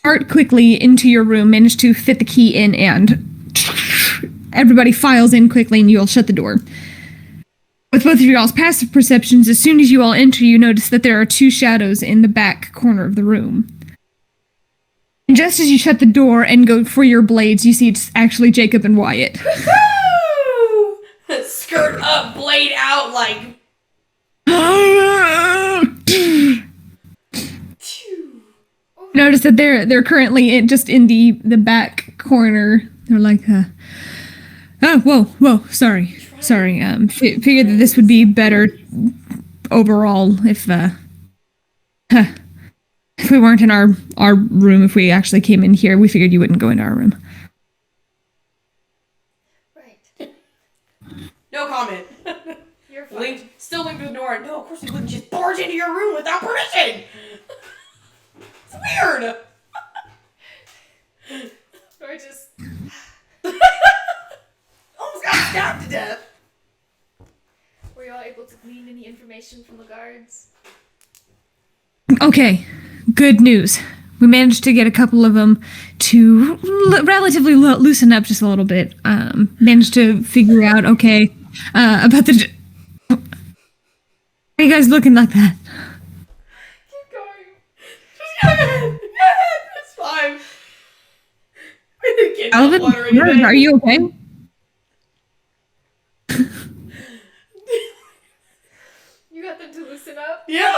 dart quickly into your room, manage to fit the key in, and everybody files in quickly, and you all shut the door. With both of y'all's passive perceptions, as soon as you all enter, you notice that there are two shadows in the back corner of the room. And just as you shut the door and go for your blades, you see it's actually Jacob and Wyatt. Skirt up, blade out, like... Notice that they're currently just in the back corner. They're like, oh, whoa, sorry. Figured that this would be better overall if we weren't in our room. If we actually came in here, we figured you wouldn't go into our room. Right. No comment. You're fine. Still linked with Nora. No, of course we wouldn't just barge into your room without permission. It's weird. Or just... Almost got stabbed to death. Were you all able to glean any information from the guards? Okay, good news. We managed to get a couple of them to relatively loosen up just a little bit. Managed to figure out, okay, about the... Why are you guys looking like that? Keep going. Just go ahead. It's fine. Talavin, are you okay? You got them to loosen up? Yeah.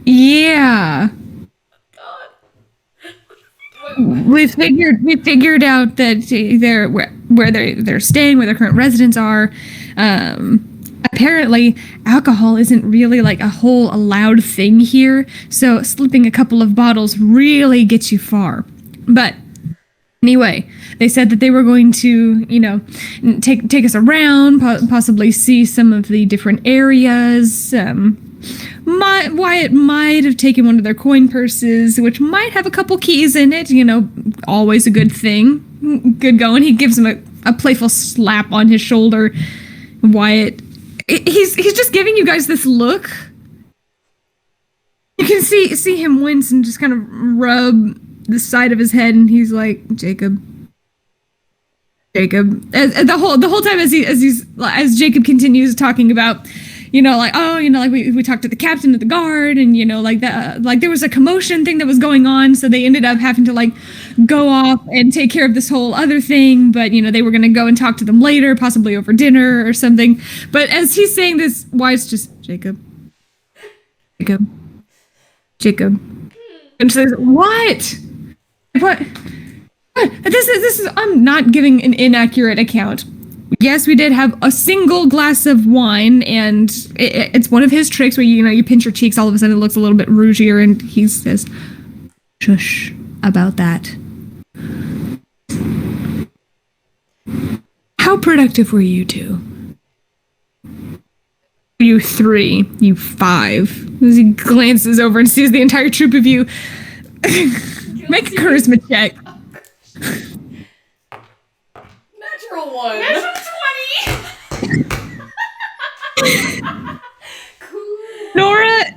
Yeah. God. We figured out that they're where they're staying, where their current residents are. Apparently, alcohol isn't really like a whole allowed thing here, so slipping a couple of bottles really gets you far. But anyway, they said that they were going to, take us around, possibly see some of the different areas. Wyatt might have taken one of their coin purses, which might have a couple keys in it. Always a good thing. Good going. He gives him a playful slap on his shoulder. Wyatt, he's just giving you guys this look. You can see him wince and just kind of rub the side of his head, and he's like, Jacob. The whole time as Jacob continues talking about, we talked to the captain of the guard, and there was a commotion thing that was going on, so they ended up having to go off and take care of this whole other thing, but they were gonna go and talk to them later, possibly over dinner or something. But as he's saying this, Wyatt's just Jacob. And she says, What? This is I'm not giving an inaccurate account. Yes, we did have a single glass of wine, and it's one of his tricks where you pinch your cheeks, all of a sudden it looks a little bit rougier, and he says, shush about that. How productive were you two? You three, you five. As he glances over and sees the entire troop of you. Make a charisma check. Natural one. Natural 20! Cool. Nora,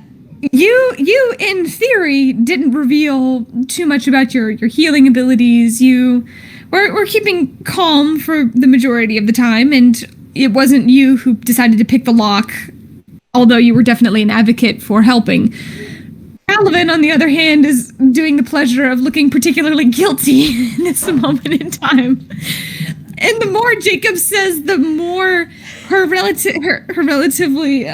you in theory didn't reveal too much about your healing abilities. You were keeping calm for the majority of the time, and it wasn't you who decided to pick the lock, although you were definitely an advocate for helping. Talavin, on the other hand, is doing the pleasure of looking particularly guilty in this moment in time. And the more Jacob says, the more her relatively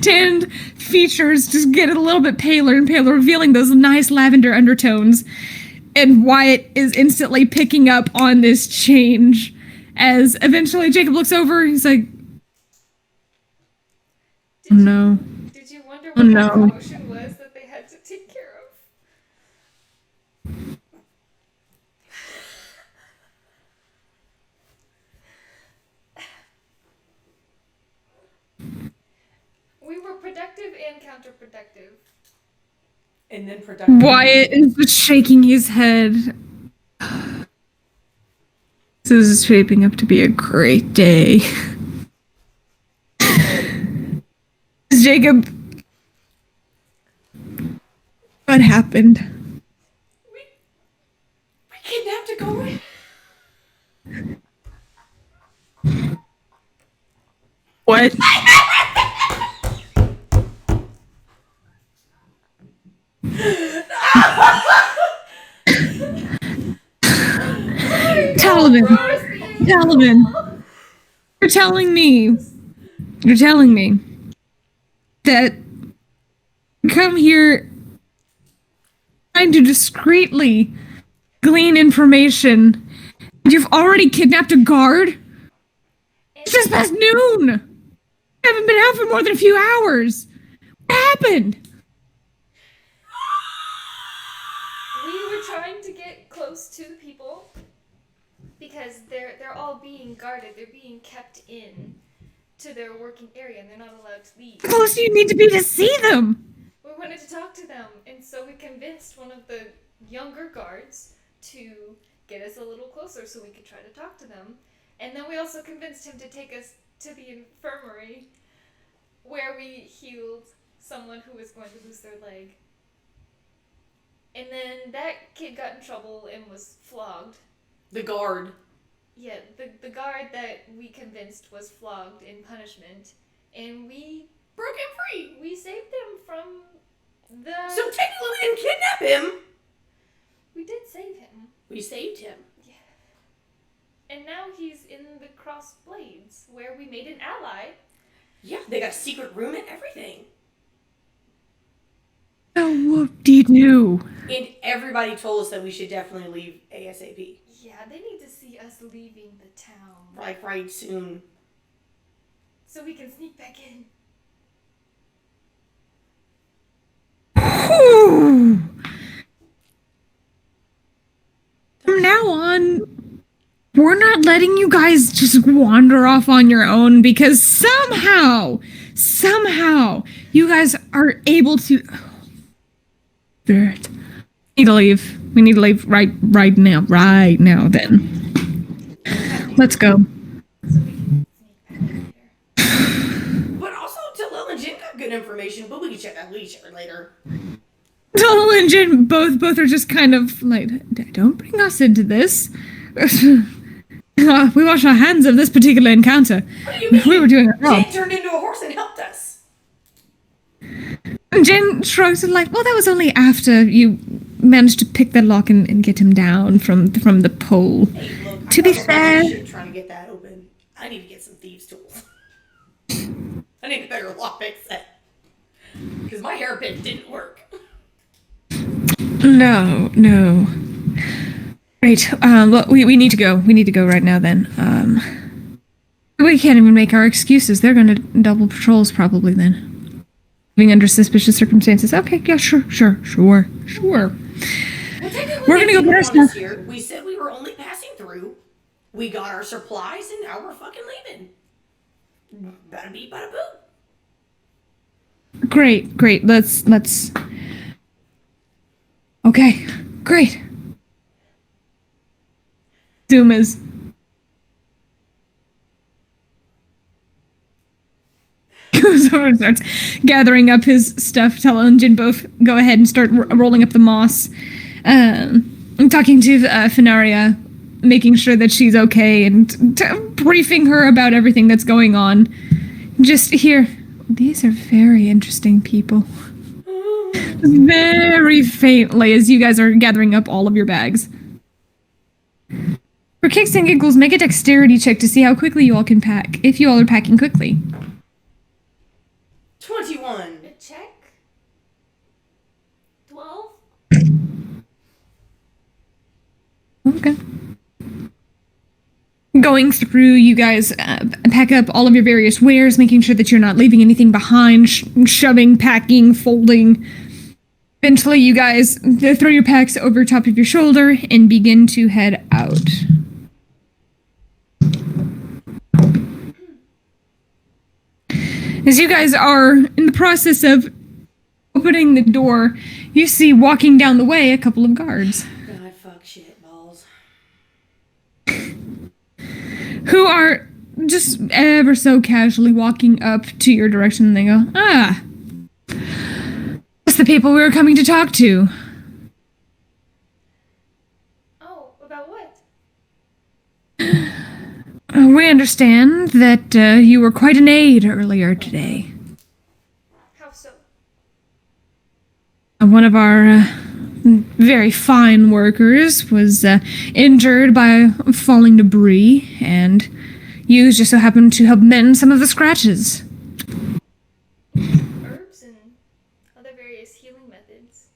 tanned features just get a little bit paler and paler, revealing those nice lavender undertones. And Wyatt is instantly picking up on this change as eventually Jacob looks over and he's like, oh no. Did you wonder what the commotion was that they had to take care of? We were productive and counterproductive. And then productive. Wyatt is just shaking his head. This is shaping up to be a great day. Jacob What happened? We kidnapped a guard. What? Talavin, you're telling me that you come here trying to discreetly glean information and you've already kidnapped a guard? It's just past noon! I haven't been out for more than a few hours. What happened? We were trying to get close to the people because they're all being guarded. They're being kept in to their working area and they're not allowed to leave. How close do you need to be to see them? We wanted to talk to them, and so we convinced one of the younger guards to get us a little closer so we could try to talk to them. And then we also convinced him to take us to the infirmary where we healed someone who was going to lose their leg. And then that kid got in trouble and was flogged. The guard. Yeah, the guard that we convinced was flogged in punishment. And we Broke him free. We saved him from the... So technically we didn't kidnap him. We did save him. We saved him. Yeah. And now he's in the Crossed Blades, where we made an ally. Yeah, they got a secret room and everything. Oh, whoop-de-doo. And everybody told us that we should definitely leave ASAP. Yeah, they need to see us leaving the town. Like right soon. So we can sneak back in. Whew. From now on, we're not letting you guys just wander off on your own because somehow, you guys are able to... Spirit. We need to leave right now then. Let's go. But also, Talil and Jin got good information, but we can check that later. Talil and Jin both are just kind of like, don't bring us into this. We wash our hands of this particular encounter. What do you mean? We were doing it wrong. Jin turned into a horse and helped us. And Jin shrugs and like, well, that was only after you managed to pick that lock and get him down from the pole. Hey, look, To be fair... trying to get that open. I need to get some thieves' tools. I need a better lockpick set. Because my hairpin didn't work. No. Right, well, we need to go. We need to go right now then. We can't even make our excuses. They're gonna double patrols probably then. Living under suspicious circumstances. Okay, yeah, sure. Well, We're gonna go get our stuff. Here. We said we were only passing through. We got our supplies and now we're fucking leaving. Bada beep, bada boop. Great. Let's... Okay, great. Zoom is... goes over and starts gathering up his stuff. Tella and Jin both go ahead and start rolling up the moss. I'm talking to Fenaria, making sure that she's okay and briefing her about everything that's going on. Just here, these are very interesting people. Very faintly as you guys are gathering up all of your bags. For kicks and giggles, make a dexterity check to see how quickly you all can pack, if you all are packing quickly. 21. A check? 12? Okay. Going through, you guys pack up all of your various wares, making sure that you're not leaving anything behind, shoving, packing, folding. Eventually, you guys throw your packs over top of your shoulder and begin to head out. As you guys are in the process of opening the door, you see walking down the way a couple of guards. God, fuck shit balls. Who are just ever so casually walking up to your direction, and they go, the people we were coming to talk to. Oh, about what? We understand that you were quite an aid earlier today. How so? One of our very fine workers was injured by falling debris, and you just so happened to help mend some of the scratches. Herbs and other various healing methods.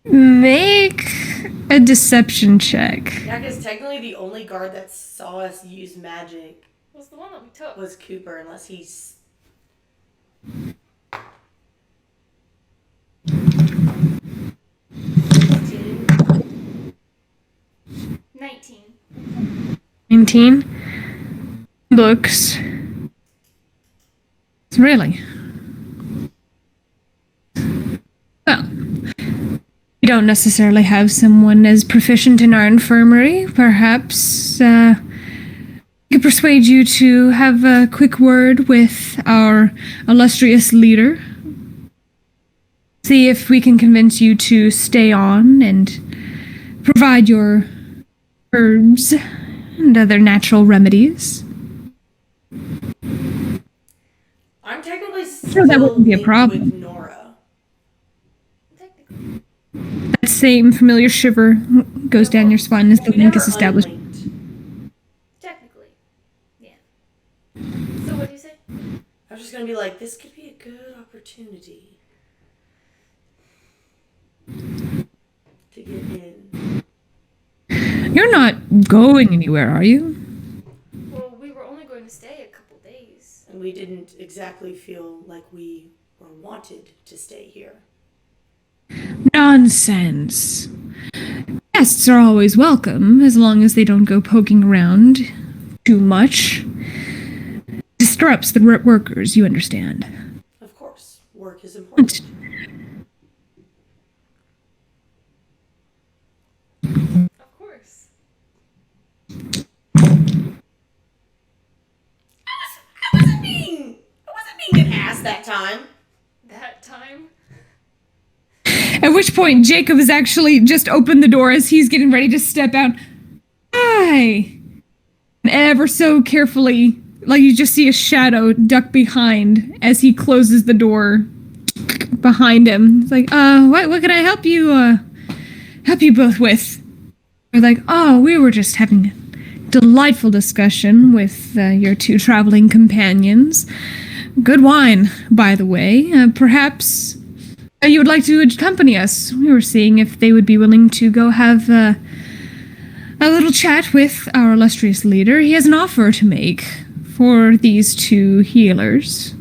Make a deception check. Yeah, because technically the only guard that saw us use magic Was the one that we took. was Cooper, unless he's... 19. 19. Looks. Really? Well, we don't necessarily have someone as proficient in our infirmary. Perhaps we could persuade you to have a quick word with our illustrious leader. See if we can convince you to stay on and provide your herbs and other natural remedies. I'm technically Sure, that wouldn't be a linked problem. with Nora. Technically. That same familiar shiver goes down your spine as the We link never is established. unlinked. Technically. Yeah. So what do you say? I was just gonna be like, this could be a good opportunity to get in. You're not going anywhere, are you? Well, we were only going to stay a couple days. And we didn't exactly feel like we were wanted to stay here. Nonsense. Guests are always welcome, as long as they don't go poking around too much. Disrupts the workers, you understand. Of course, work is important. Of course. I wasn't being an ass that time. That time. At which point, Jacob has actually just opened the door as he's getting ready to step out. Hi! And ever so carefully, like you just see a shadow duck behind as he closes the door behind him. It's like, what can I help you both with? We're like, oh, we were just having a delightful discussion with your two traveling companions. Good wine, by the way. Perhaps you would like to accompany us. We were seeing if they would be willing to go have a little chat with our illustrious leader. He has an offer to make for these two healers.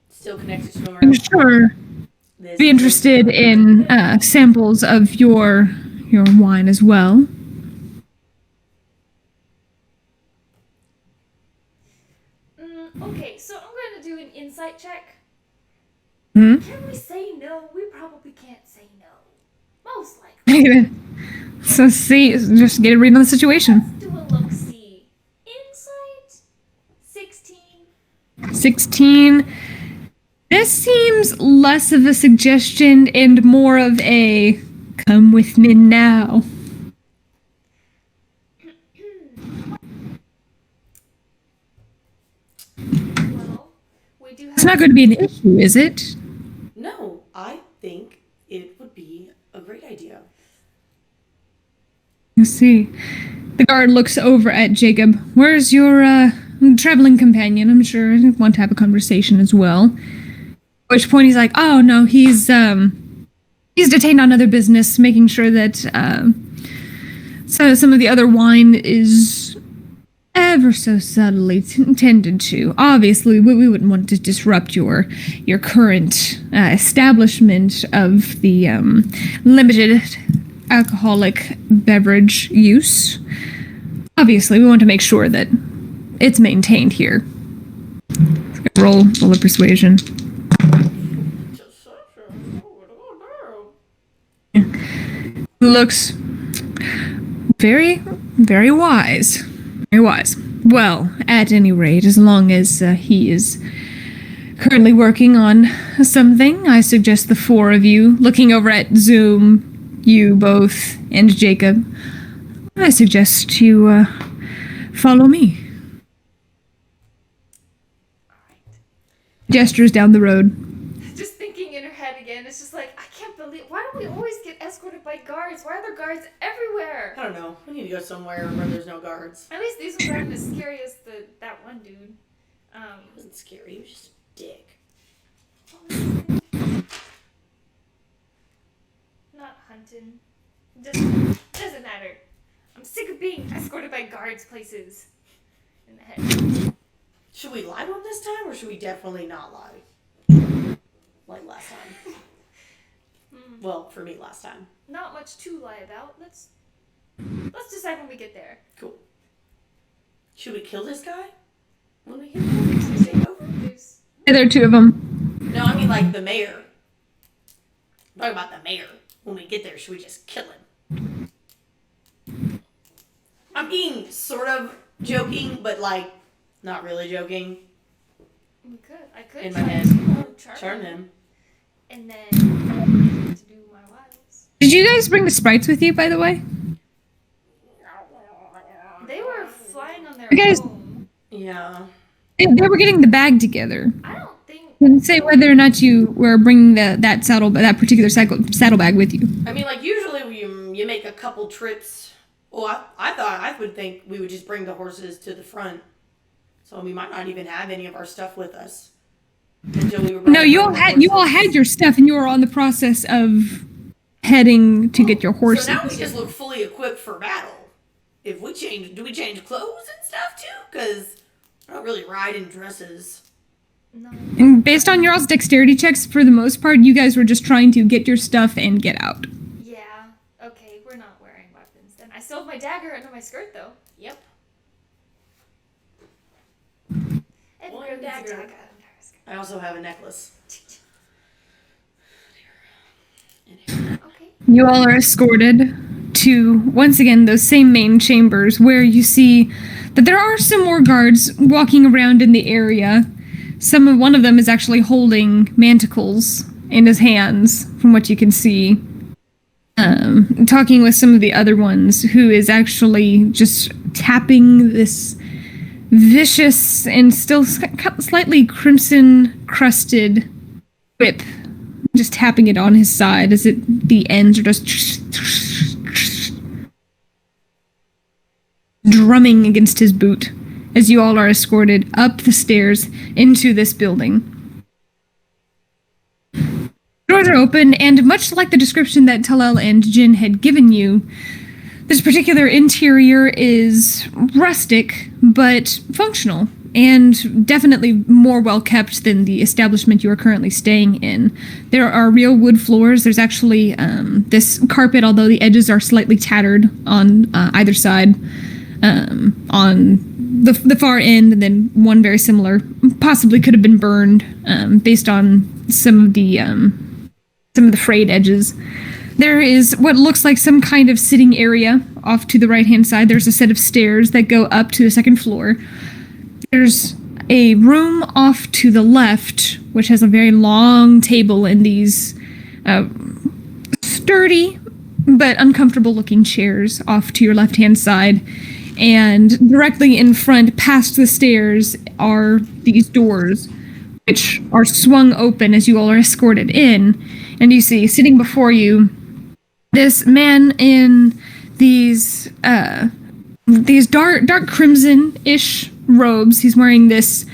Still connected to Nora. I'm sure be interested in samples of your wine as well. Okay, so I'm going to do an insight check. Hmm? Can we say no? We probably can't say no. Most likely. So see, just get a read on the situation. Do a look-see. Insight? 16. 16. This seems less of a suggestion and more of a come with me now. Well, we do have... It's not going to be an issue, is it? No, I think it would be a great idea. Let's see. The guard looks over at Jacob. Where's your traveling companion? I'm sure I want to have a conversation as well. At which point he's like, oh no, he's detained on other business, making sure that so some of the other wine is ever so subtly tended to. Obviously, we wouldn't want to disrupt your current establishment of the limited alcoholic beverage use. Obviously, we want to make sure that it's maintained here. Roll a persuasion. Looks very, very wise. Very wise. Well, at any rate, as long as he is currently working on something, I suggest the four of you, looking over at Zoom, you both, and Jacob, I suggest you follow me. Gestures down the road. Just thinking in her head again, it's just like, I can't believe, why do we always get escorted by guards? Why are there guards everywhere? I don't know. We need to go somewhere where there's no guards. At least these ones aren't as scary as that one dude. It wasn't scary. He was just a dick. Not hunting. Doesn't matter. I'm sick of being escorted by guards places. In the head. Should we lie to him this time, or should we definitely not lie? Like last time. Well, for me, last time. Not much to lie about. Let's decide when we get there. Cool. Should we kill this guy when we get there? Should we take over? There are two of them. No, I mean like the mayor. I'm talking about the mayor. When we get there, should we just kill him? I'm being sort of joking, but like not really joking. We could. I could In my try head. to Charm him. And then to do my wiles. Did you guys bring the sprites with you, by the way? They were flying on their You guys- own. Yeah. They were getting the bag together. I don't think. Didn't say whether or not you were bringing that particular saddlebag with you. I mean, like usually you make a couple trips. Well, I would think we would just bring the horses to the front, so we might not even have any of our stuff with us until we were. No, you all had your stuff, and you were on the process of heading to get your horses. So now we just look fully equipped for battle. If we do we change clothes and stuff too? Because I don't really ride in dresses. No. And based on your all's dexterity checks, for the most part, you guys were just trying to get your stuff and get out. Yeah. Okay, we're not wearing weapons then. I still have my dagger under my skirt though. Yep. Everyone One needs a dagger. dagger under her skirt. I also have a necklace. Okay. You all are escorted to, once again, those same main chambers where you see that there are some more guards walking around in the area. One of them is actually holding manticles in his hands, from what you can see. Talking with some of the other ones, who is actually just tapping this vicious and still slightly crimson-crusted whip, just tapping it on his side as the ends are just drumming against his boot as you all are escorted up the stairs into this building. Doors are open, and much like the description that Talal and Jin had given you, this particular interior is rustic, but functional, and definitely more well-kept than the establishment you are currently staying in. There are real wood floors. There's actually this carpet, although the edges are slightly tattered on either side, on the far end, and then one very similar, possibly could have been burned based on some of the frayed edges. There is what looks like some kind of sitting area off to the right-hand side. There's a set of stairs that go up to the second floor. There's a room off to the left, which has a very long table and these sturdy but uncomfortable-looking chairs off to your left-hand side. And directly in front, past the stairs, are these doors, which are swung open as you all are escorted in. And you see, sitting before you, this man in these dark crimson-ish robes. He's wearing this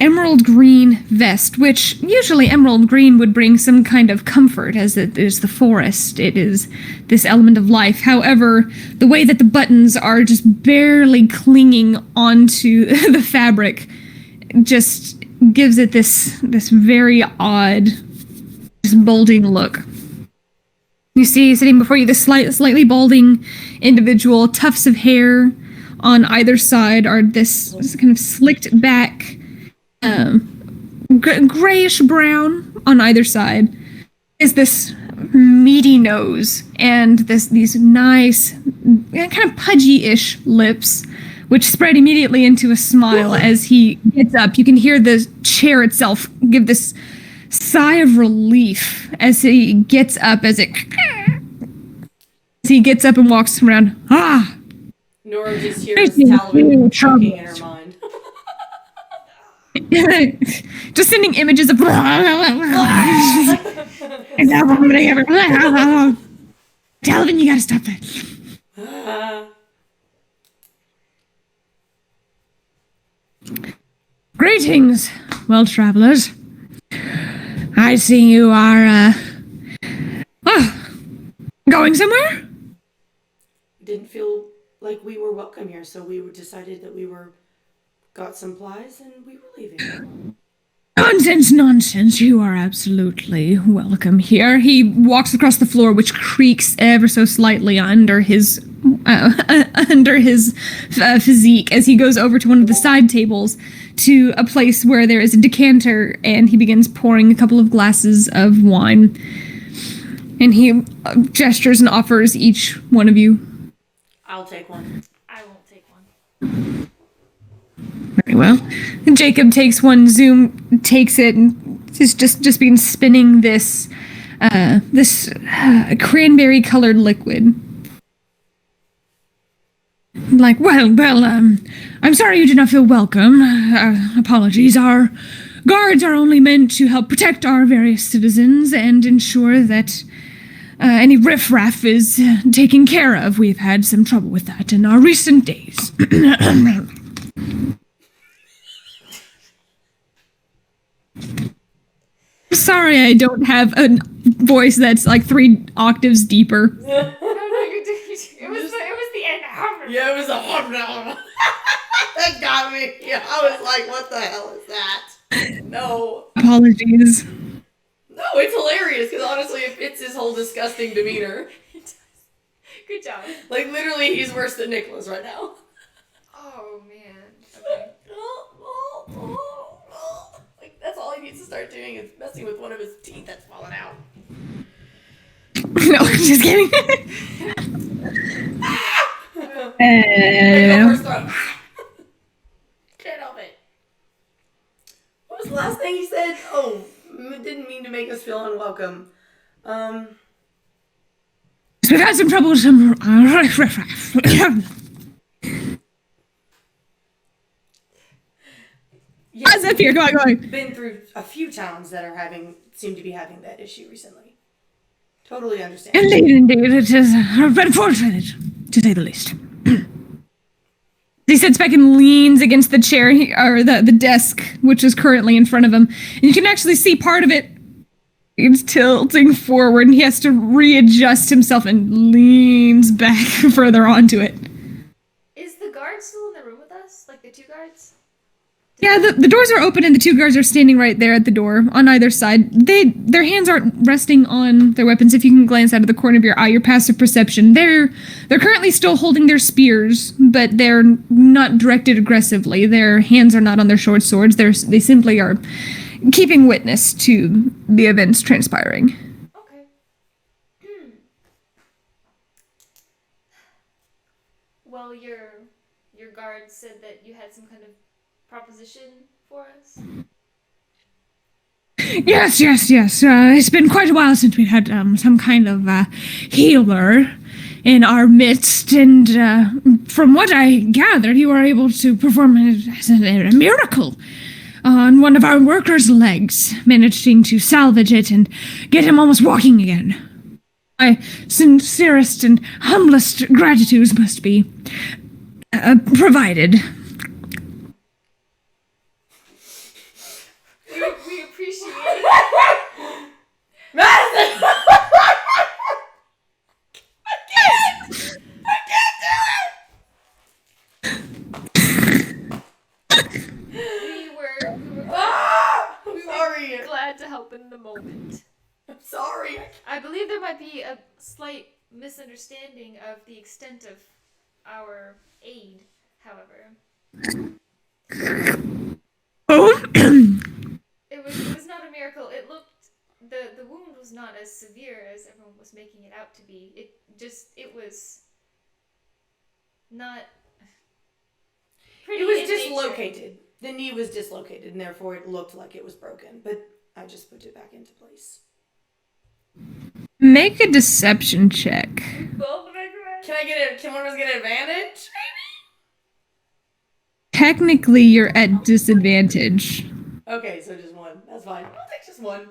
emerald green vest, which usually emerald green would bring some kind of comfort, as it is the forest. It is this element of life. However, the way that the buttons are just barely clinging onto the fabric just gives it this very odd, just balding look. You see, sitting before you, this slightly balding individual, tufts of hair on either side are this kind of slicked back, grayish brown on either side, is this meaty nose and these nice, kind of pudgy-ish lips which spread immediately into a smile as he gets up. You can hear the chair itself give this sigh of relief as he gets up, as he gets up and walks around. Ah! Nora just hears Talavin choking in her mind. Just sending images of Talavin, you gotta stop that. Greetings, well travelers. I see you are going somewhere? Didn't feel like we were welcome here, so we decided that we got some supplies and we were leaving. Nonsense. You are absolutely welcome here. He walks across the floor, which creaks ever so slightly under his physique as he goes over to one of the side tables to a place where there is a decanter, and he begins pouring a couple of glasses of wine. And he gestures and offers each one of you. I'll take one. I won't take one. Very well. And Jacob takes one, Zoom takes it, and just begins spinning this cranberry colored liquid. Like, I'm sorry you did not feel welcome. Apologies. Our guards are only meant to help protect our various citizens and ensure that any riffraff is taken care of. We've had some trouble with that in our recent days. Sorry, I don't have a voice that's like 3 octaves deeper. No, you did. It was the end. Yeah, it was a that got me. Yeah, I was like, what the hell is that? No. Apologies. No, it's hilarious because honestly, it fits his whole disgusting demeanor. Good job. Like literally, he's worse than Nicholas right now. Oh man. Okay. Like that's all he needs to start doing is messing with one of his teeth that's fallen out. No, I'm just kidding. Can't help it. What was the last thing he said? Oh, didn't mean to make us feel unwelcome. We've had some trouble with some Yes, up here. Go on. Been through a few towns that seem to be having that issue recently. Totally understand. Indeed, it is unfortunate, to say the least. He sits back and leans against the chair, or the desk, which is currently in front of him. And you can actually see part of it. It's tilting forward, and he has to readjust himself and leans back further onto it. Is the guard still in the room with us? Like the 2 guards? Yeah, the doors are open and the 2 guards are standing right there at the door on either side. Their hands aren't resting on their weapons. If you can glance out of the corner of your eye, your passive perception, they're currently still holding their spears, but they're not directed aggressively. Their hands are not on their short swords. They simply are keeping witness to the events transpiring. Okay. Well, your guard said that you had some kind of proposition for us? Yes. It's been quite a while since we had some kind of healer in our midst, and from what I gathered, you were able to perform a miracle on one of our workers' legs, managing to salvage it and get him almost walking again. My sincerest and humblest gratitudes must be provided. We appreciate it. Madison! I can't do it! I'm sorry. Glad to help in the moment. I'm sorry. I believe there might be a slight misunderstanding of the extent of our aid, however. Oh. It was not a miracle. It looked the wound was not as severe as everyone was making it out to be. It was not. pretty It was in nature. dislocated. The knee was dislocated, and therefore it looked like it was broken. But I just put it back into place. Make a deception check. Both make it. Can one of us get an advantage? Technically, you're at disadvantage. Okay, so just one. That's fine. I'll take just one. I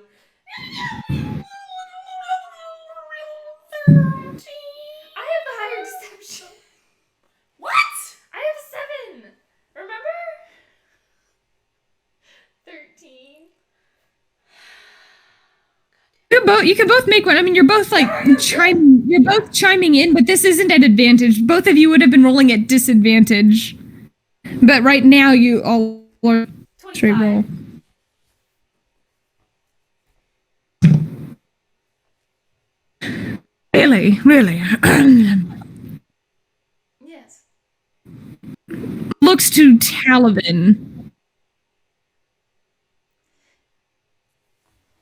have the higher deception. What? I have 7. Remember? 13. You can both make one. I mean, you're both chiming in, but this isn't at advantage. Both of you would have been rolling at disadvantage. But right now, you all are straight roll. Really. Yes. Looks to Talavin.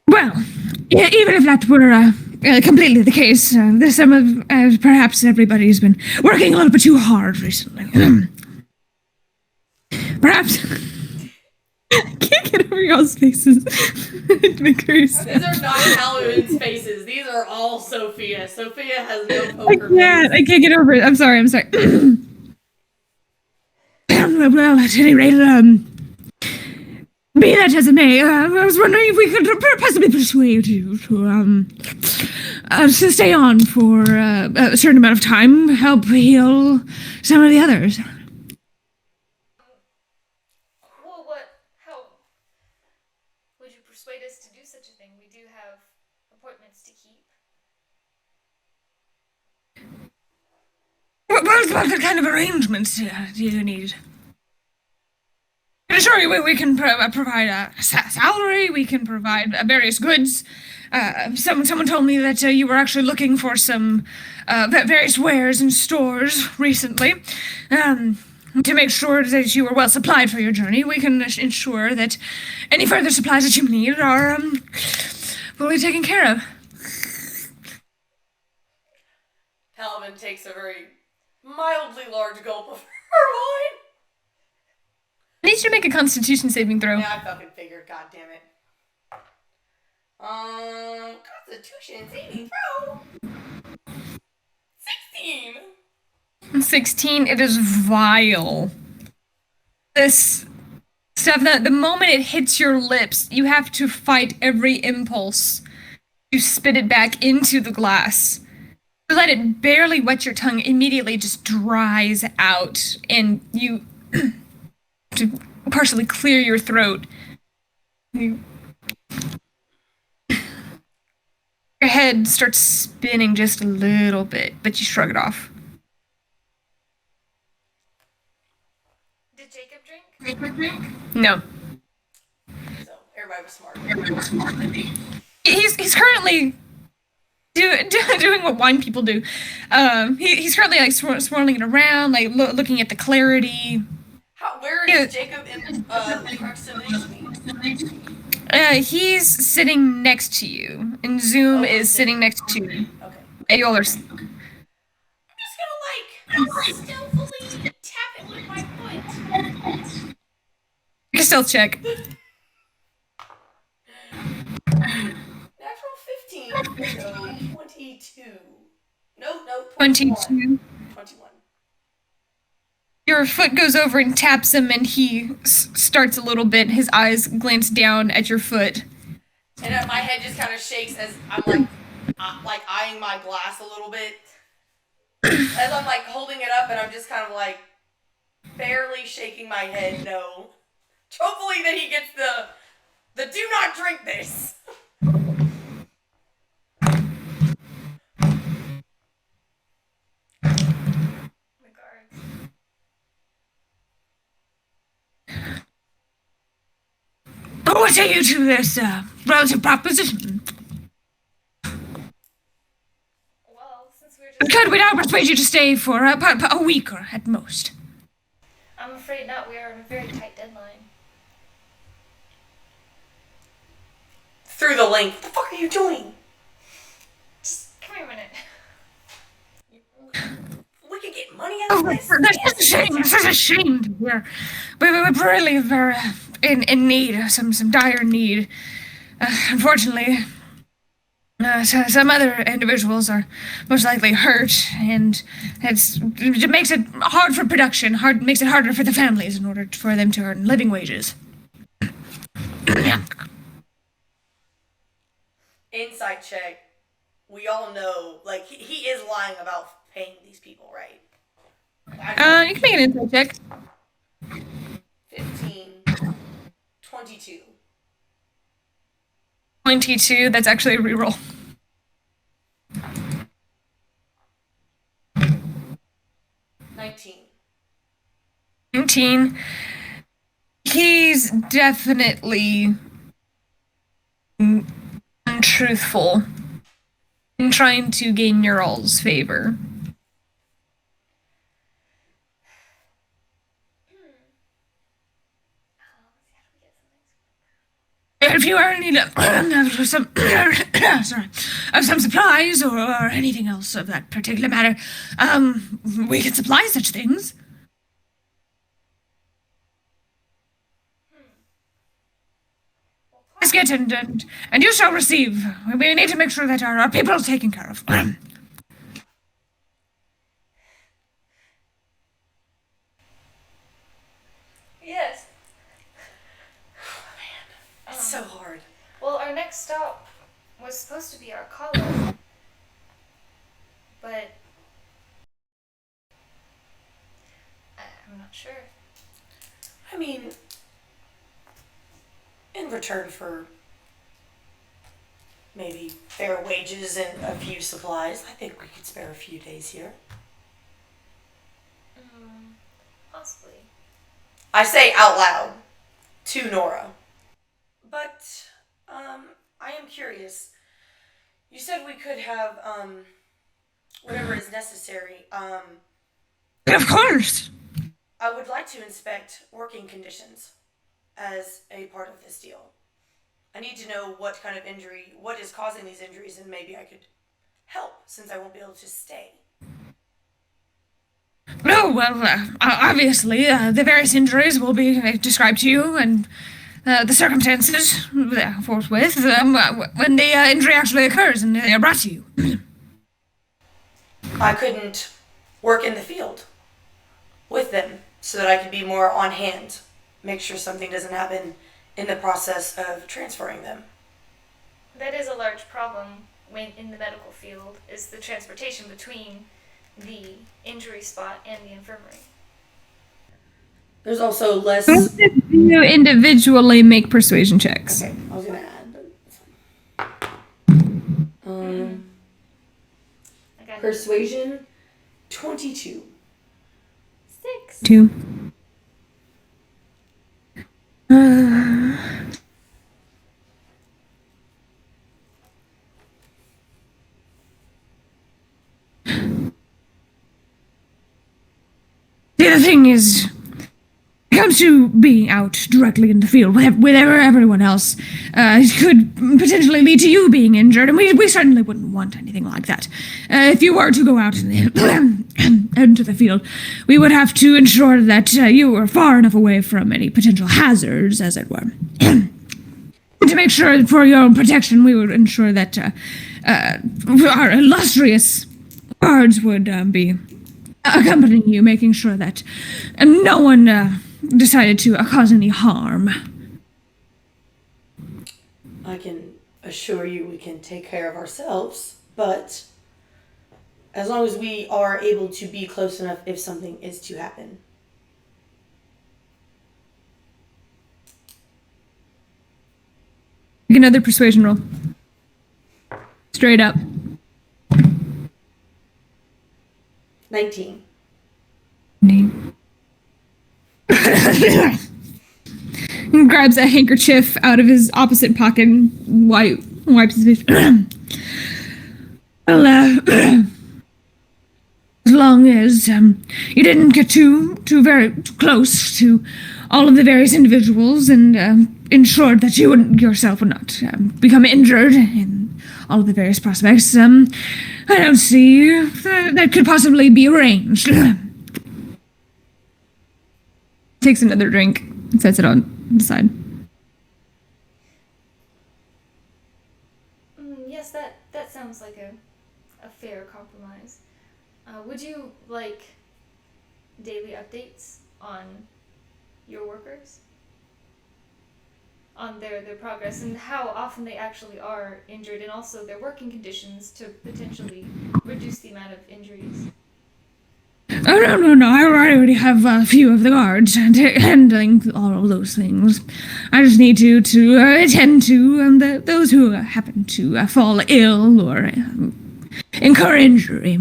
Well, even if that were completely the case, some of perhaps everybody's been working a little bit too hard recently. Perhaps. I can't get over y'all's faces. It makes me These are not Talavin faces. These are all Sophia. Sophia has no poker face. I can't get over it. I'm sorry. Well, at any rate, be that as it may, I was wondering if we could possibly persuade you to stay on for a certain amount of time, help heal some of the others. Well, how would you persuade us to do such a thing? We do have appointments to keep. What kind of arrangements do you need? Sure, we can provide a salary, we can provide various goods. Someone told me that you were actually looking for some various wares in stores recently. To make sure that you are well supplied for your journey, we can ensure that any further supplies that you need are fully taken care of. Talavin takes a very mildly large gulp of her wine. I need you to make a Constitution saving throw. Yeah, I fucking figured. God damn it. Constitution saving throw. 16. 16. It is vile. This stuff, the moment it hits your lips, you have to fight every impulse to spit it back into the glass. You let it barely wet your tongue, immediately just dries out, and you to partially clear your throat. Your head starts spinning just a little bit, but you shrug it off. Did Jacob drink? No. So, everybody was smart. He's currently doing what wine people do. He's currently like swirling it around, like looking at the clarity. Where is Jacob in proximity to me? He's sitting next to you, and Zoom is sitting next to you. Okay. Y'all are. I'm just gonna stealthily tap it with my foot. Make a stealth check. Natural 15, so 22. No, 22. 21. Your foot goes over and taps him, and he starts a little bit. His eyes glance down at your foot. And my head just kind of shakes as I'm like eyeing my glass a little bit. As I'm like holding it up, and I'm just kind of like barely shaking my head no. Hopefully that he gets the do not drink this. What say you to this relative proposition? Well, since we're just... Could we now persuade you to stay for a week or at most? I'm afraid not. We are on a very tight deadline. Through the link. What the fuck are you doing? Just come here a minute. We could get money money out Oh, of this? that's a shame. It's such a shame to hear. We were really very in need, some dire need. Unfortunately, some other individuals are most likely hurt, and it makes it hard for production. Makes it harder for the families in order for them to earn living wages. Insight check. We all know, like, he is lying about paying these people, right? You can make an insight check. 15. 22. 22, that's actually a reroll. 19. 19. He's definitely untruthful in trying to gain your all's favor. If you are in need of some, of some supplies or anything else of that particular matter, we can supply such things. Basket and you shall receive. We need to make sure that our people are taken care of. Yes. It's so hard. Well, our next stop was supposed to be our college, but I'm not sure. I mean, in return for maybe fair wages and a few supplies, I think we could spare a few days here. Possibly. I say out loud to Nora. But, I am curious. You said we could have, whatever is necessary. Of course. I would like to inspect working conditions as a part of this deal. I need to know what kind of injury, what is causing these injuries, and maybe I could help since I won't be able to stay. Oh, well, obviously, the various injuries will be described to you, and the circumstances forthwith when the injury actually occurs and they are brought to you. I couldn't work in the field with them so that I could be more on hand, make sure something doesn't happen in the process of transferring them. That is a large problem when in the medical field, is the transportation between the injury spot and the infirmary. There's also less... You individually make persuasion checks. Okay, I was gonna add, but it's fine. Persuasion, 22. 6. 2. The other thing is, it comes to being out directly in the field with everyone else, it could potentially lead to you being injured, and we certainly wouldn't want anything like that. If you were to go out into the field, we would have to ensure that you were far enough away from any potential hazards, as it were. To make sure that for your own protection, we would ensure that our illustrious guards would be accompanying you, making sure that no one decided to cause any harm. I can assure you we can take care of ourselves, but as long as we are able to be close enough if something is to happen. Make another persuasion roll. Straight up. 19. He grabs a handkerchief out of his opposite pocket and wipes his face. Well, as long as you didn't get too very close to all of the various individuals and ensured that you yourself would not become injured in all of the various prospects, I don't see that could possibly be arranged. Takes another drink and sets it on the side. Yes, that sounds like a fair compromise. Would you like daily updates on your workers? On their progress and how often they actually are injured, and also their working conditions to potentially reduce the amount of injuries. Oh, no. I already have a few of the guards handling all of those things. I just need to attend to those who happen to fall ill or incur injury.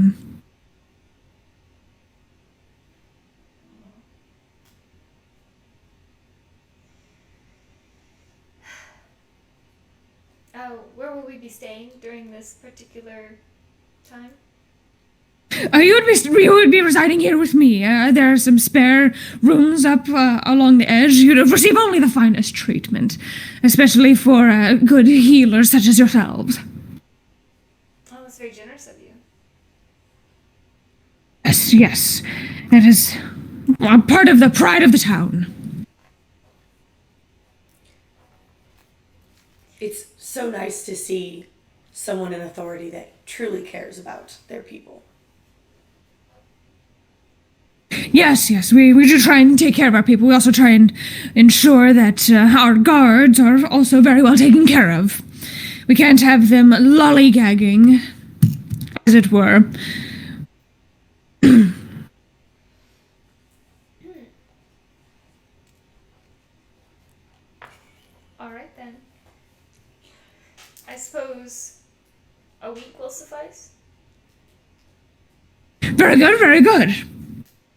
Where will we be staying during this particular time? You would be residing here with me. There are some spare rooms up along the edge. You'd receive only the finest treatment, especially for good healers such as yourselves. Oh, that's very generous of you. Yes. It is part of the pride of the town. It's so nice to see someone in authority that truly cares about their people. Yes, we do try and take care of our people. We also try and ensure that our guards are also very well taken care of. We can't have them lollygagging, as it were. All right then. I suppose a week will suffice? Very good.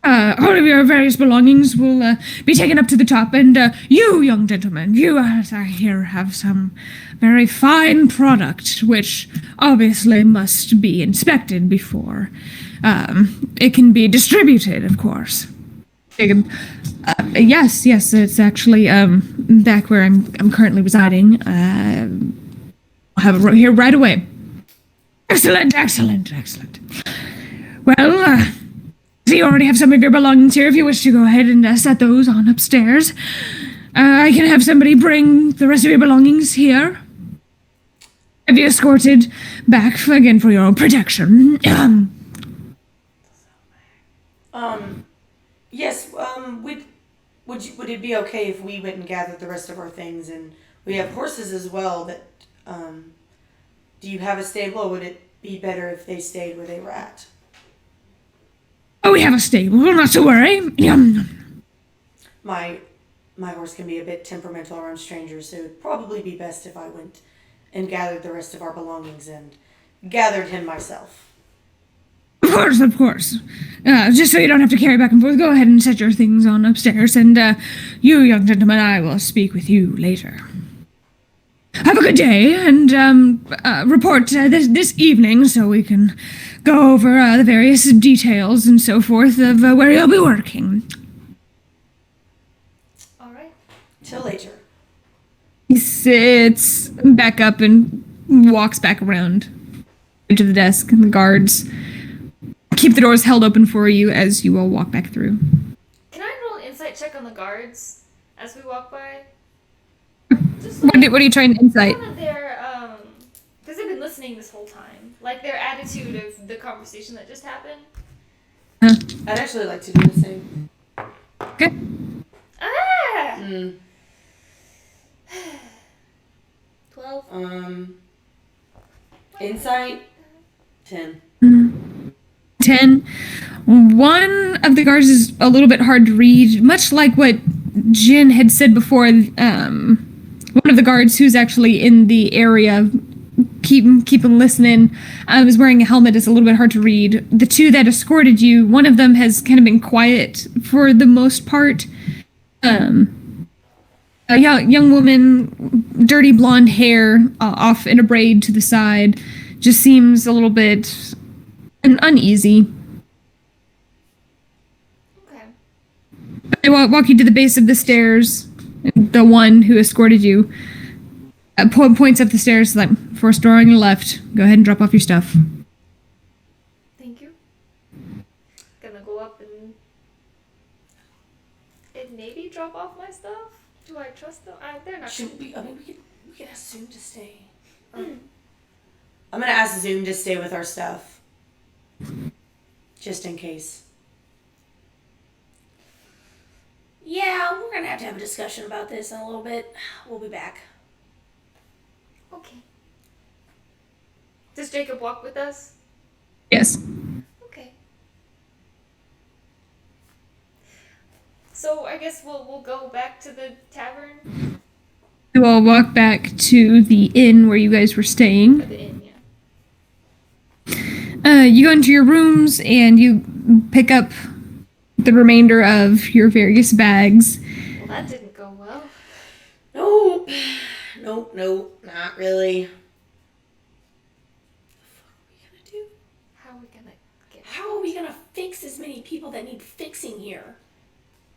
All of your various belongings will be taken up to the top, and you, young gentlemen, you, as I hear, have some very fine product, which obviously must be inspected before it can be distributed, of course. Yes, it's actually back where I'm currently residing. I'll have it here right away. Excellent. Well, so you already have some of your belongings here. If you wish to go ahead and set those on upstairs, I can have somebody bring the rest of your belongings here. Have you escorted back again for your own protection? Yes. Would it be okay if we went and gathered the rest of our things? And we have horses as well. That do you have a stable, or would it be better if they stayed where they were at? Oh, we have a stable, not to worry. My horse can be a bit temperamental around strangers, so it would probably be best if I went and gathered the rest of our belongings and gathered him myself. Of course. Just so you don't have to carry back and forth, go ahead and set your things on upstairs, and you, young gentleman, I will speak with you later. Have a good day, and report this evening so we can go over the various details and so forth of where you'll be working. All right. Till later. He sits back up and walks back around into the desk, and the guards keep the doors held open for you as you all walk back through. Can I roll an insight check on the guards as we walk by? Just What are you trying to insight? Kind of their, because they've been listening this whole time. Like their attitude of the conversation that just happened. I'd actually like to do the same. Okay. Ah! 12. Insight 10. 10. One of the guards is a little bit hard to read, much like what Jin had said before. One of the guards who's actually in the area, keep him listening, was wearing a helmet. Is a little bit hard to read. The two that escorted you, one of them has kind of been quiet for the most part. A young woman, dirty blonde hair, off in a braid to the side, just seems a little bit uneasy. Okay. I walk you to the base of the stairs. The one who escorted you points up the stairs, like, first door on your left. Go ahead and drop off your stuff. Thank you. Gonna go up and maybe drop off my stuff? Do I trust them? They're not. Should we? I mean, we could ask Zoom to stay. I'm gonna ask Zoom to stay with our stuff, just in case. Yeah, we're gonna have to have a discussion about this in a little bit. We'll be back. Okay. Does Jacob walk with us? Yes. Okay. So I guess we'll go back to the tavern. You all walk back to the inn where you guys were staying. Or the inn, yeah. You go into your rooms and you pick up the remainder of your various bags. Well, that didn't go well. Nope, not really. How are we gonna fix as many people that need fixing here?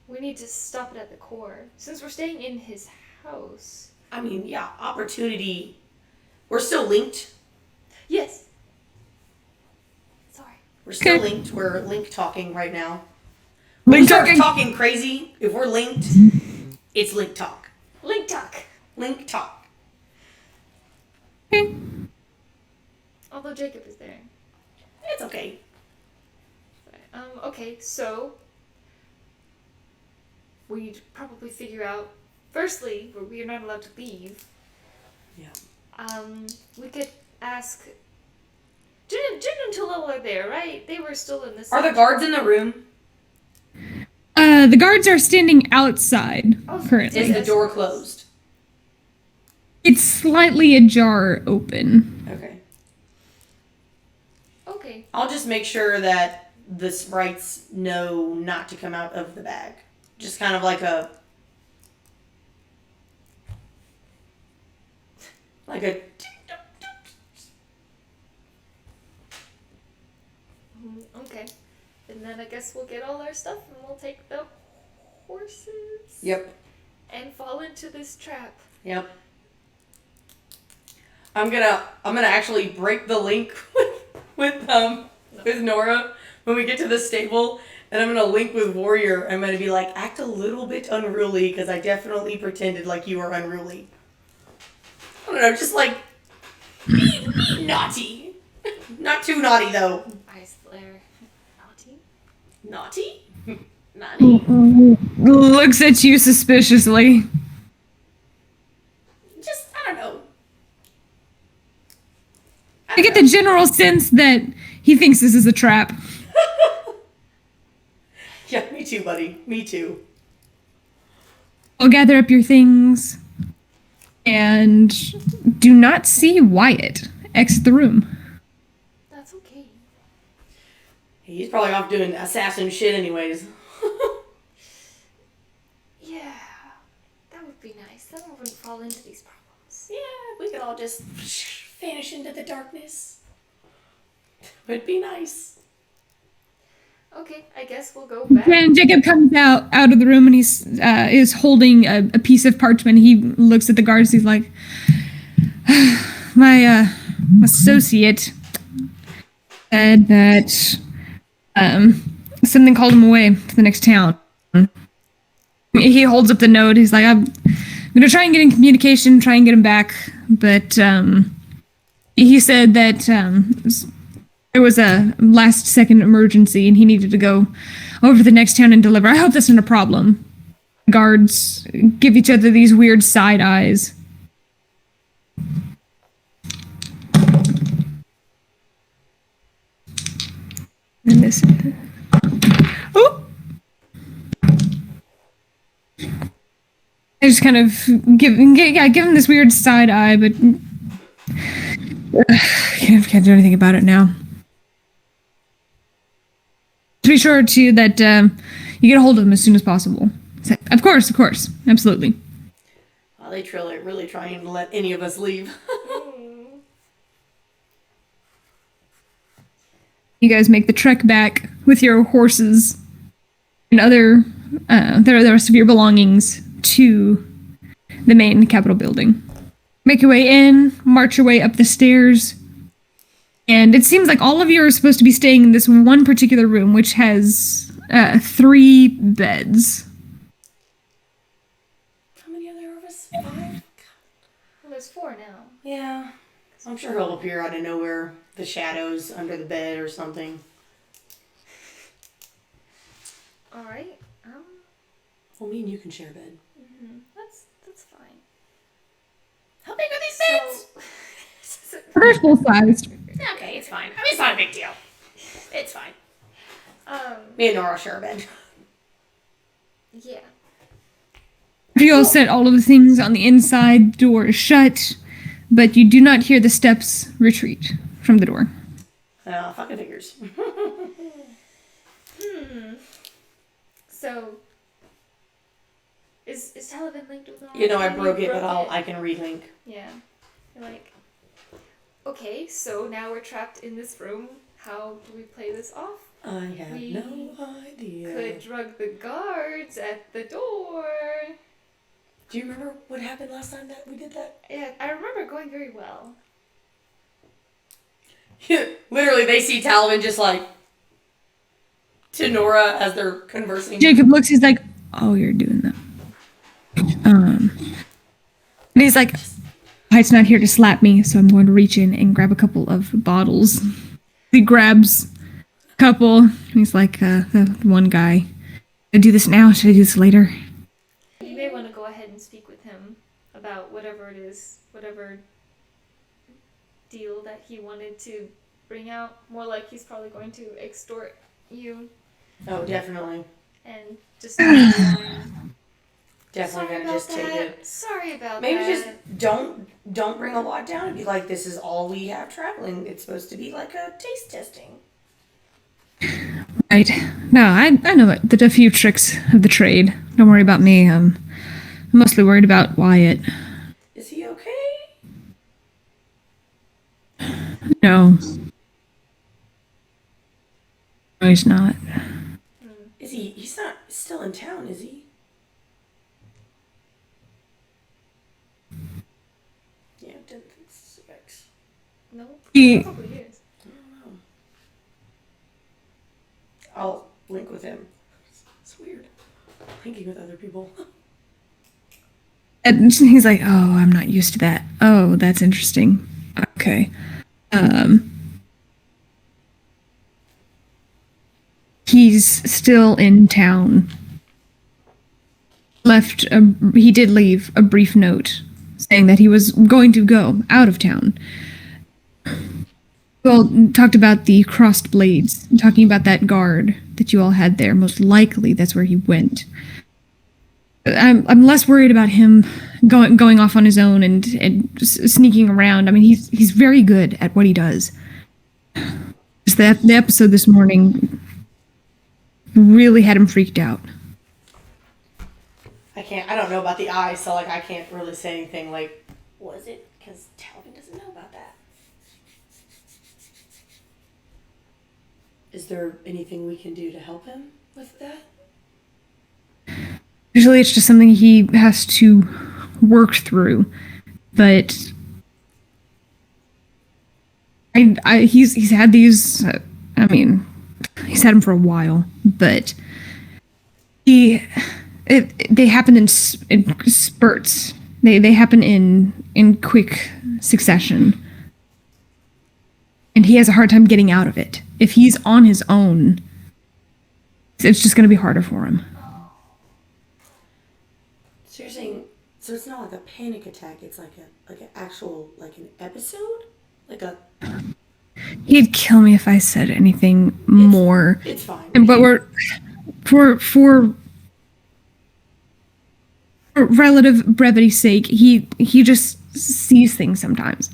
We need to stop it at the core. Since we're staying in his house. I mean, yeah, opportunity. We're still linked. Yes. Sorry. We're still Okay. linked. We're link talking right now. Link We start talking. talking crazy. If we're linked, it's link talk. Link talk. Link talk. Okay. Although Jacob is there. It's okay. Okay, so we'd probably figure out. Firstly, we're not allowed to leave. Yeah. We could ask. Jin and Tulil are there, right? They were still in the. Are the guards in the room? The guards are standing outside currently. Is the door closed? It's slightly ajar open. Okay. Okay. I'll just make sure that the sprites know not to come out of the bag. Just kind of like a Okay. And then I guess we'll get all our stuff and we'll take the horses. Yep. And fall into this trap. Yep. I'm gonna actually break the link with Nora when we get to the stable, and I'm gonna link with Warrior. I'm gonna be like, act a little bit unruly because I definitely pretended like you were unruly. I don't know, just like be naughty, not too naughty though. Ice flare. Naughty. Naughty, naughty. Looks at you suspiciously. Just I don't know. I get the general sense that he thinks this is a trap. Yeah, me too, buddy. Me too. I'll gather up your things and do not see Wyatt. Exit the room. That's okay. He's probably off doing assassin shit anyways. Yeah. That would be nice. Then we wouldn't fall into these problems. Yeah, we could all just vanish into the darkness. Would be nice. Okay, I guess we'll go back. And Jacob comes out of the room and he's is holding a piece of parchment. He looks at the guards. He's like, my associate said that something called him away to the next town. He holds up the note. He's like, I'm gonna try and get in communication, try and get him back. But he said that there was a last-second emergency and he needed to go over to the next town and deliver. I hope that's not a problem. Guards give each other these weird side eyes. And this. Oh! I just kind of give him this weird side eye, but can't do anything about it now. To be sure to that you get a hold of him as soon as possible. So, of course, absolutely. Well, they really trying to let any of us leave. You guys make the trek back with your horses and the rest of your belongings to the main Capitol building. Make your way in, march your way up the stairs, and it seems like all of you are supposed to be staying in this one particular room, which has 3 beds. there's 4 now. Yeah. I'm sure he'll appear out of nowhere. The shadows under the bed or something. Alright. Well, me and you can share a bed. Mm-hmm. That's fine. How big are these beds? They're full-sized. Okay, it's fine. I mean, it's not a big deal. It's fine. Um, Me and Nora share a bed. yeah. You all set all of the things on the inside, door is shut, but you do not hear the steps retreat from the door. Fucking figures. So, is Talavin linked with Nora? You know, I broke it, but I can relink. Yeah. You're like, okay, so now we're trapped in this room. How do we play this off? I have no idea. Could drug the guards at the door. Do you remember what happened last time that we did that? Yeah, I remember going very well. Literally, they see Talavin just like to Nora as they're conversing. Jacob looks, he's like, oh, you're doing that. And he's like, Hyde's not here to slap me, so I'm going to reach in and grab a couple of bottles. He grabs a couple, and he's like, the one guy, should I do this now? Should I do this later? You may want to go ahead and speak with him about whatever it is, whatever deal that he wanted to bring out. More like he's probably going to extort you. Oh, definitely. And just Definitely gonna just take it. Sorry about Maybe that. just don't bring a lot down and be like, this is all we have traveling. It's supposed to be like a taste testing. Right. No, I know the few tricks of the trade. Don't worry about me. I'm mostly worried about Wyatt. Is he okay? No. No, he's not. Is he? He's not still in town, is he? Yeah, didn't think six. Nope. He- Probably is. I don't know. I'll link with him. It's weird. Linking with other people. And he's like, oh, I'm not used to that. Oh, that's interesting. Okay. He's still in town. He did leave a brief note saying that he was going to go out of town. Well, talked about the crossed blades, talking about that guard that you all had there. Most likely that's where he went. I'm less worried about him going off on his own and sneaking around. I mean, he's very good at what he does. Just the episode this morning really had him freaked out. I don't know about the eye, so like I can't really say anything like, was it? Because Talavin doesn't know about that. Is there anything we can do to help him with that? Usually it's just something he has to work through, but he's had these. He's had them for a while, but they happen in spurts. They happen in quick succession, and he has a hard time getting out of it. If he's on his own, it's just going to be harder for him. So you're saying, so it's not like a panic attack, it's like an actual, like an episode? Like a... He'd kill me if I said anything more. It's fine. But we're... For relative brevity's sake, he just sees things sometimes.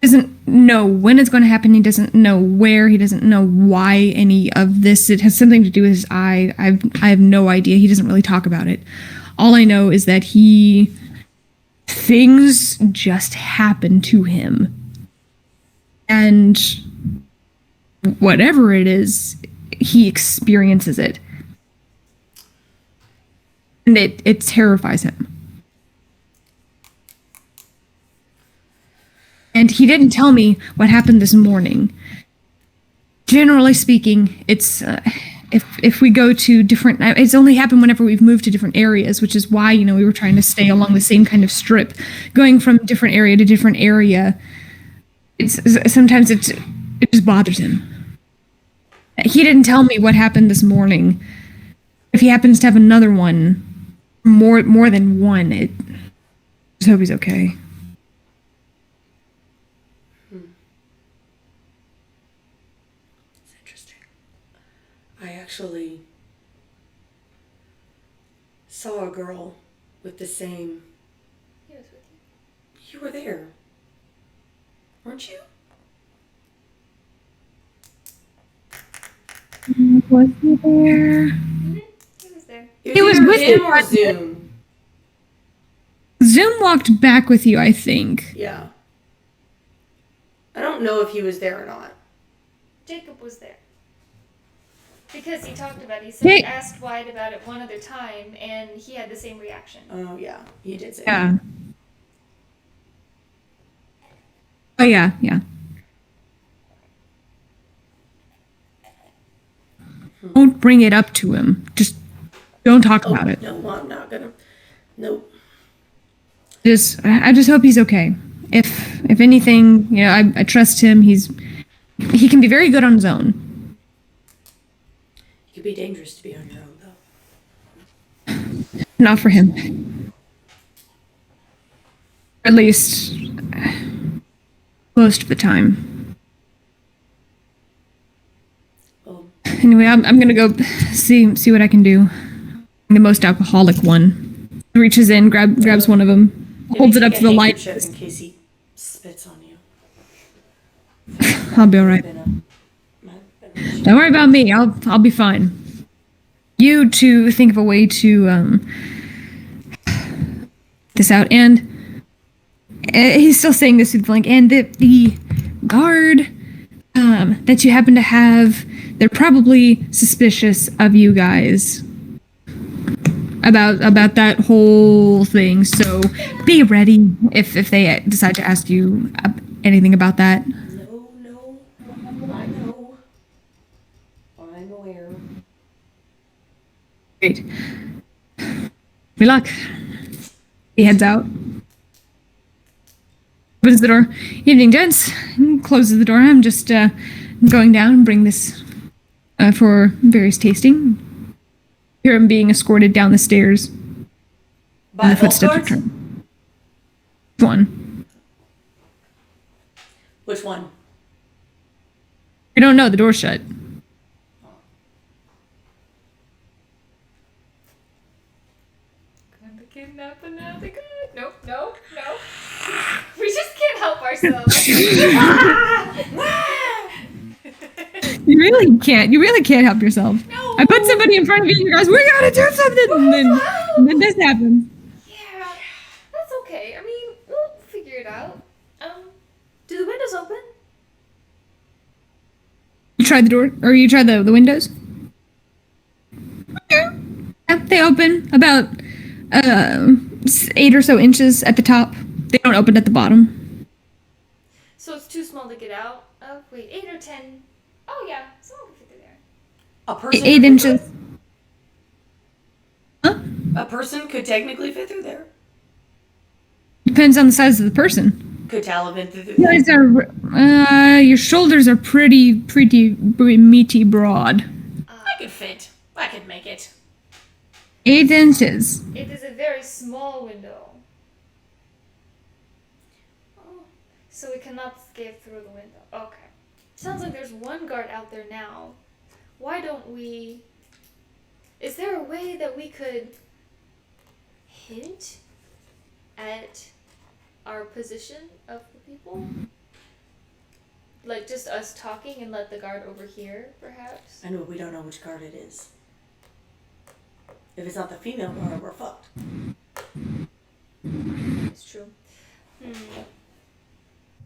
He doesn't know when it's going to happen, he doesn't know where, he doesn't know why any of this. It has something to do with his eye. I have no idea. He doesn't really talk about it. All I know is that things just happen to him. And whatever it is, he experiences it. And it terrifies him. And he didn't tell me what happened this morning. Generally speaking, it's if we go to different, it's only happened whenever we've moved to different areas, which is why, we were trying to stay along the same kind of strip. Going from different area to different area, sometimes it just bothers him. He didn't tell me what happened this morning. If he happens to have another one, more than one, I just hope he's okay. It's interesting. I actually saw a girl with the same. He was with you. You were there, weren't you? Was he there? He was there. He was with him you. or Zoom. Zoom walked back with you, I think. Yeah. I don't know if he was there or not. Jacob was there. Because he talked about it. He said he asked Wyatt about it one other time, and he had the same reaction. Oh yeah, he did say Yeah. Oh yeah. Don't bring it up to him. Just don't talk about it. No, I'm not gonna. Nope. I just hope he's okay. If anything, I trust him. He can be very good on his own. It could be dangerous to be on your own, though. Not for him. At least most of the time. Well, Anyway, I'm gonna go see what I can do. The most alcoholic one reaches in, grabs one of them, holds it up to the light. in case he spits on you. I'll be all right. Don't worry about me. I'll be fine. You two think of a way to this out, and he's still saying this through the link. And the guard that you happen to have, they're probably suspicious of you guys about that whole thing. So be ready if they decide to ask you anything about that. No, I know. I'm aware. Great. Good luck. He heads out. Opens the door. Evening, gents. And closes the door. I'm just going down and bring this for various tasting. Hear him being escorted down the stairs. By And the both footsteps guards? return. One. Which one? You don't know. The door's shut. Gonna kidnap another guy. Nope, no. We just can't help ourselves. You really can't. You really can't help yourself. No. I put somebody in front of you and you guys, we gotta do something. And then this happens. Yeah, that's okay. I mean, we'll figure it out. Do the windows open? You tried the door, or you tried the windows? Yeah, they open about 8 or so inches at the top. They don't open at the bottom. So it's too small to get out? Oh, wait, 8 or 10. Oh, yeah, someone can fit through there. A person. 8 inches. Huh? A person could technically fit through there. Depends on the size of the person. Could Talavin fit through You there? guys are, your shoulders are pretty meaty broad. I could fit. I could make it. 8 inches. It is a very small window. Oh, so we cannot escape through the window. Okay. Sounds like there's one guard out there now. Why don't we... Is there a way that we could hint at our position of the people? Like just us talking and let the guard overhear, perhaps? I know we don't know which guard it is. If it's not the female guard, we're fucked. It's true.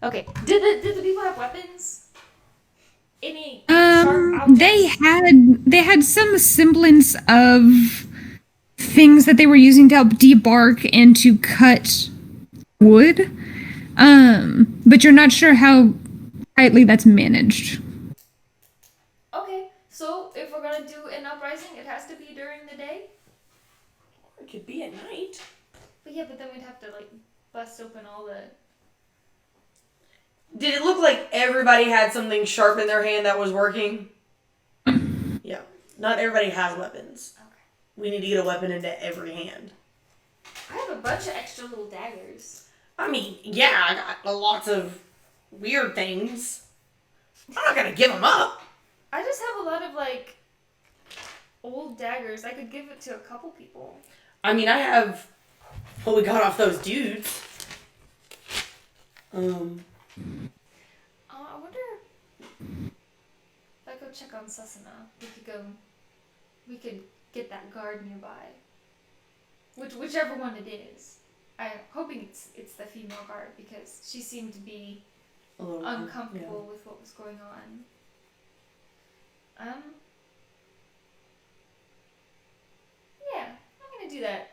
Okay. Did the people have weapons? Any sharp objects? They had some semblance of things that they were using to help debark and to cut wood. But you're not sure how tightly that's managed. Okay, so if we're gonna do an uprising, it has to be during the day? It could be at night. But yeah, but then we'd have to, like, bust open all the... Did it look like everybody had something sharp in their hand that was working? Yeah. Not everybody has weapons. Okay. We need to get a weapon into every hand. I have a bunch of extra little daggers. I mean, yeah, I got lots of weird things. I'm not gonna give them up. I just have a lot of, like, old daggers. I could give it to a couple people. I mean, I have what we got off those dudes. I wonder if I go check on Susana. We could get that guard nearby. Whichever one it is. I'm hoping it's the female guard because she seemed to be A little uncomfortable with what was going on. Yeah, I'm gonna do that.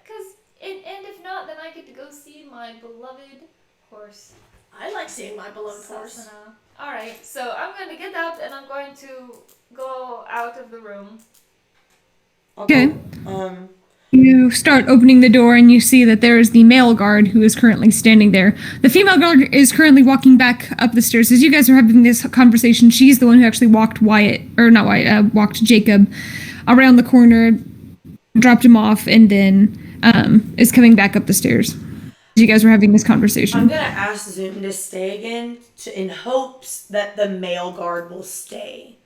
And if not, then I get to go see my beloved horse. I like seeing my beloved horse. Susana. Alright, so I'm going to get up and I'm going to go out of the room. Okay. Go, You start opening the door and you see that there is the male guard who is currently standing there. The female guard is currently walking back up the stairs. As you guys are having this conversation, she's the one who actually walked walked Jacob around the corner, dropped him off, and then is coming back up the stairs. As you guys were having this conversation. I'm gonna ask Zoom to stay again in hopes that the male guard will stay.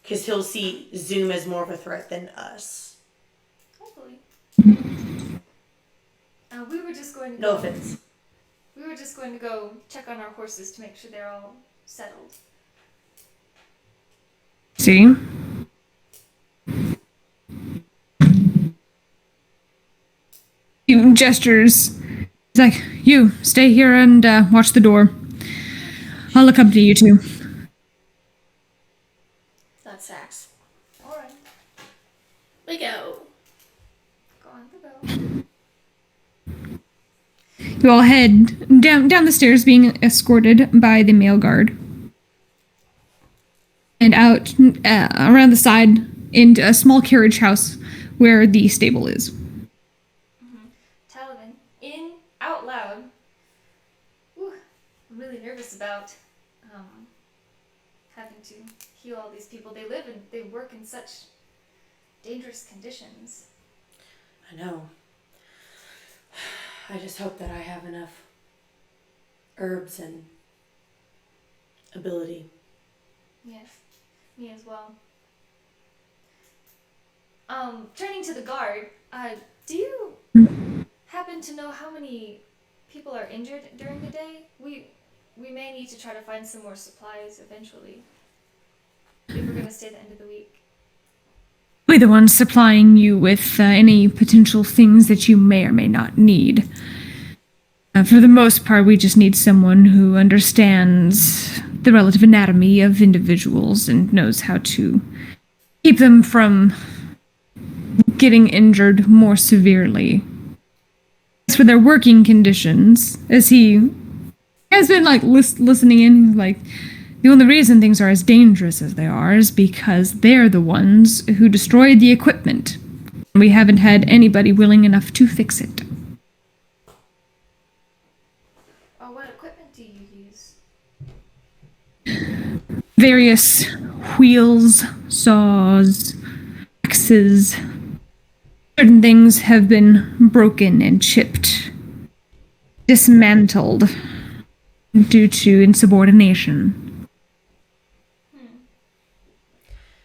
Because he'll see Zoom as more of a threat than us. Hopefully. We were just going to No offense. We were just going to go check on our horses to make sure they're all settled. See? He gestures. He's like, you, stay here and watch the door. I'll accompany you two. That's Sax. Alright. We go. Go on the go. You all head down the stairs being escorted by the male guard. And out around the side into a small carriage house where the stable is. Talavin, out loud. Whew, I'm really nervous about having to heal all these people. They work in such dangerous conditions. I know. I just hope that I have enough herbs and ability. Yes, me as well. Turning to the guard, do you happen to know how many people are injured during the day? We may need to try to find some more supplies eventually. If we're going to stay the end of the week. We're the ones supplying you with any potential things that you may or may not need. For the most part, we just need someone who understands the relative anatomy of individuals and knows how to keep them from getting injured more severely. As for their working conditions, as he has been listening in, the only reason things are as dangerous as they are is because they're the ones who destroyed the equipment. We haven't had anybody willing enough to fix it. What equipment do you use? Various wheels, saws, axes. Certain things have been broken and chipped, dismantled due to insubordination.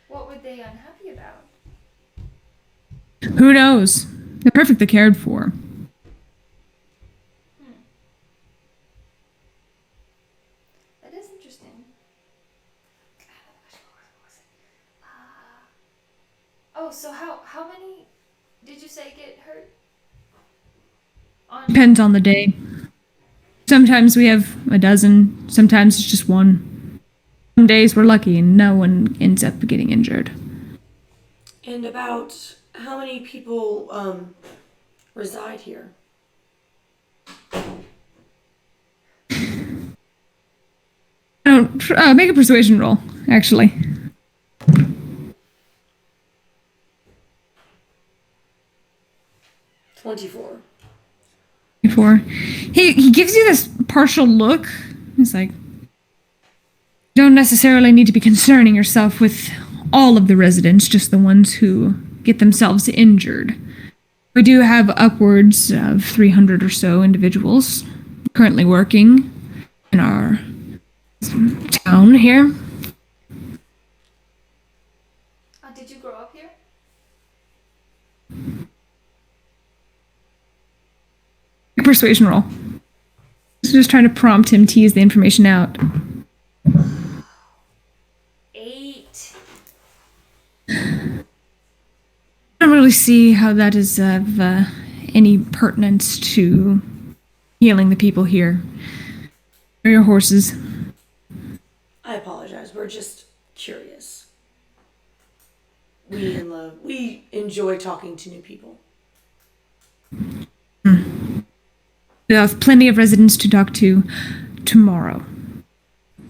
What were they unhappy about? Who knows? They're perfectly cared for. That is interesting. So how many did you say get hurt? Depends on the day. Sometimes we have a dozen, sometimes it's just one. Some days we're lucky and no one ends up getting injured. And about how many people reside here? Make a persuasion roll, actually. 24. Before he gives you this partial look. He's like, don't necessarily need to be concerning yourself with all of the residents, just the ones who get themselves injured. We do have upwards of 300 or so individuals currently working in our town here. Did you grow up here? Persuasion roll. Just trying to prompt him, tease the information out. 8. I don't really see how that is of any pertinence to healing the people here. Or your horses. I apologize. We're just curious. We enjoy talking to new people. We have plenty of residents to talk to tomorrow.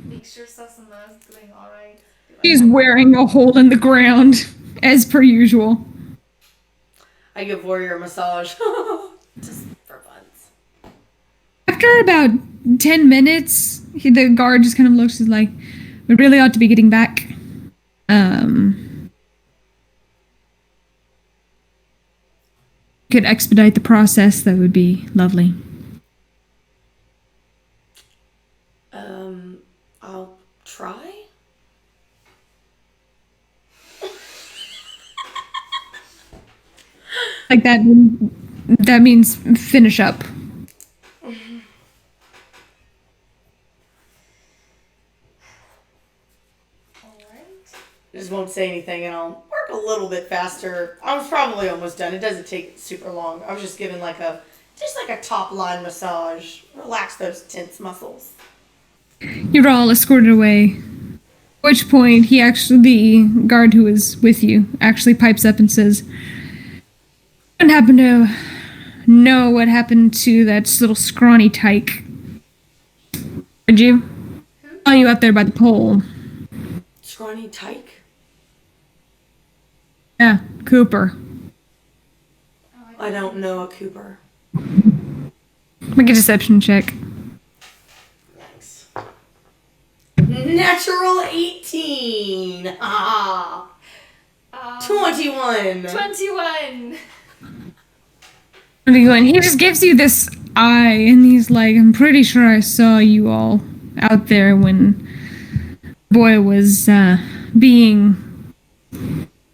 Make sure Sasana is doing alright. She's wearing a hole in the ground, as per usual. I give Warrior a massage. Just for funs. After about 10 minutes, the guard just kind of looks like, we really ought to be getting back. Could expedite the process, that would be lovely. I'll try. Like that means finish up. I just won't say anything and I'll work a little bit faster. I was probably almost done. It doesn't take super long. I was just giving like a top line massage. Relax those tense muscles. You're all escorted away. At which point the guard who was with you actually pipes up and says, I don't happen to know what happened to that little scrawny tyke. Would you? Saw you out there by the pole. Scrawny tyke? Yeah, Cooper. I don't know a Cooper. Make a deception check. Thanks. Natural 18! Ah! 21! 21! He just gives you this eye, and he's like, I'm pretty sure I saw you all out there when boy was being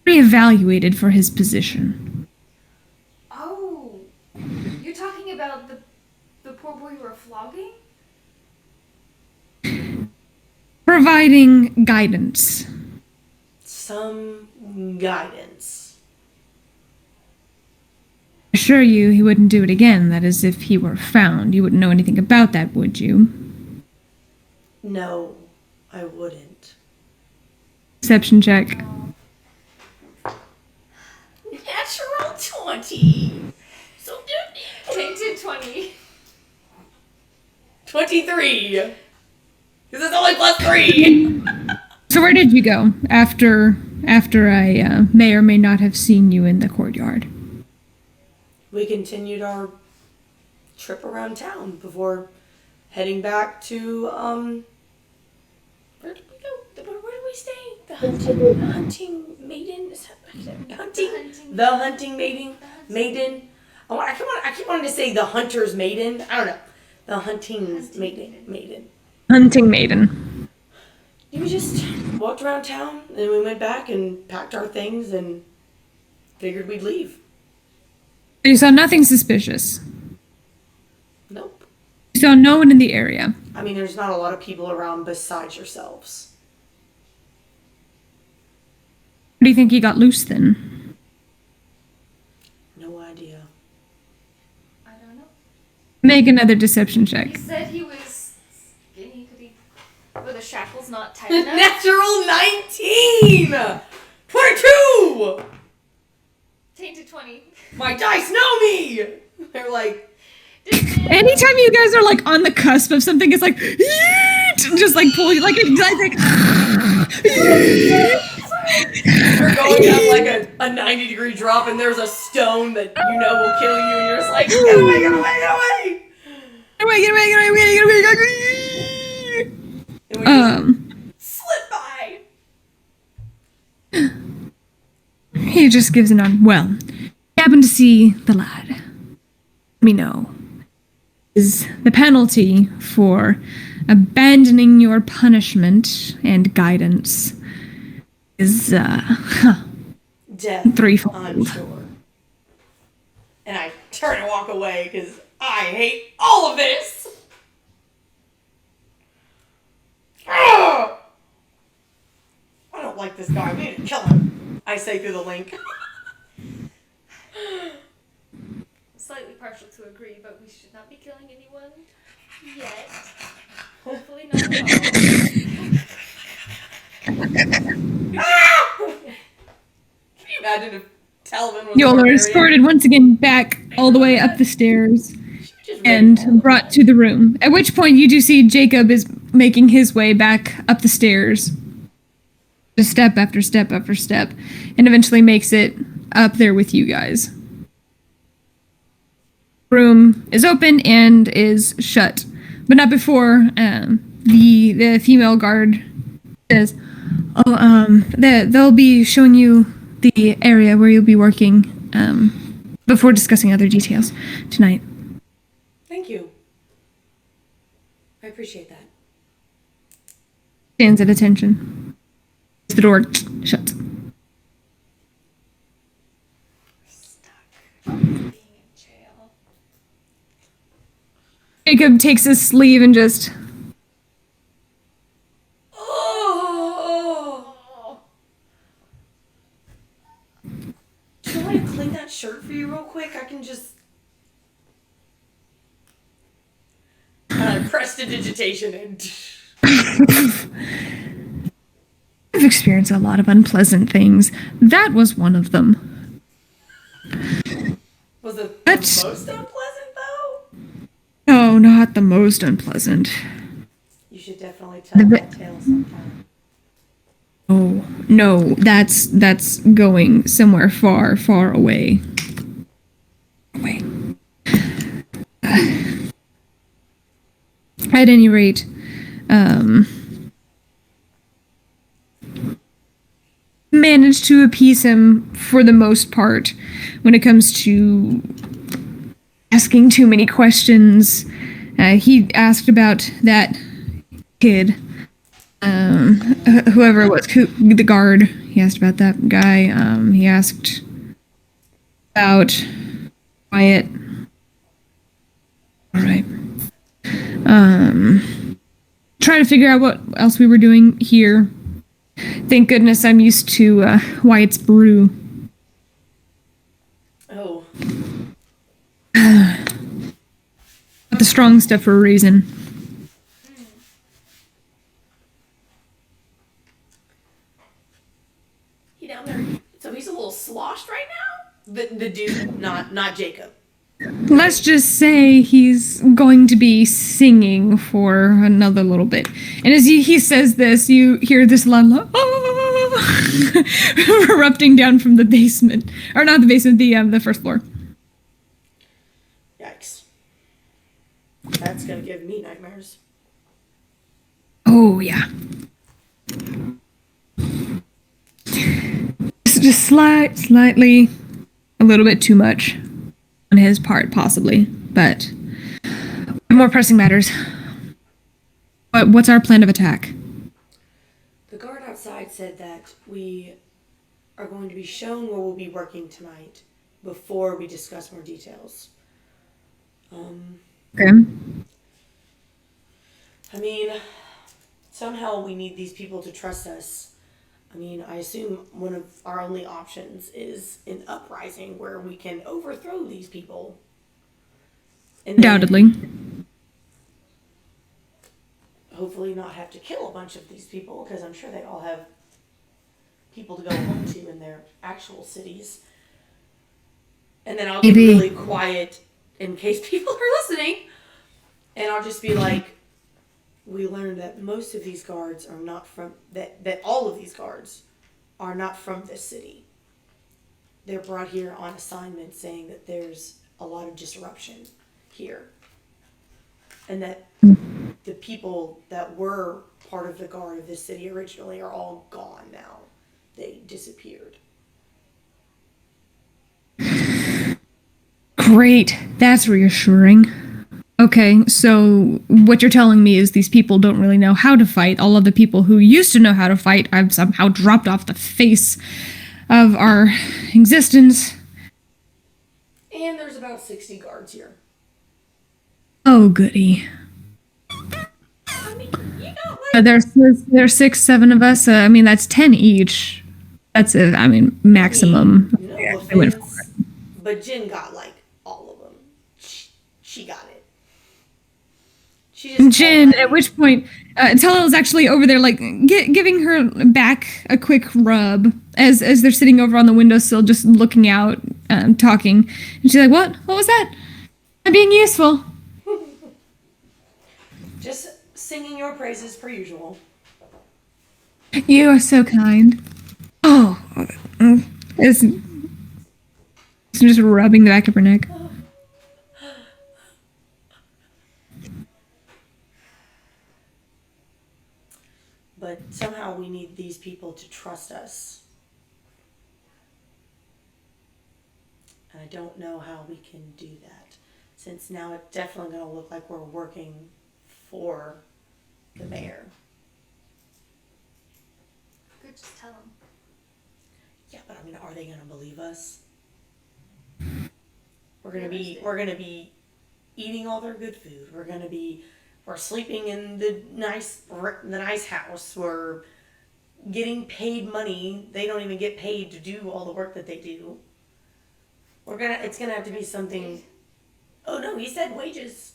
reevaluated for his position. Oh! You're talking about the poor boy you were flogging? Providing guidance. Some guidance. I assure you he wouldn't do it again. That is, if he were found. You wouldn't know anything about that, would you? No, I wouldn't. Deception check. Natural 20! So Tainted 20. 23! Because it's only plus 3! So where did you go after I may or may not have seen you in the courtyard? We continued our trip around town before heading back to, where did we go? Where did we stay? The hunting maiden? Is that the hunting maiden? Oh, I keep wanting to say the hunter's maiden. I don't know. The hunting's maiden. Hunting maiden. We just walked around town and we went back and packed our things and figured we'd leave. You saw nothing suspicious. Nope. You saw no one in the area. I mean, there's not a lot of people around besides yourselves. What do you think he got loose then? No idea. I don't know. Make another deception check. He said he was skinny. Were the shackles not tight enough? Natural 19! 22! Tainted 20. My dice know me! They're like... Anytime you guys are like on the cusp of something, it's like, yeet! Just like pull you, like, it's like You're going up like a 90-degree drop, and there's a stone that you know will kill you, and you're just like, get away, get away, get away! Get away, get away, get away, get away, get away! And we just slip by. He just gives a nod. Well, happen to see the lad. Let me know. Is the penalty for abandoning your punishment and guidance is Death, threefold. I'm sure. And I turn and walk away because I hate all of this. Ugh! I don't like this guy. We need to kill him. I say through the link. Slightly partial to agree, but we should not be killing anyone yet. Hopefully not at all. Can you imagine if Talavin was Y'all are escorted once again back all the way up the stairs just and brought to the room. At which point you do see Jacob is making his way back up the stairs. Just step after step after step. And eventually makes it up there with you guys. Room is open and is shut. But not before the female guard says, they'll be showing you the area where you'll be working before discussing other details tonight. Thank you. I appreciate that. Stands at attention. The door shuts. Stuck. Being in jail. Jacob takes his sleeve and just... Oh! Do you want me to clean that shirt for you real quick? I can just... prestidigitation and... I've experienced a lot of unpleasant things. That was one of them. Was it What? the most unpleasant, though? No, not the most unpleasant. You should definitely tell that tale sometime. Oh, no, that's going somewhere far, far away. Away. At any rate, managed to appease him for the most part when it comes to asking too many questions. He asked about that kid, whoever it was, the guard. He asked about that guy. He asked about Wyatt. All right. Try to figure out what else we were doing here. Thank goodness I'm used to Wyatt's brew. Oh. Got the strong stuff for a reason. He down there. So he's a little sloshed right now? The dude, not Jacob. Let's just say he's going to be singing for another little bit. And as he says this, you hear this loud erupting down from the basement. Or not the basement, the first floor. Yikes. That's gonna give me nightmares. Oh, yeah. Just slightly, a little bit too much on his part, possibly. But more pressing matters. What's our plan of attack? The guard outside said that we are going to be shown where we'll be working tonight before we discuss more details. Okay. I mean, somehow we need these people to trust us. I mean, I assume one of our only options is an uprising where we can overthrow these people. And then Undoubtedly. hopefully not have to kill a bunch of these people, because I'm sure they all have people to go home to in their actual cities. And then I'll get Maybe. really quiet in case people are listening. And I'll just be like, we learned that most of these guards are not from, that all of these guards are not from this city. They're brought here on assignment saying that there's a lot of disruption here. And that the people that were part of the guard of this city originally are all gone now. They disappeared. Great. That's reassuring. Okay, so what you're telling me is these people don't really know how to fight. All of the people who used to know how to fight have somehow dropped off the face of our existence. And there's about 60 guards here. Oh, goody. I mean, you know, like... There's 6, 7 of us. I mean, that's 10 each. That's it. I mean, maximum. No Yeah, offense, but Jen got, like, all of them. She got it. She just Jin, at which point, Talal actually over there, like, giving her back a quick rub as they're sitting over on the windowsill, just looking out, talking. And she's like, "What? What was that? I'm being useful." Just singing your praises per usual. You are so kind. Oh, it's just rubbing the back of her neck. But somehow we need these people to trust us. And I don't know how we can do that, since now it's definitely going to look like we're working for the mayor. Good, just tell him. Yeah, but I mean, are they going to believe us? We're going to be eating all their good food. We're sleeping in the nice house. We're getting paid money. They don't even get paid to do all the work that they do. It's gonna have to be something. Oh no, he said wages,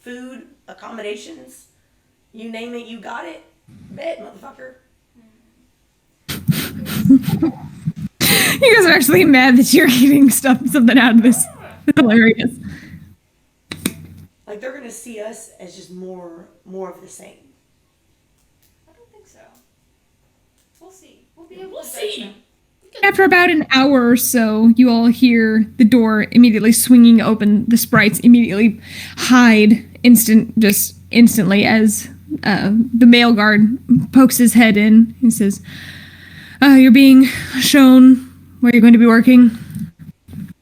food, accommodations, you name it, you got it. Bet, motherfucker. You guys are actually mad that you're eating something out of this. It's hilarious. Like, they're gonna see us as just more of the same. I don't think so. We'll see. We'll be able We'll to see. judge them. After about an hour or so, you all hear the door immediately swinging open. The sprites immediately hide instantly as the male guard pokes his head in. He says, "You're being shown where you're going to be working."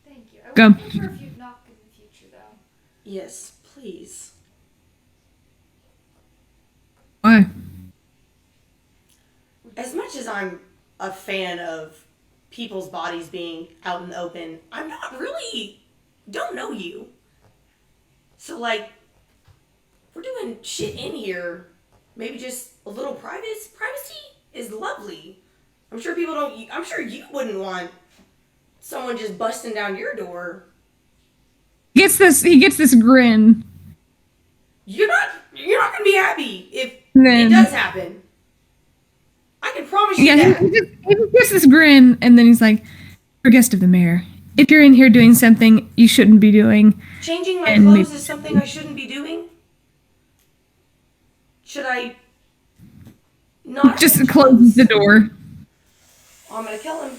Thank you. I Go. would prefer if you'd knock in the future, though. Yes, please. Why? As much as I'm a fan of people's bodies being out in the open, I'm not really, don't know you. So, like, we're doing shit in here. Maybe just a little privacy is lovely. I'm sure I'm sure you wouldn't want someone just busting down your door. He gets this grin. You're not gonna be happy if Then- it does happen. I can promise you Yeah, that. he just gives this grin, and then he's like, "You're a guest of the mayor. If you're in here doing something you shouldn't be doing." Changing my And clothes maybe- is something I shouldn't be doing? Should I not Just change closes clothes? the door. I'm gonna kill him.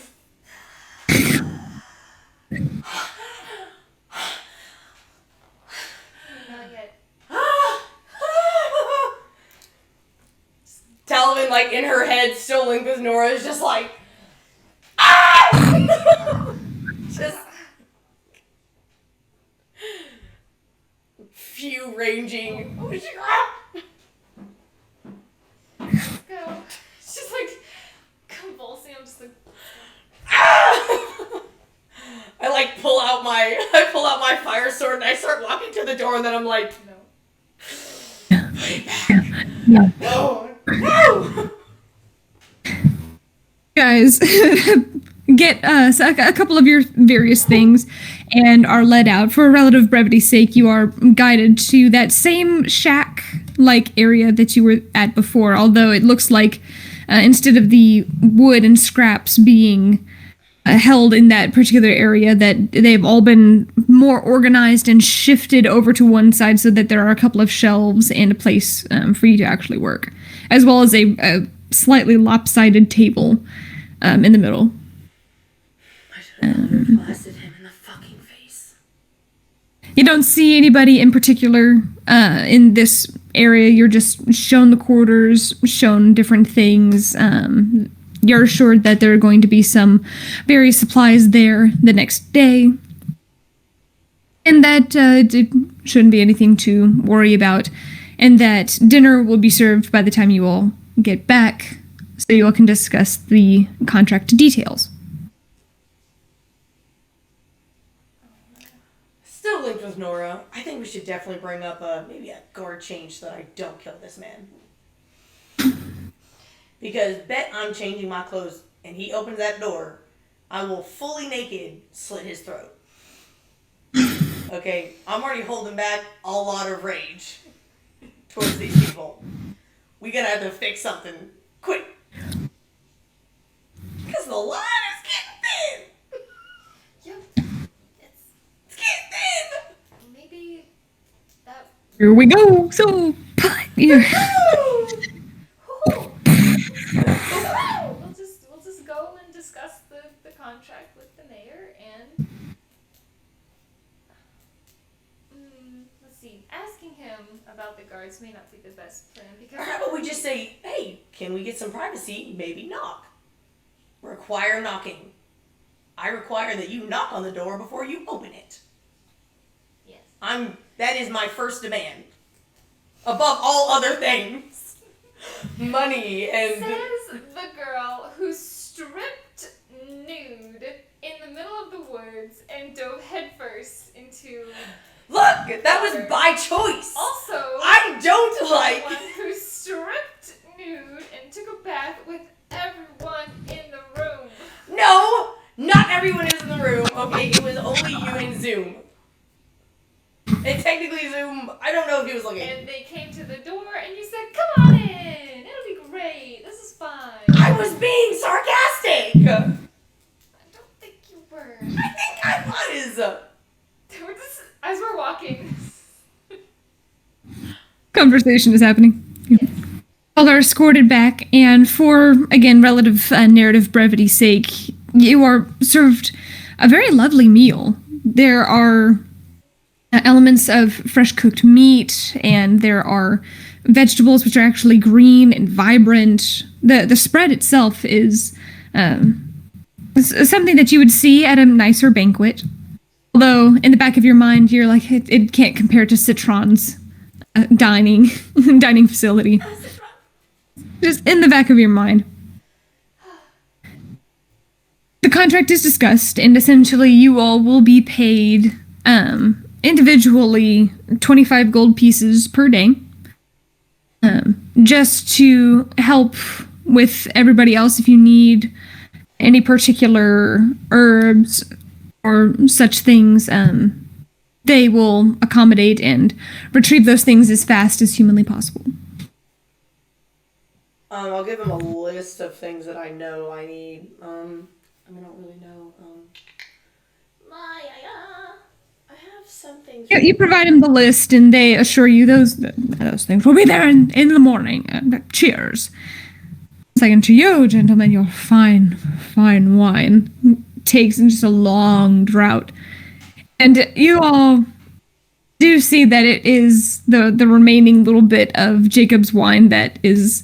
Not yet. Talavin, like, in her head, still linked with Nora, is just like, ah! Just few ranging. Go. It's just like convulsing. I'm just like, I like pull out my fire sword and I start walking to the door, and then I'm like, no. Yeah. no, no. Guys, get a couple of your various things and are led out. For relative brevity's sake, you are guided to that same shack-like area that you were at before, although it looks like instead of the wood and scraps being held in that particular area, that they've all been more organized and shifted over to one side so that there are a couple of shelves and a place for you to actually work, as well as a slightly lopsided table in the middle. I should have blasted him in the fucking face. You don't see anybody in particular in this area. You're just shown the quarters, shown different things. You're assured that there are going to be some various supplies there the next day. And that it shouldn't be anything to worry about. And that dinner will be served by the time you all get back, so you all can discuss the contract details. Still linked with Nora. I think we should definitely bring up maybe a guard change so that I don't kill this man. Because bet I'm changing my clothes and he opens that door, I will fully naked slit his throat. Okay, I'm already holding back a lot of rage towards these people. We gotta have to fix something quick. Because the line is getting thin. Yep. It's getting thin. Maybe that. Here we go. So, yeah. We'll just go and discuss the contract with the mayor and let's see. Asking him about the guards may not be the best plan because How about we just say, hey, can we get some privacy? Maybe knock. Require knocking. I require that you knock on the door before you open it. yes. That is my first demand. Above all other things. Money and... Says the girl who stripped nude in the middle of the woods and dove headfirst into... Look, that was by choice. Also, I don't like... one who stripped nude and took a bath with everyone in the room. No, not everyone is in the room. Okay, it was only you and Zoom. And technically Zoom, I don't know if he was looking. And they came to the door and you said, come on in. It'll be great. This is fine. I was being sarcastic. I don't think you were. I think I was. We're just, as we're walking. Conversation is happening. Yes. All are escorted back, and for, again, relative narrative brevity's sake, you are served a very lovely meal. There are elements of fresh cooked meat, and there are vegetables which are actually green and vibrant. The spread itself is something that you would see at a nicer banquet. Although, in the back of your mind, you're like, it can't compare to Citron's dining facility. Just in the back of your mind. The contract is discussed, and essentially you all will be paid individually 25 gold pieces per day, just to help with everybody else if you need any particular herbs or such things. They will accommodate and retrieve those things as fast as humanly possible. I'll give him a list of things that I know I need. I don't really know. I have some things. You provide them the list, and they assure you those things will be there in the morning. Cheers. Second to you, gentlemen, your fine wine takes in just a long drought. And you all do see that it is the remaining little bit of Jacob's wine that is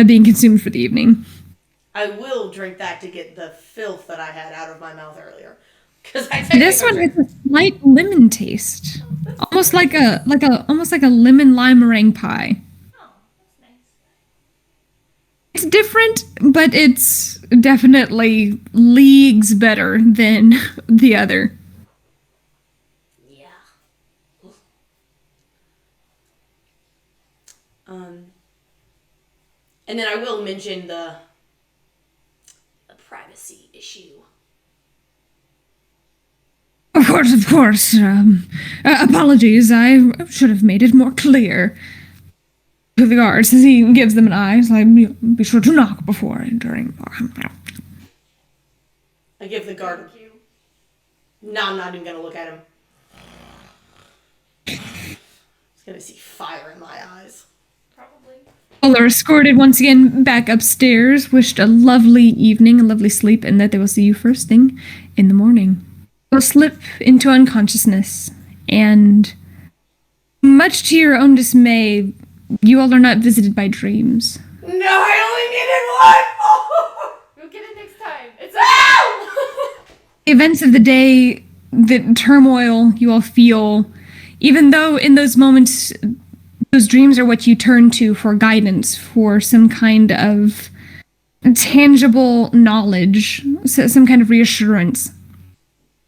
being consumed for the evening. I will drink that to get the filth that I had out of my mouth earlier. This one has a slight lemon taste, almost like a lemon lime meringue pie. Oh, that's nice. It's different, but it's definitely leagues better than the other. Yeah. And then I will mention the privacy issue. Of course. Apologies, I should have made it more clear to the guards as he gives them an eye. He's like, be sure to knock before entering. I give the guard. Thank you. No, I'm not even gonna look at him. He's gonna see fire in my eyes. Probably. All are escorted once again back upstairs, wished a lovely evening, a lovely sleep, and that they will see you first thing in the morning. You'll slip into unconsciousness, and much to your own dismay, you all are not visited by dreams. No, I only needed one! We'll get it next time. It's okay. The events of the day, the turmoil you all feel, even though in those moments, those dreams are what you turn to for guidance, for some kind of tangible knowledge, some kind of reassurance.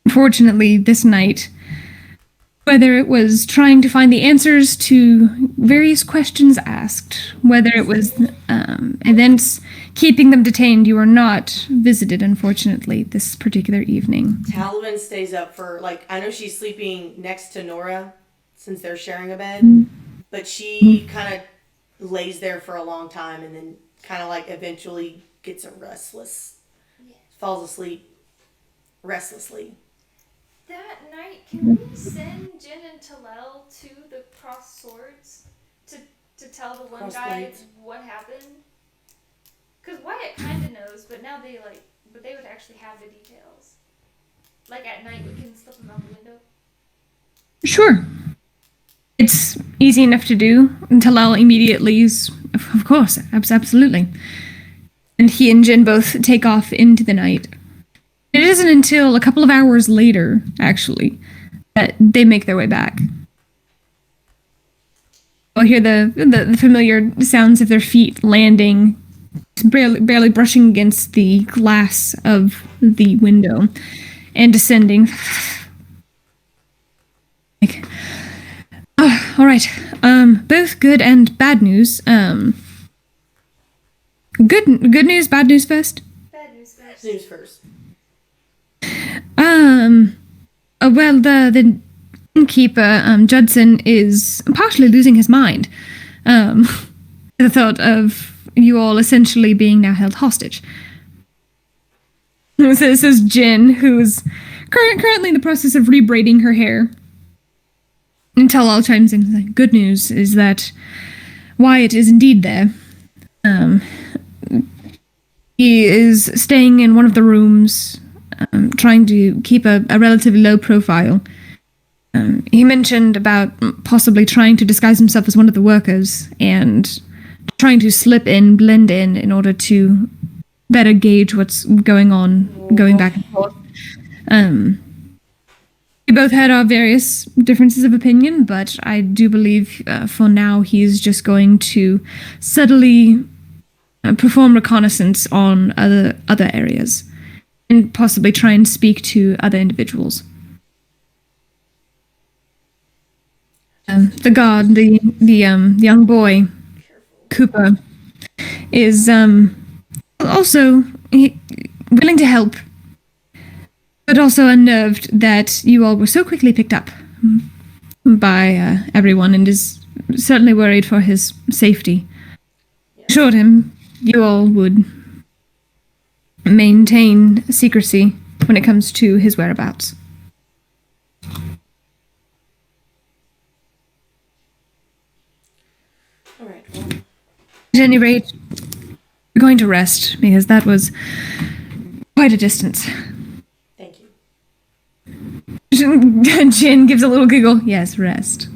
Unfortunately, this night, whether it was trying to find the answers to various questions asked, whether it was events keeping them detained, you are not visited, unfortunately, this particular evening. Talavin stays up for, like, I know she's sleeping next to Nora, since they're sharing a bed, but she kind of lays there for a long time and then kind of, like, eventually gets a falls asleep restlessly. That night, can we send Jin and Talal to the cross swords to tell the one guy Crossblades. what happened? Because Wyatt kind of knows, but now but they would actually have the details. Like at night, we can slip them out the window. Sure. It's easy enough to do. Talal immediately is, of course, absolutely. And he and Jin both take off into the night. It isn't until a couple of hours later, actually, that they make their way back. You'll hear the familiar sounds of their feet landing, barely brushing against the glass of the window, and descending. Like, oh, all right. Both good and bad news. Good news, bad news first. Bad news first. News first. Well, the innkeeper, Judson, is partially losing his mind. The thought of you all essentially being now held hostage. So this is Jin, who's currently in the process of rebraiding her hair. Until all chimes in, the good news is that Wyatt is indeed there. He is staying in one of the rooms, trying to keep a relatively low profile. He mentioned about possibly trying to disguise himself as one of the workers and trying to blend in order to better gauge what's going on, going back and forth. We both had our various differences of opinion, but I do believe for now he's just going to subtly perform reconnaissance on other areas and possibly try and speak to other individuals. The guard, the young boy, Cooper, is also willing to help, but also unnerved that you all were so quickly picked up by everyone, and is certainly worried for his safety. Assured him you all would maintain secrecy when it comes to his whereabouts. All right. Well, At any rate, we're going to rest, because that was quite a distance. thank you. Jin gives a little giggle. Yes, rest.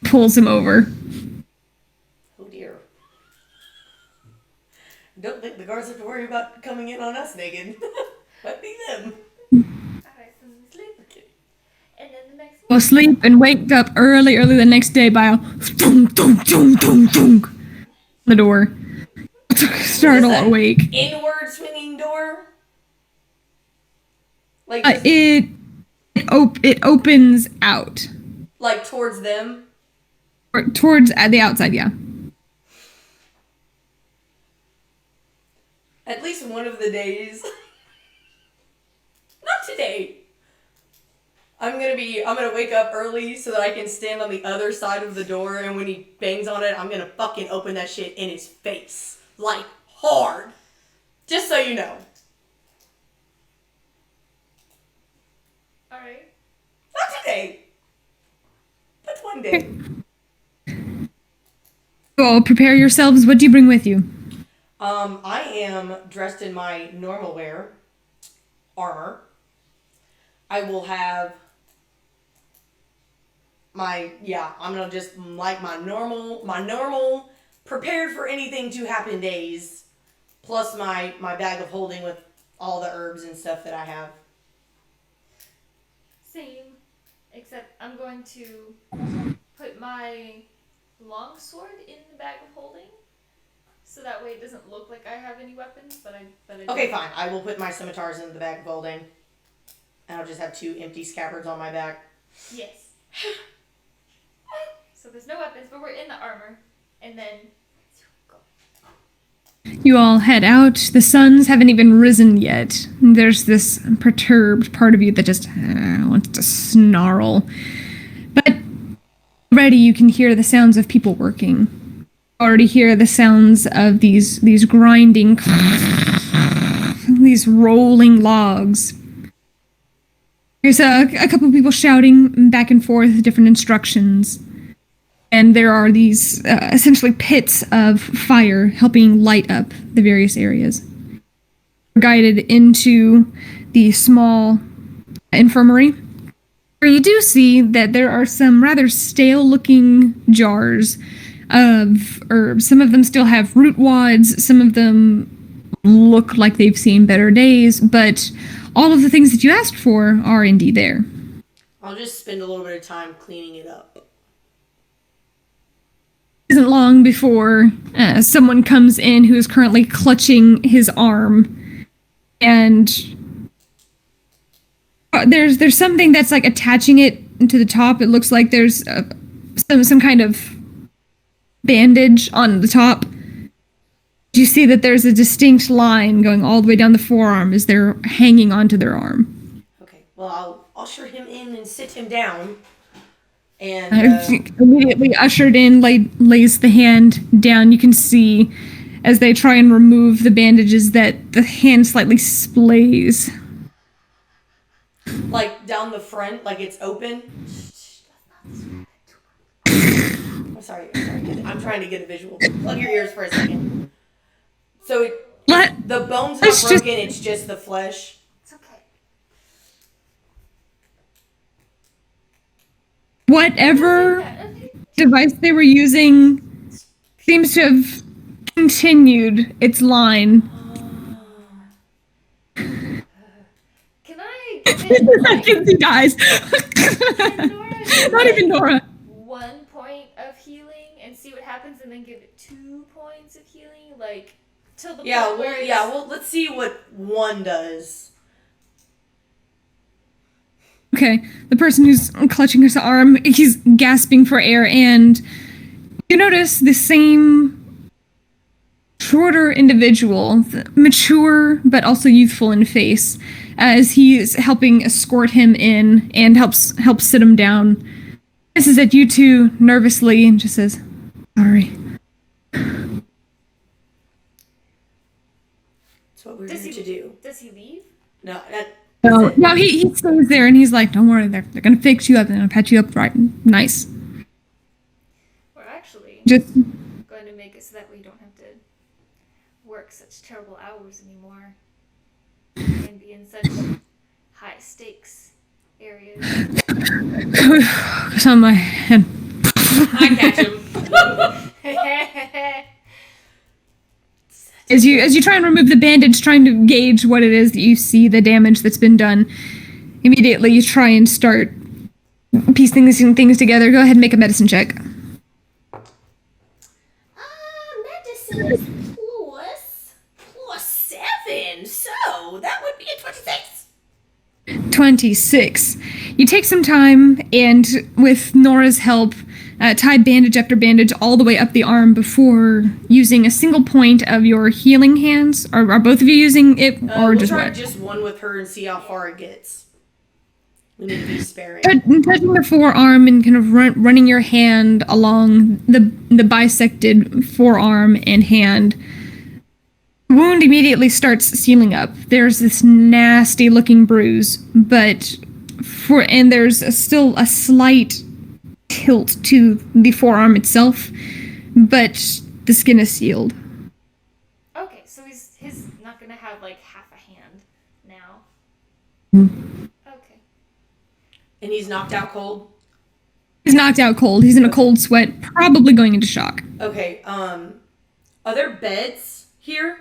Pulls him over. Oh dear. Don't think the guards have to worry about coming in on us naked. Might be them. Alright, so we sleep. Okay. And then the next We'll sleep and wake up early the next day by a thunk, thunk, thunk, thunk, thunk. The door. Startle that? awake. Inward swinging door? Like, It opens out. like towards them? Or towards the outside, yeah. At least one of the days. Not today. I'm gonna wake up early so that I can stand on the other side of the door, and when he bangs on it, I'm gonna fucking open that shit in his face. Like, hard. Just so you know. Alright. Not today. But one day. Well, prepare yourselves. What do you bring with you? I am dressed in my normal wear, armor. I will have I'm gonna just like my normal prepared for anything to happen days, plus my bag of holding with all the herbs and stuff that I have. Same, except I'm going to put my longsword in the bag of holding, so that way it doesn't look like I have any weapons. But I Okay, fine. I will put my scimitars in the bag of holding, and I'll just have 2 empty scabbards on my back. Yes. So there's no weapons, but we're in the armor, and then go. You all head out. The suns haven't even risen yet. There's this perturbed part of you that just wants to snarl. But already you can hear the sounds of people working. Already hear the sounds of these grinding, these rolling logs. There's a couple of people shouting back and forth different instructions. And there are these essentially pits of fire helping light up the various areas. You're guided into the small infirmary, where you do see that there are some rather stale-looking jars of herbs. Some of them still have root wads. Some of them look like they've seen better days. But all of the things that you asked for are indeed there. I'll just spend a little bit of time cleaning it up. Isn't long before someone comes in who is currently clutching his arm, and there's something that's like attaching it to the top. It looks like there's some kind of bandage on the top. You see that there's a distinct line going all the way down the forearm as they're hanging onto their arm. Okay, well I'll usher him in and sit him down. And immediately ushered in, lays the hand down. You can see as they try and remove the bandages that the hand slightly splays. Like down the front, like it's open. I'm sorry. I'm trying to get a visual. Plug your ears for a second. So the bone's not broken, it's just the flesh. Whatever device they were using seems to have continued its line. Can I give Kinsey dies. Not even Nora. 1 point of healing and see what happens, and then give it 2 points of healing, like till the point where well, let's see what 1 does. Okay, the person who's clutching his arm, he's gasping for air, and you notice the same shorter individual, mature but also youthful in face, as he's helping escort him in and helps sit him down. This is at you two nervously and just says, "Sorry." That's what we're here to do. Does he leave? No, No, he stays there and he's like, "Don't worry, they're gonna fix you up and patch you up right, nice." We're actually Just going to make it so that we don't have to work such terrible hours anymore and be in such high stakes areas. It's on my head. I catch him. As you try and remove the bandage, trying to gauge what it is that you see, the damage that's been done, immediately you try and start piecing things together. Go ahead and make a medicine check. Medicine is plus 7, so that would be a 26. 26. You take some time and, with Nora's help, tie bandage after bandage all the way up the arm before using a single point of your healing hands. Are both of you using it, or we'll just try what? just one with her and see how far it gets. We need to be sparing. Touching the forearm and kind of running your hand along the bisected forearm and hand. The wound immediately starts sealing up. There's this nasty looking bruise, but there's still a slight tilt to the forearm itself, but the skin is sealed. Okay, so he's not gonna have like half a hand now. Okay. And he's knocked out cold? He's knocked out cold. He's in a cold sweat, probably going into shock. Okay, are there beds here?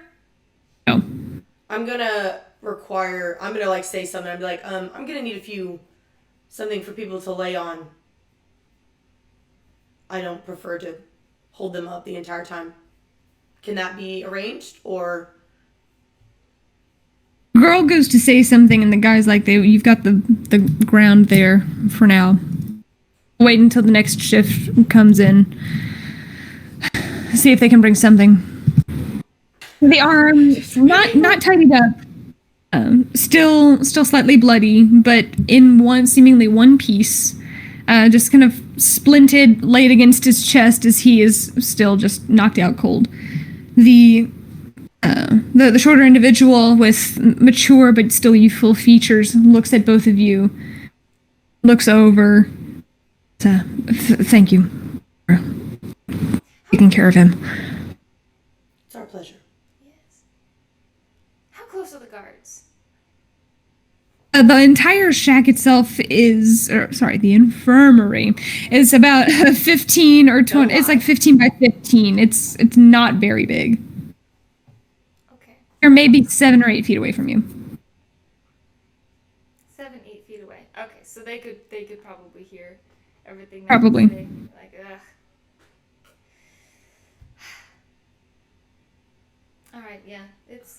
No. I'm gonna like say something. I'm like, I'm gonna need something for people to lay on. I don't prefer to hold them up the entire time. Can that be arranged, or? Girl goes to say something, and the guy's like, "You've got the ground there for now. Wait until the next shift comes in. See if they can bring something." The arm, not tidied up, still slightly bloody, but in seemingly one piece, just kind of splinted, laid against his chest as he is still just knocked out cold. The shorter individual with mature but still youthful features looks at both of you, looks over. Thank you for taking care of him. It's our pleasure. Yes. How close are the guards? The entire shack itself the infirmary is about 15 or 20. It's like 15 by 15. It's not very big. Okay. Or maybe 7 or 8 feet away from you. 7, 8 feet away. Okay, so they could probably hear everything. Probably. Like, ugh. All right, yeah.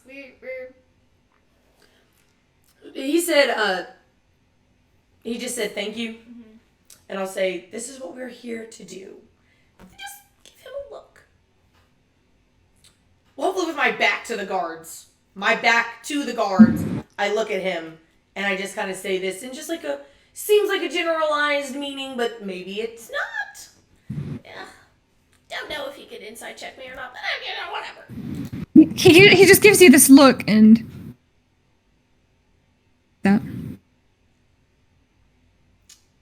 We're. He just said thank you, and I'll say, this is what we're here to do. Just give him a look. Well, hopefully with my back to the guards. I look at him, and I just kind of say this in just like seems like a generalized meaning, but maybe it's not. Yeah. Don't know if he could inside check me or not, but whatever. He just gives you this look and that.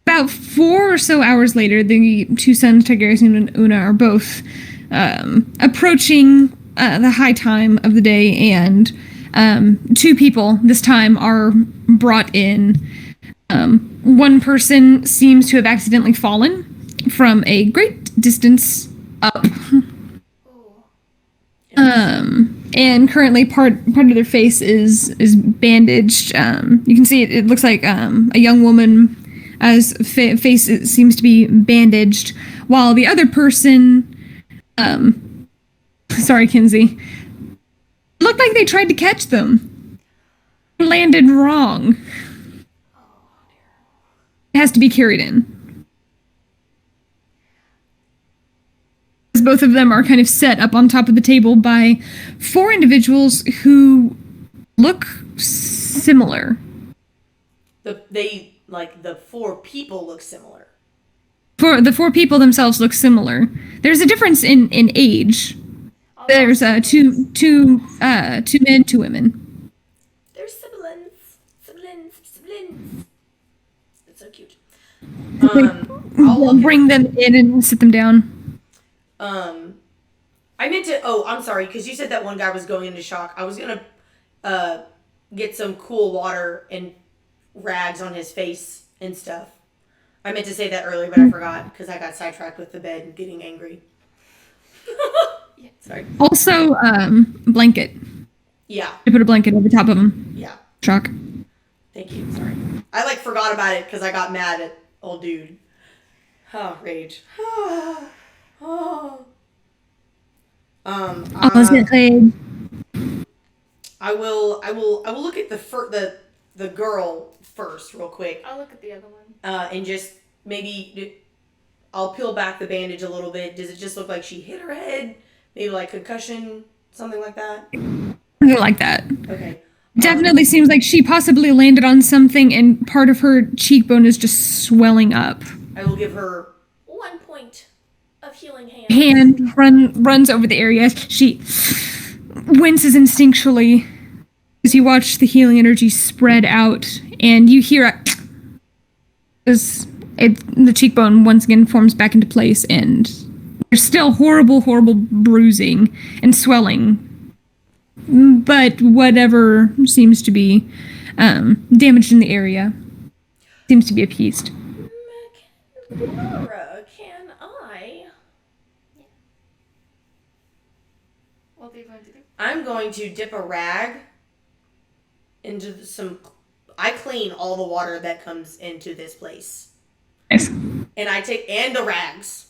About 4 or so hours later, the two sons, Tigris and Una, are both approaching the high time of the day, and 2 people this time are brought in. One person seems to have accidentally fallen from a great distance up. And currently part of their face is bandaged. You can see it looks like a young woman as face seems to be bandaged, while the other person, sorry, Kinsey, looked like they tried to catch them. Landed wrong. It has to be carried in. Both of them are kind of set up on top of the table by 4 individuals who look similar. The 4 people look similar. The 4 people themselves look similar. There's a difference in age. There's two men, 2 women. They're siblings. It's so cute. I'll bring them in and sit them down. I meant to. Oh, I'm sorry, because you said that one guy was going into shock. I was gonna get some cool water and rags on his face and stuff. I meant to say that earlier, but I forgot because I got sidetracked with the bed and getting angry. Yeah, sorry. Also, blanket. Yeah. To put a blanket over top of him. Yeah. Shock. Thank you. Sorry. I forgot about it because I got mad at old dude. Oh, rage. I will look at the girl first real quick. I'll look at the other one. And just maybe I'll peel back the bandage a little bit. Does it just look like she hit her head? Maybe like concussion, something like that? Something like that. Okay. Definitely seems like she possibly landed on something and part of her cheekbone is just swelling up. I will give her 1 point of healing hand. Runs over the area. She winces instinctually as you watch the healing energy spread out, and you hear the cheekbone once again forms back into place, and There's still horrible, horrible bruising and swelling, but whatever seems to be damaged in the area seems to be appeased. Nora, can I? What are you going to do? I'm going to dip a rag into some. I clean all the water that comes into this place. Nice. And the rags.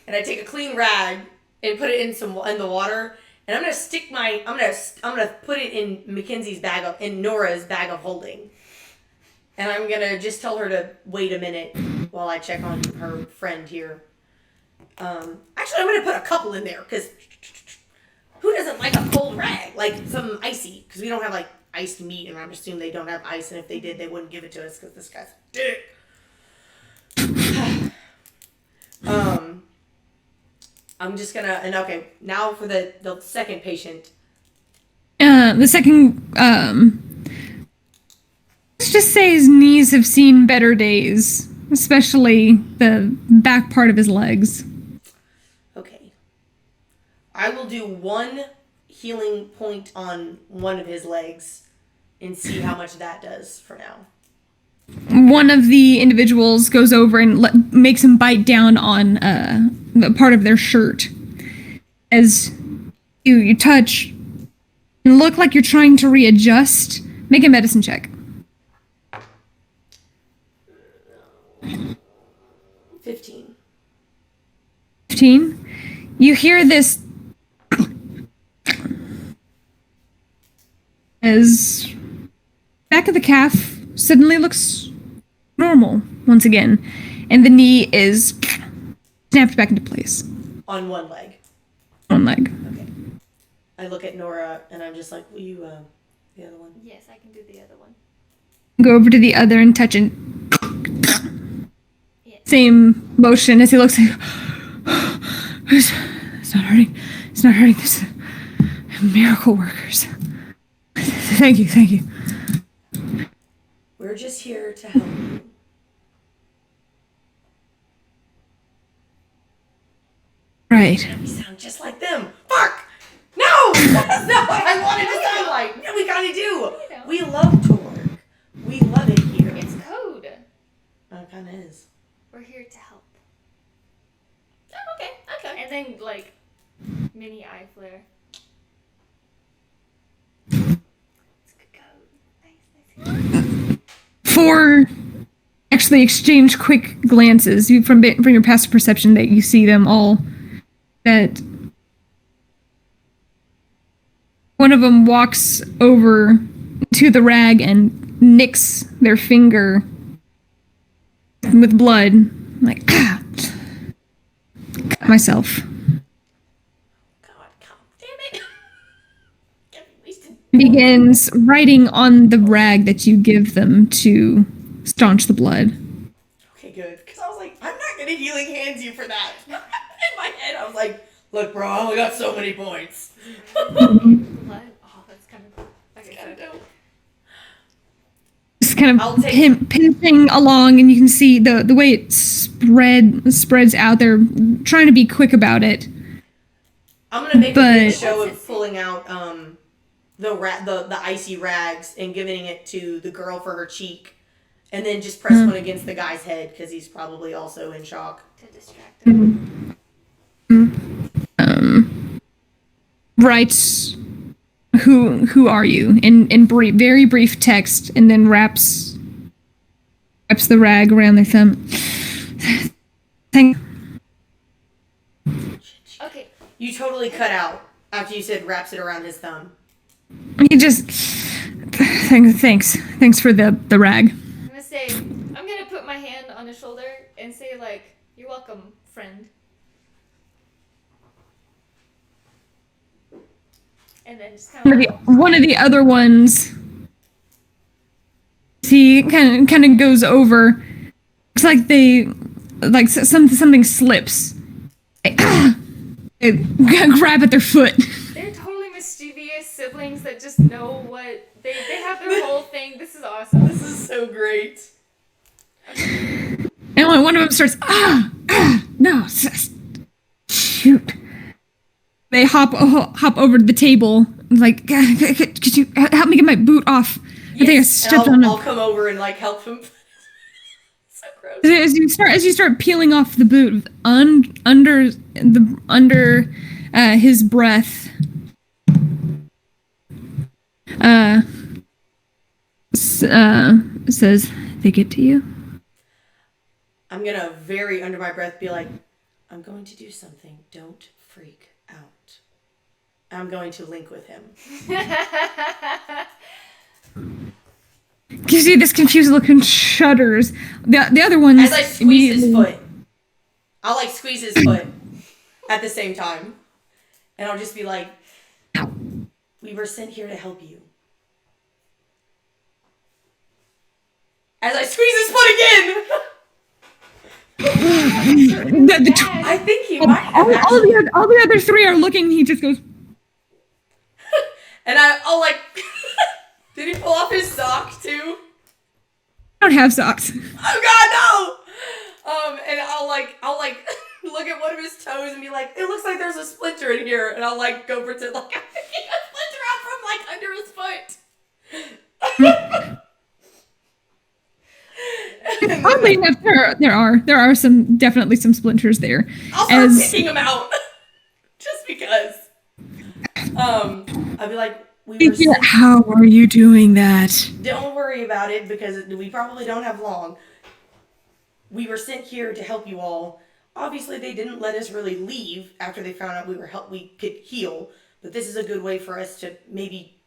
And I take a clean rag and put it in the water, and I'm gonna put it in in Nora's bag of holding, and I'm gonna just tell her to wait a minute while I check on her friend here. Actually, I'm gonna put a couple in there because who doesn't like a cold rag, like some icy? Because we don't have like iced meat, and I'm assuming they don't have ice, and if they did, they wouldn't give it to us because this guy's a dick. I'm just gonna, and okay, now for the second patient. The second, let's just say his knees have seen better days, especially the back part of his legs. Okay. I will do one healing point on one of his legs and see how much that does for now. One of the individuals goes over and makes him bite down on the part of their shirt. As you touch and look like you're trying to readjust, make a medicine check. 15. 15. You hear this as back of the calf suddenly looks normal once again, and the knee is snapped back into place. On one leg. One leg. Okay. I look at Nora and I'm just like, will you, the other one? Yes, I can do the other one. Go over to the other and touch it. Yes. Same motion as he looks like, it's not hurting. It's not hurting. This miracle workers. Thank you. We're just here to help you. Right. We sound just like them. Fuck! No! That's not what I wanted to sound like. Yeah, we kinda do. We love to work. We love it here. It's code. It kinda is. We're here to help. Oh, okay. And then, like, mini eye flare. It's good code. Nice. For actually exchange quick glances from your passive perception that you see them all. That one of them walks over to the rag and nicks their finger with blood. Like, cut myself. God damn it. Get me wasted. Begins writing on the rag that you give them to staunch the blood. Okay, good. Because I was like, I'm not gonna healing hands you for that. In my head, I was like, look, bro, I only got so many points. Blood? Oh, that's kind of cool. Okay, Kinda dope. Just kind I'll of take- pinching along, and you can see the way it spreads out. They're trying to be quick about it. I'm gonna make a But- big show of pulling out the icy rags and giving it to the girl for her cheek, and then just press one against the guy's head because he's probably also in shock. to distract them. Writes, who are you? In very brief text, and then wraps the rag around their thumb. Okay. You totally cut out after you said wraps it around his thumb. He just thanks for the rag. I'm gonna put my hand on his shoulder and say, like, you're welcome, friend. And then just kind of One of the other ones, he kind of goes over. It's like something slips. They grab at their foot. they're totally mischievous siblings that just know what they have their whole thing. This is awesome. This is so great. And when one of them starts, no, they hop over to the table. Like, could you help me get my boot off? I think I stepped on I'll him. come over and like help him. So gross. As you start peeling off the boot, under his breath, says, "They get to you." I'm gonna very under my breath be like, I'm going to do something. Don't freak out. I'm going to link with him. You see this confused look and shudders. The other ones As I squeeze his foot. I'll like squeeze his foot at the same time. And I'll just be like, we were sent here to help you. As I squeeze his foot again! I think he might have all the other three are looking, and he just goes... And I'll like... Did he pull off his sock too? I don't have socks. Oh god, no! And I'll like look at one of his toes and be like, it looks like there's a splinter in here, and I'll like go pretend like I'm picking a splinter out from like under his foot. Oddly enough, there are definitely some splinters there. I'll start picking them out. Just because. I'll be like, how are you doing that? Don't worry about it, because we probably don't have long. We were sent here to help you all. Obviously, they didn't let us really leave after they found out we could heal. But this is a good way for us to maybe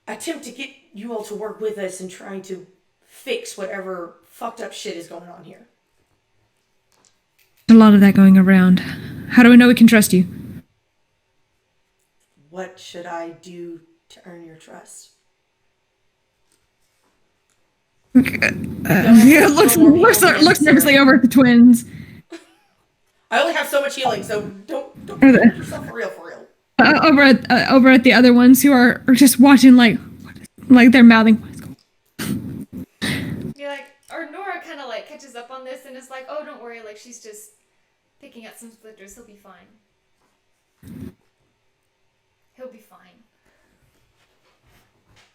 attempt to get you all to work with us in trying to fix whatever fucked up shit is going on here. There's a lot of that going around. How do we know we can trust you? What should I do to earn your trust? Looks nervously over at the twins. I only have so much healing, so don't put yourself for real. Over at the other ones who are just watching, like they're mouthing. What is going on? You're like, or Nora kind of like catches up on this and is like, oh, don't worry, like she's just picking out some splinters. He'll be fine. He'll be fine.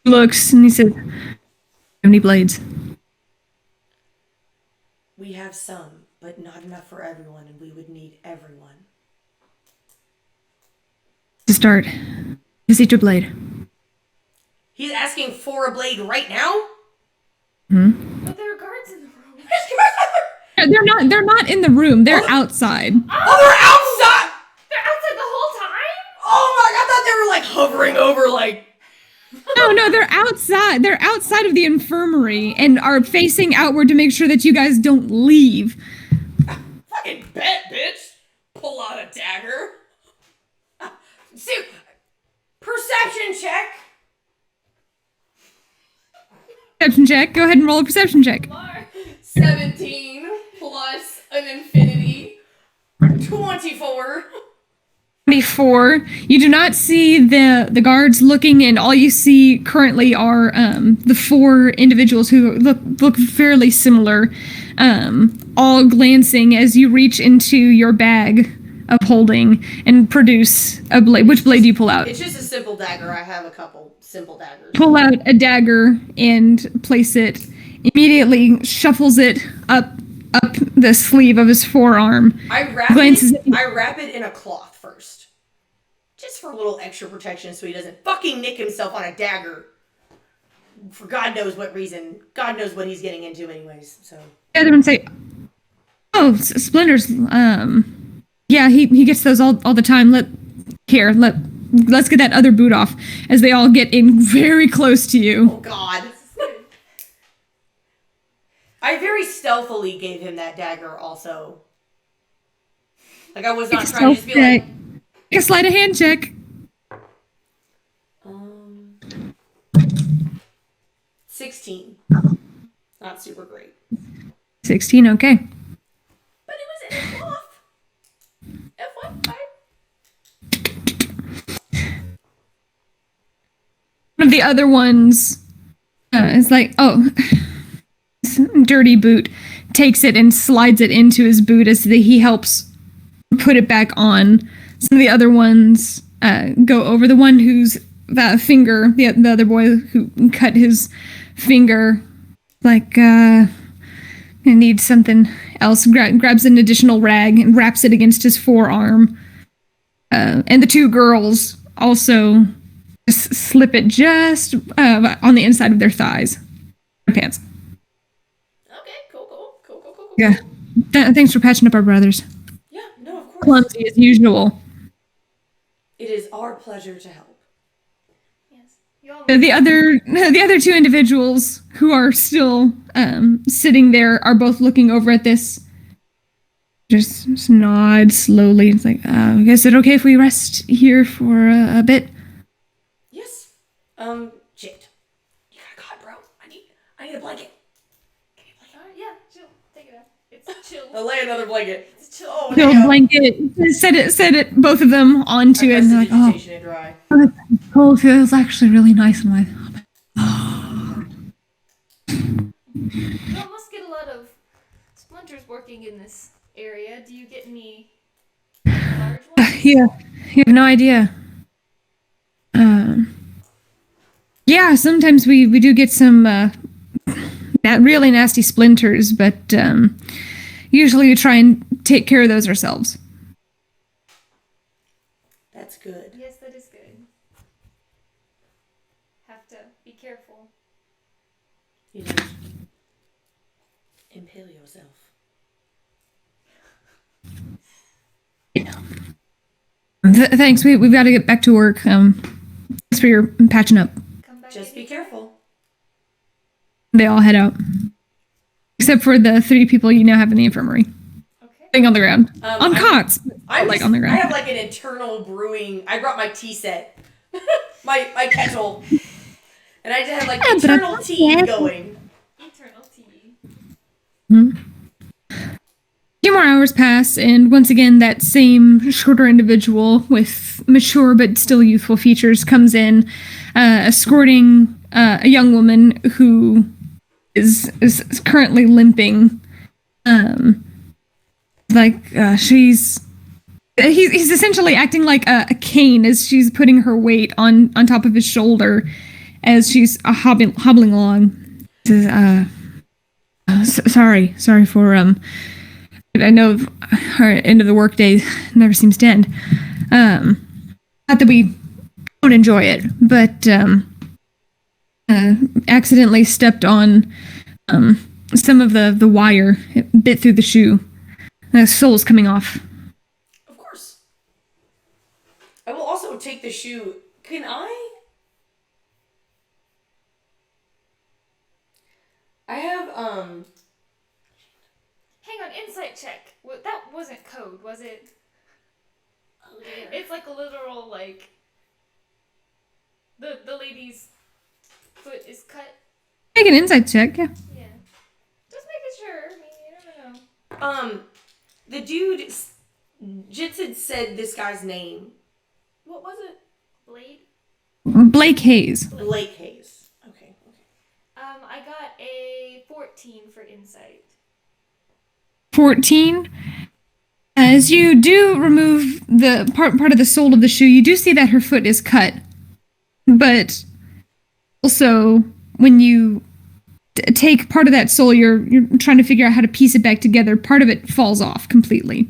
He looks and he says, "How many blades?" We have some, but not enough for everyone, and we would need everyone. To start, is each a blade? He's asking for a blade right now? But there are guards in the room. They're not in the room. They're outside. Oh, they're outside! They're outside the whole time? Oh my god, I thought they were like hovering over like... No, they're outside. They're outside of the infirmary and are facing outward to make sure that you guys don't leave. Fucking bet, bitch! Pull out a dagger. See, perception check. Perception check. Go ahead and roll a perception check. 17 plus an infinity. 24. 24. You do not see the guards looking, and all you see currently are the four individuals who look fairly similar, all glancing as you reach into your bag of holding and produce a blade. Which blade do you pull out? It's just a simple dagger. I have a couple simple daggers. Pull out a dagger and place it. Immediately shuffles it up the sleeve of his forearm. I wrap it in a cloth first. Just for a little extra protection so he doesn't fucking nick himself on a dagger. For God knows what reason. God knows what he's getting into anyways, so. The other one say, "Oh, splinters, yeah, he gets those all the time. Let's get that other boot off," as they all get in very close to you. Oh God. I very stealthily gave him that dagger also. Like I was not trying to just be like... Make a sleight of hand check. 16. Not super great. 16, okay. But it was in a cloth. F1, One of the other ones is like, "Oh, dirty boot," takes it and slides it into his boot as he helps put it back on some of the other ones go over. The one whose finger, the other boy who cut his finger, like needs something else, grabs an additional rag and wraps it against his forearm. And the two girls also just slip it just on the inside of their thighs. Their pants. Okay, cool. Yeah. Thanks for patching up our brothers. Yeah, no, of course. Clumsy as usual. It is our pleasure to help. Yes. You all The other two individuals who are still sitting there are both looking over at this. Just nod slowly. It's like, is it okay if we rest here for a bit? Yes. Jade. You got a cot, bro. I need a blanket. Give me a blanket. Alright, yeah, chill. Take it out. It's chill. I'll lay another blanket. It's chill. Oh, No damn. blanket. Set it, both of them onto it. And they're like, Prestidigitation and dry. oh, it feels actually really nice. And I'm like, You almost get a lot of splinters working in this area. Do you get any large ones? yeah, you have no idea. Yeah, sometimes we do get some really nasty splinters, but usually we try and take care of those ourselves. That's good. Yes, that is good. Have to be careful. You don't impale yourself. Thanks. We've got to get back to work. Thanks for your patching up. Come back. Just be anytime. careful. They all head out, except for the 3 people you now have in the infirmary, Okay. laying on the ground, on cots, I'm like just- on the I ground. have like an internal brewing. I brought my tea set, my kettle, and I just have like Yeah, but internal I- tea yeah. going. Eternal tea. A few more hours pass, and once again, that same shorter individual with mature but still youthful features comes in, escorting a young woman who is currently limping. He's essentially acting like a cane as she's putting her weight on top of his shoulder as she's hobbling along. Sorry for I know our end of the workday never seems to end. Not that we don't enjoy it, but accidentally stepped on some of the wire. It bit through the shoe. The sole's coming off. Of course. I will also take the shoe. Can I? I have Hang on, insight check. That wasn't code, was it? Oh dear. It's like a literal, like, the lady's foot is cut. Make an insight check, yeah. Yeah. Just making sure. I mean, you never know. The dude, Jitsid said this guy's name. What was it? Blade? Blake Hayes. Blake Hayes. Okay. I got a 14 for insight. 14. As you do remove the part of the sole of the shoe, you do see that her foot is cut. But also, when you take part of that sole, you're trying to figure out how to piece it back together. Part of it falls off completely.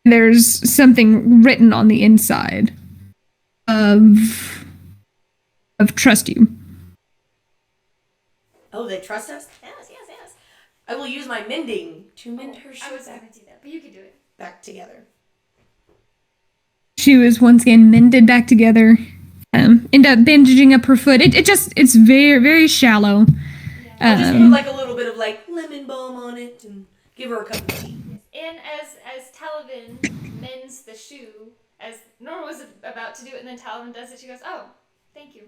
There's something written on the inside of trust you. Oh, they trust us? Yes. I will use my mending to mend her I shoe was gonna do that, but you could do it. back together. She was once again mended back together. End up bandaging up her foot. It's very, very shallow. I'll just put like a little bit of like lemon balm on it and give her a cup of tea. And as Talavin mends the shoe, as Nora was about to do it, and then Talavin does it, she goes, "Oh, thank you."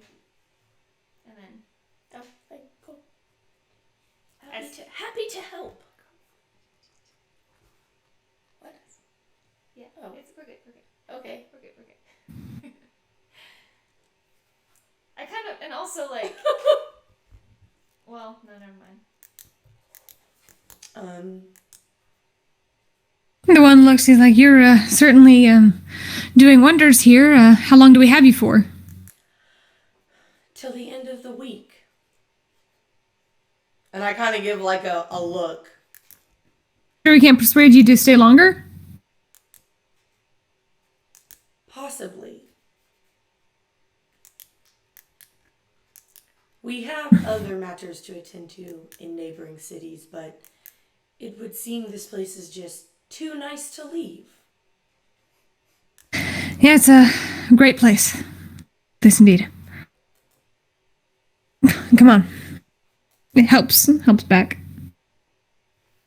And then Oh, like, cool. as Happy to help. What? yeah, Oh. we're good. Okay. We're good. I kind of, and also like, well, no, never mind. The one Talavin looks, he's like, you're certainly doing wonders here. How long do we have you for? Till the end of the week. And I kind of give like a look. Sure we can't persuade you to stay longer? Possibly. We have other matters to attend to in neighboring cities, but it would seem this place is just too nice to leave. Yeah, it's a great place. This indeed. Come on. It helps back.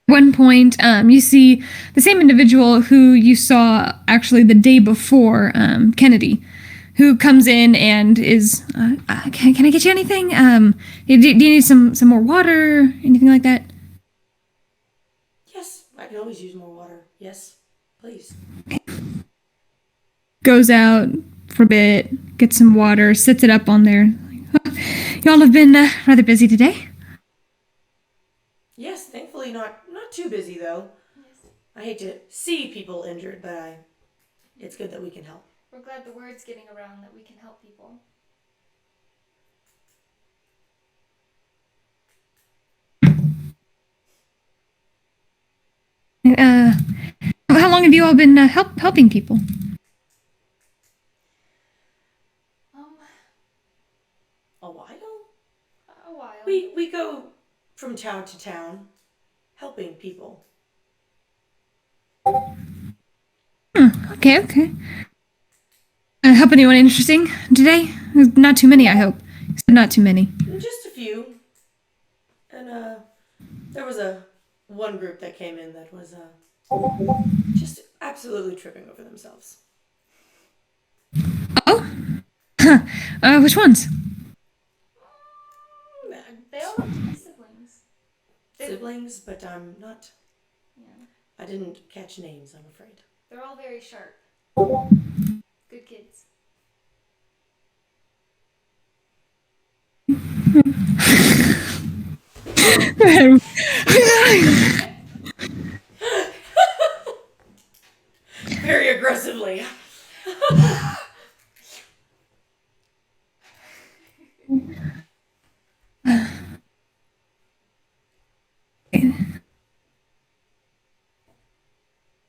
At one point, you see the same individual who you saw actually the day before, Kennedy, who comes in and is, can I get you anything? Do you need some more water? Anything like that? Yes, I can always use more water. Yes, please. Okay. Goes out for a bit, gets some water, sets it up on there. Y'all have been rather busy today. Yes, thankfully not too busy though. Yes. I hate to see people injured, but it's good that we can help. We're glad the word's getting around that we can help people. How long have you all been helping people? A while? A while. We go from town to town, helping people. Okay. Help anyone interesting today? Not too many, I hope. You said not too many. Just a few. And there was one group that came in that was just absolutely tripping over themselves. Oh? Which ones? They all have to be siblings. Siblings, but I'm not... Yeah. I didn't catch names, I'm afraid. They're all very sharp. Good kids. Very aggressively.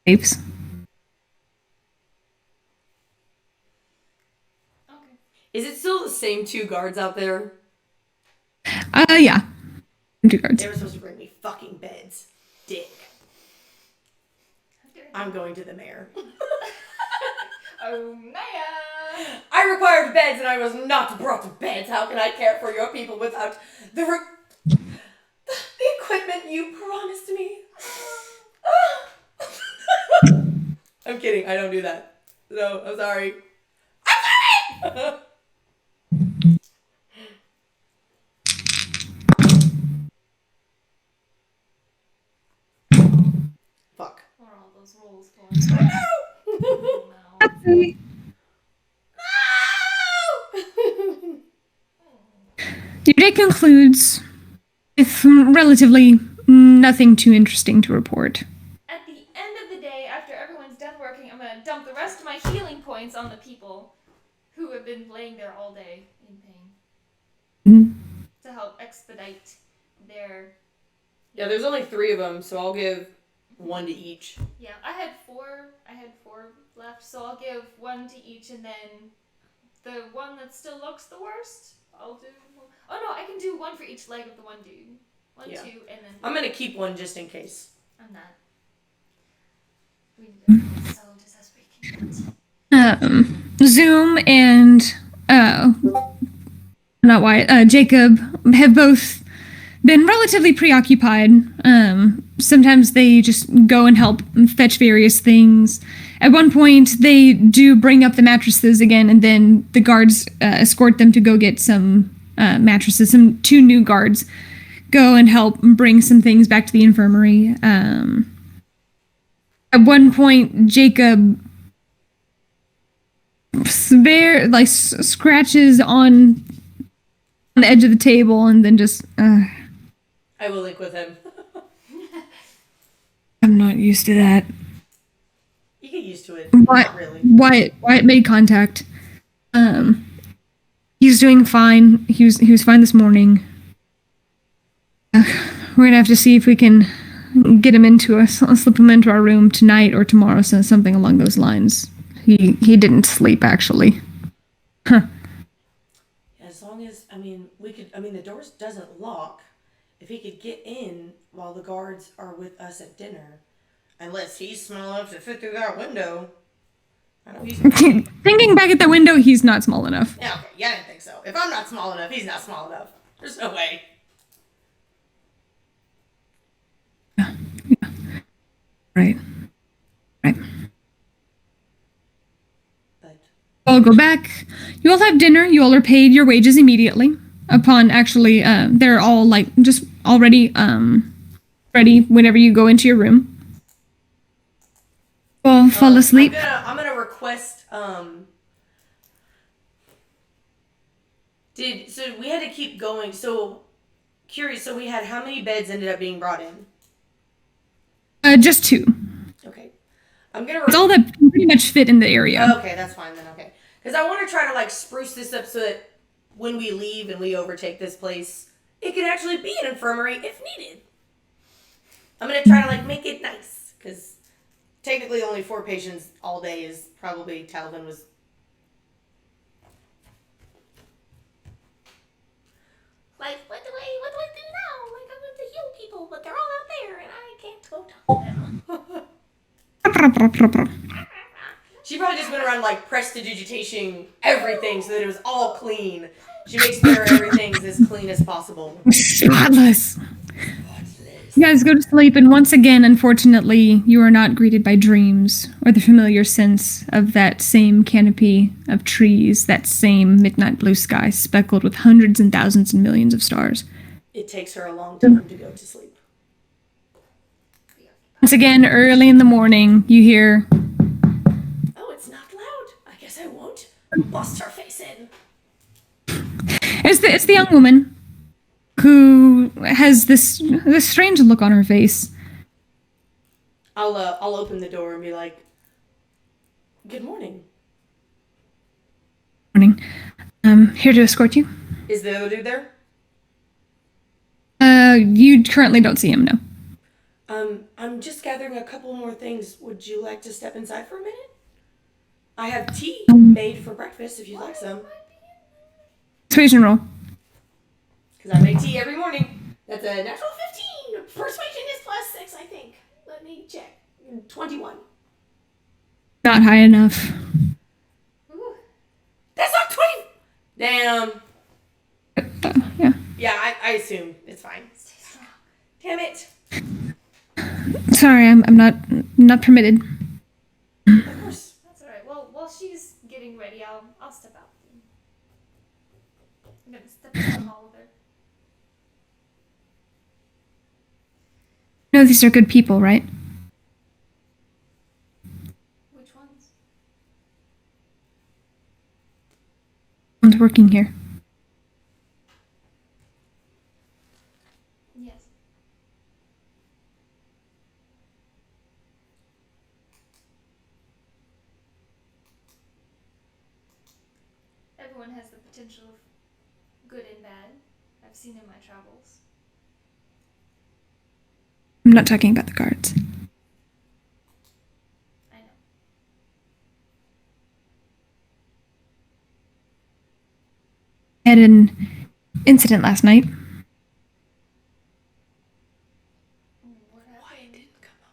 Apes. Okay. Is it still the same two guards out there? Yeah. 2 guards. They were supposed to bring me fucking beds. Dick. I'm going to the mayor. Oh, Maya! I required beds and I was not brought to beds. How can I care for your people without the equipment you promised me? I'm kidding. I don't do that. No, I'm sorry. I'm sorry! Fuck. What are all those rolls for? Oh, no. Your day concludes with relatively nothing too interesting to report. At the end of the day, after everyone's done working, I'm gonna dump the rest of my healing points on the people who have been laying there all day in pain. To help expedite their... Yeah, there's only 3 of them, so I'll give 1 to each. Yeah, I had 4 left, so I'll give 1 to each, and then the one that still looks the worst, I'll do... Oh no, I can do 1 for each leg of the one dude. 1, 2, and then... I'm gonna keep 1 just in case. I'm not. We need to sell just as we can. Zoom and not Wyatt, Jacob have both been relatively preoccupied. Sometimes they just go and help fetch various things. At one point, they do bring up the mattresses again, and then the guards escort them to go get some mattresses. 2 new guards go and help bring some things back to the infirmary. At one point, Jacob scratches on the edge of the table and then just... I will link with him. I'm not used to that. get used to it. Wyatt, Not really. Wyatt made contact. He's doing fine. He was fine this morning. We're gonna have to see if we can get him slip him into our room tonight or tomorrow, so something along those lines. He didn't sleep actually. Huh. As long as the doors doesn't lock. If he could get in while the guards are with us at dinner, unless he's small enough to fit through that window. I know he's. Thinking back at the window, he's not small enough. Yeah, okay. Yeah, I didn't think so. If I'm not small enough, he's not small enough. There's no way. Right. But I'll go back. You all have dinner. You all are paid your wages immediately. Upon actually, they're all like just already ready whenever you go into your room. Well, fall asleep. I'm gonna request. So we had to keep going. So curious. So we had how many beds ended up being brought in? Just 2. Okay. I'm gonna. It's all that pretty much fit in the area. Okay, that's fine then. Okay, because I want to try to like spruce this up so that when we leave and we overtake this place, it can actually be an infirmary if needed. I'm gonna try to like make it nice because technically only 4 patients all day is probably Talavin was. Like, what do I do now? Like, I'm going to heal people, but they're all out there, and I can't go talk to them. She probably just went around, like, prestidigitating everything so that it was all clean. She makes sure everything's as clean as possible. Spotless. You guys go to sleep, and once again, unfortunately, you are not greeted by dreams or the familiar sense of that same canopy of trees, that same midnight blue sky speckled with hundreds and thousands and millions of stars. It takes her a long time to go to sleep. Once again, early in the morning, you hear, Oh, it's not loud. I guess I won't bust her face in. it's the young woman who has this strange look on her face. I'll open the door and be like, "Good morning." Morning. Here to escort you. Is the other dude there? You currently don't see him, no. I'm just gathering a couple more things. Would you like to step inside for a minute? I have tea made for breakfast if you'd like some. Persuasion roll. Because I make tea every morning. That's a natural 15. Persuasion is plus 6, I think. Let me check. 21. Not high enough. Ooh. That's not 20! Damn. Yeah. Yeah, I assume. It's fine. Damn it. Sorry, I'm not permitted. Of course. That's alright. Well, while she's getting ready, I'll step out. I'm gonna step out the hall with her. No, these are good people, right? Which ones? One's working here. Yes. Everyone has the potential of good and bad. I've seen in my travels. I'm not talking about the guards. I know. I had an incident last night. What happened? Why it didn't come out?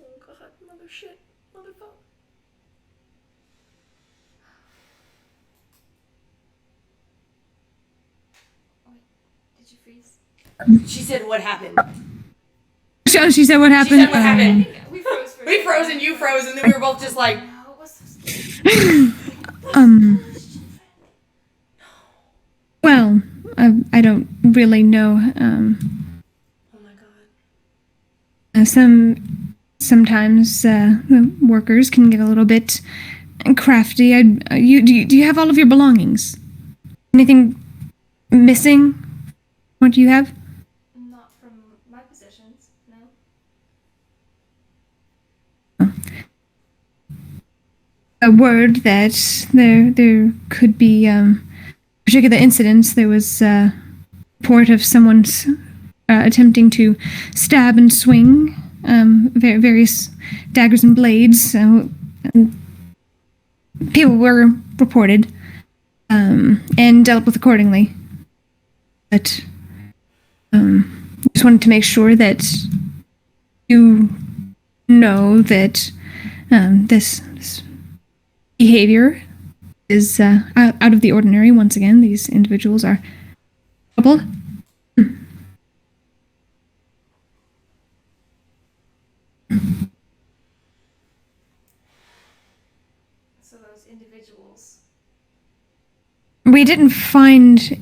Oh god, mother shit. Motherfucker. Did you freeze? She said what happened. She said what happened. She said what happened. We froze for a We second. froze and you froze and then we were both just like, No, it was so scary. Well, I don't really know. oh my god. Sometimes the workers can get a little bit crafty. Do you have all of your belongings? Anything missing? What do you have? Not from my possessions, no. a word that there could be particular incidents. There was a report of someone attempting to stab and swing various daggers and blades. And people were reported and dealt with accordingly. But just wanted to make sure that you know that this behavior is out of the ordinary. Once again, these individuals are troubled. So those individuals. We didn't find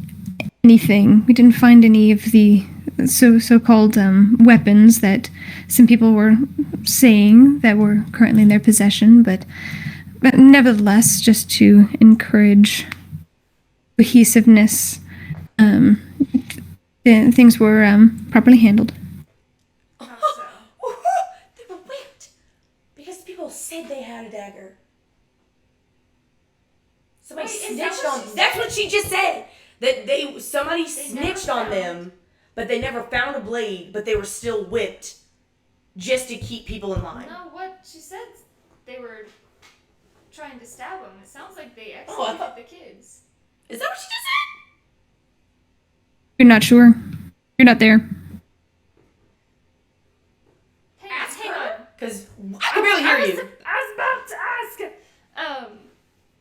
anything. We didn't find any of the so-called weapons that some people were saying that were currently in their possession, but nevertheless, just to encourage cohesiveness, things were properly handled. How so? They were whipped because people said they had a dagger. Somebody Wait, is that snitched what on she them. said? That's what she just said. That somebody snitched never on found- them, but they never found a blade, but they were still whipped just to keep people in line. No, what she said, they were trying to stab him. It sounds like they Oh, I executed thought- the kids. Is that what she just said? You're not sure. You're not there. Hang on. Because I can barely hear you. I was about to ask.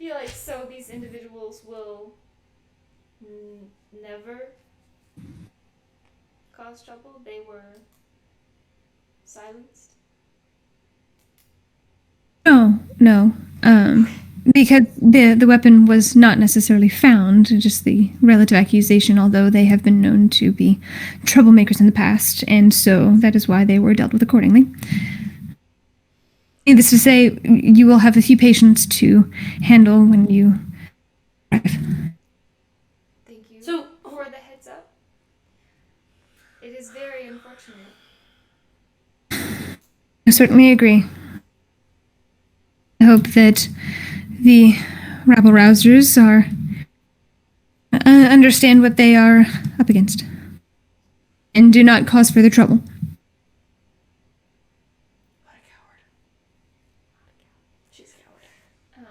Yeah, like, so these individuals will never cause trouble. They were silenced. No. Because the weapon was not necessarily found, just the relative accusation, although they have been known to be troublemakers in the past, and so that is why they were dealt with accordingly. Needless to say, you will have a few patients to handle when you arrive. Thank you So- for the heads up. It is very unfortunate. I certainly agree. I hope that the rabble-rousers understand what they are up against and do not cause further trouble. What a coward. She's a coward.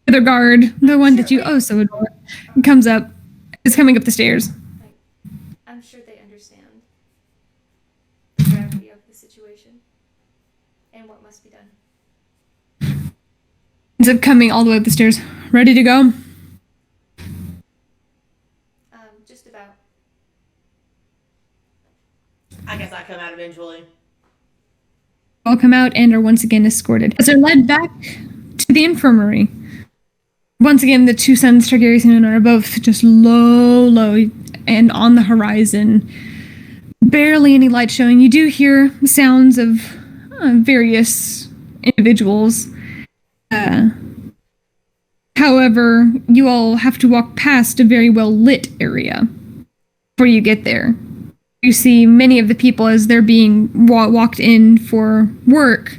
Other guard, the one that you so adore, comes up, is coming up the stairs. I'm sure they understand the gravity of the situation and what must be done. Ends up coming all the way up the stairs. Ready to go? Just about. I guess I come out eventually. All come out and are once again escorted. As they're led back to the infirmary. Once again, the two suns, Targaryen and Nora, are both just low, and on the horizon. Barely any light showing. You do hear sounds of various individuals. However, you all have to walk past a very well lit area before you get there. You see many of the people as they're being walked in for work.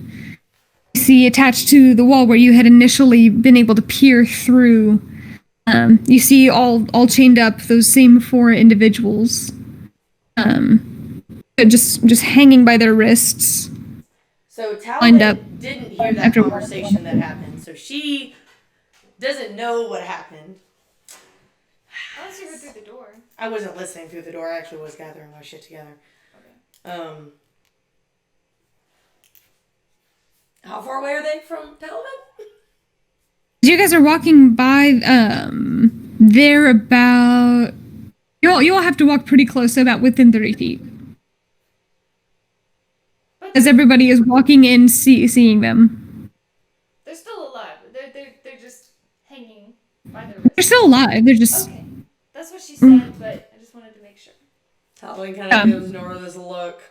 You see attached to the wall where you had initially been able to peer through. You see all chained up, those same four individuals, just hanging by their wrists. So Lined up Talavin didn't hear that after- conversation that happened, so she doesn't know what happened. Unless you heard through the door. I wasn't listening through the door. I actually was gathering my shit together. Okay. How far away are they from Talavin? You guys are walking by. They're about. You all have to walk pretty close, so about within 30 feet. But As everybody is walking in, seeing them. they're still alive. They're just hanging by their wrists. They're still alive. They're just. Okay. That's what she said, but I just wanted to make sure. Talavin kind of gives Nora this look.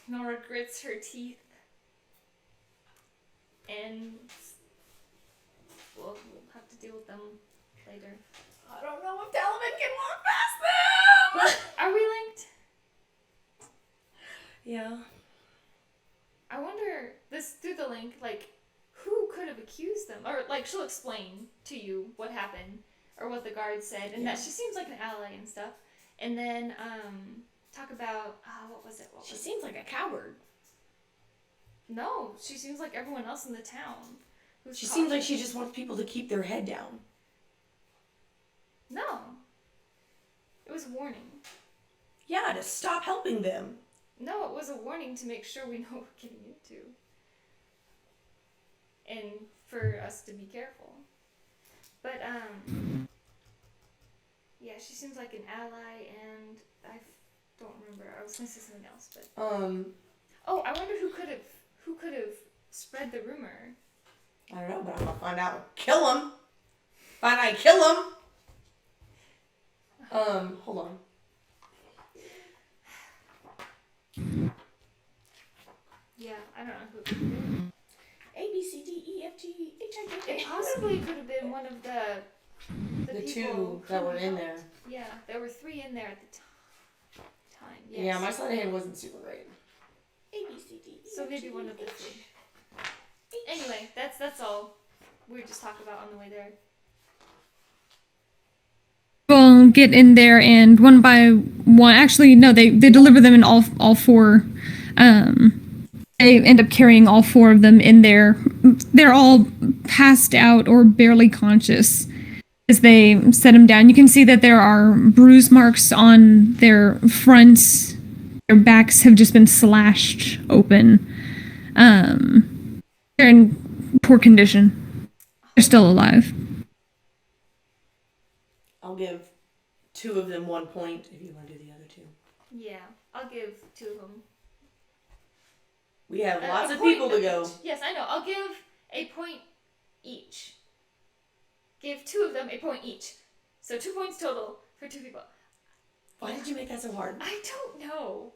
Nora grits her teeth. And we'll have to deal with them later. I don't know if Talavin can walk past them! Are we linked? Yeah. I wonder, this through the link, like, who could have accused them? Or, like, she'll explain to you what happened, or what the guard said, and that she seems like an ally and stuff. And then, talk about, what was it? She seems like a coward. No, she seems like everyone else in the town. She seems like she just wants people to keep their head down. No. It was a warning. Yeah, to stop helping them. No, it was a warning to make sure we know what we're getting into. And for us to be careful. But, yeah, she seems like an ally, and I don't remember. I was going to say something else, but... Oh, I wonder who could have spread the rumor. I don't know, but I'm going to find out. Kill him! Find I kill him! Hold on. Yeah, I don't know who it could have been. A, B, C, D, E, F, G, H, I, J, K. It possibly could have been one of the two that were in there. Yeah, there were 3 in there at the time. Yes. Yeah, my sleight of hand wasn't super great. A, B, C, D, E, so maybe one of the 3. Anyway, that's all we just talked about on the way there. We'll get in there, and one by one, actually no, they deliver them in all 4. They end up carrying all 4 of them in there. They're all passed out or barely conscious as they set them down. You can see that there are bruise marks on their fronts. Their backs have just been slashed open. They're in poor condition. They're still alive. I'll give 2 of them 1 point if you want to do the other 2. Yeah, I'll give 2 of them. We have lots of people to go. Yes, I know. I'll give a point each. Give 2 of them a point each. So 2 points total for 2 people. Why did you make that so hard? I don't know.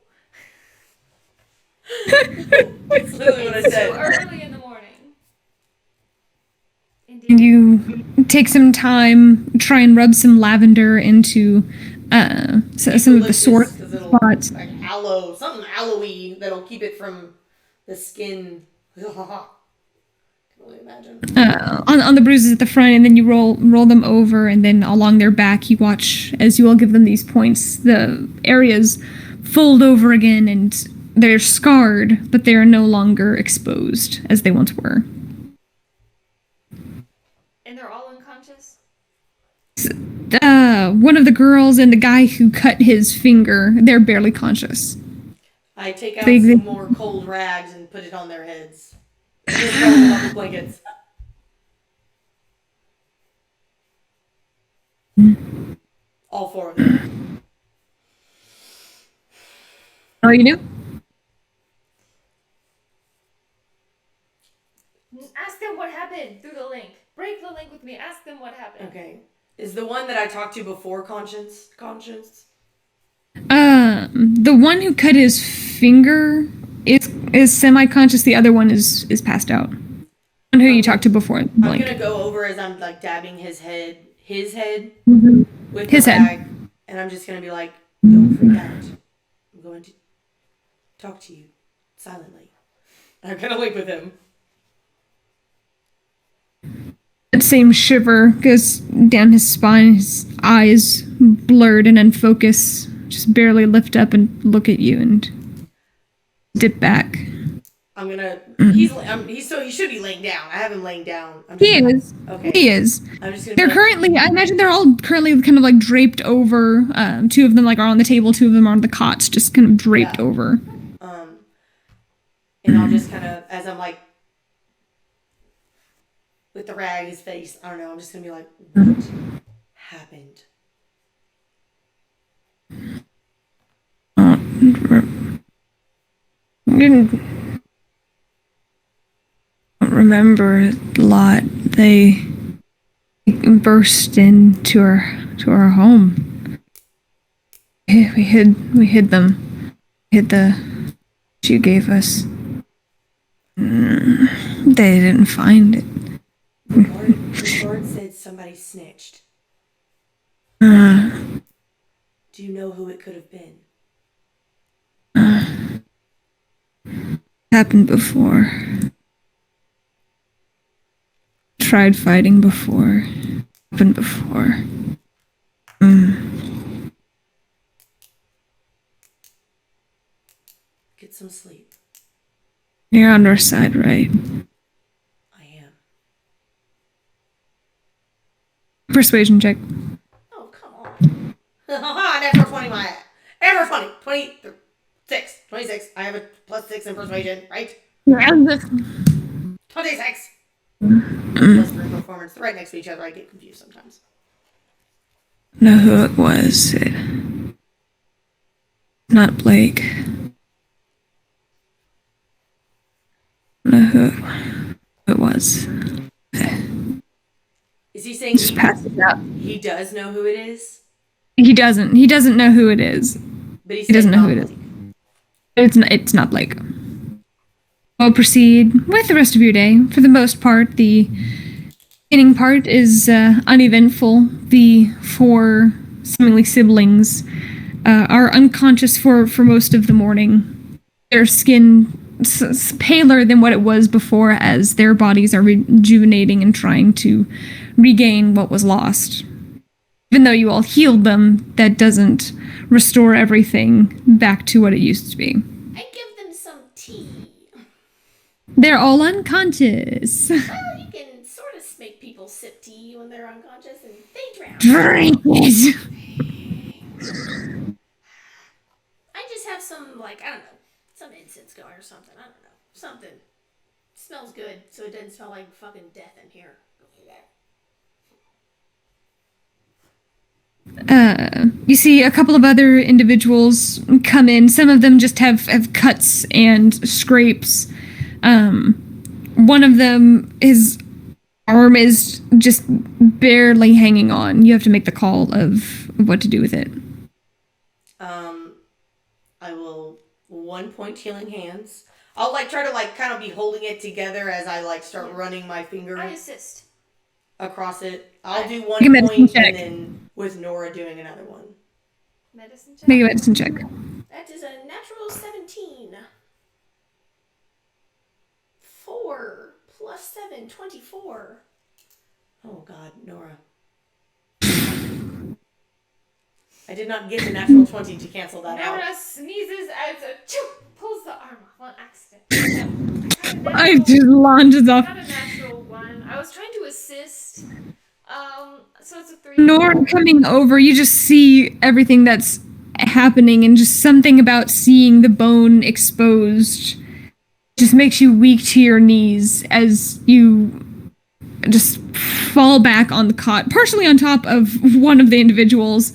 That's literally what I said. Too early in the morning. And you take some time, try and rub some lavender into some of the sore spots. Like aloe, something aloe-y that'll keep it from the skin. I can only imagine. On the bruises at the front, and then you roll them over, and then along their back you watch as you all give them these points. The areas fold over again, and they're scarred, but they are no longer exposed as they once were. And they're all unconscious? One of the girls and the guy who cut his finger, they're barely conscious. I take out some more cold rags and put it on their heads. Just roll them up with blankets. All 4 of them. Oh, you do? Ask them what happened through the link. Break the link with me. Ask them what happened. Okay. Is the one that I talked to before Conscience? The one who cut his finger is semi-conscious. The other one is passed out. And who you talked to before? I'm gonna go over as I'm like dabbing his head with his the head. rag, and I'm just gonna be like, "Don't freak out. I'm going to talk to you silently." I'm gonna link with him. That same shiver goes down his spine. His eyes blurred and unfocused. Just barely lift up and look at you and dip back. I'm gonna. He should be laying down. I have him laying down. He is. Okay. He is. I'm just gonna. They're currently. I imagine they're all currently kind of like draped over. 2 of them like are on the table. 2 of them are on the cots, just kind of draped over. And I'll just kind of, as I'm like, with the rag, his face. I don't know. I'm just gonna be like, what happened? Didn't remember a lot. They burst into our home. We hid them. Hid the you gave us. They didn't find it. The Lord said somebody snitched. Do you know who it could have been? Happened before. Tried fighting before. Happened before. Get some sleep. You're on our side, right? I am. Persuasion check. Oh, come on. Natural 20, my Natural 20. 26. 26. I have a +6 in persuasion, right? 26. Plus for performance. They're right next to each other. I get confused sometimes. Know who it was. Not Blake. Know who it was. Is he saying Just pass it out. he does know who it is? He doesn't. He doesn't know who it is. But He doesn't know who it is. It's not Blake. I'll proceed with the rest of your day. For the most part, the beginning part is uneventful. The four seemingly siblings are unconscious for most of the morning. Their skin paler than what it was before, as their bodies are rejuvenating and trying to regain what was lost. Even though you all healed them, that doesn't restore everything back to what it used to be. I give them some tea. They're all unconscious. Well, you can sort of make people sip tea when they're unconscious and they drown. Drink it! I just have some, I don't know, some incense going or something. I don't know. Something. Smells good, so it doesn't smell like fucking death in here. You see a couple of other individuals come in. Some of them just have cuts and scrapes. One of them, his arm is just barely hanging on. You have to make the call of what to do with it. I will 1 point healing hands. I'll try to kind of be holding it together as I start running my finger. I assist. Across it. I'll do 1 point and then with Nora doing another one. Medicine check? Make a medicine check. That is a natural 17. 4 plus 7, 24. Oh God, Nora. I did not get the natural 20 to cancel that out. Nora sneezes as a pulls the arm off on accident. I just lunges off. I got a natural 1. I was trying to assist. So it's a 3. Nora coming over, you just see everything that's happening, and just something about seeing the bone exposed just makes you weak to your knees as you just fall back on the cot, partially on top of one of the individuals.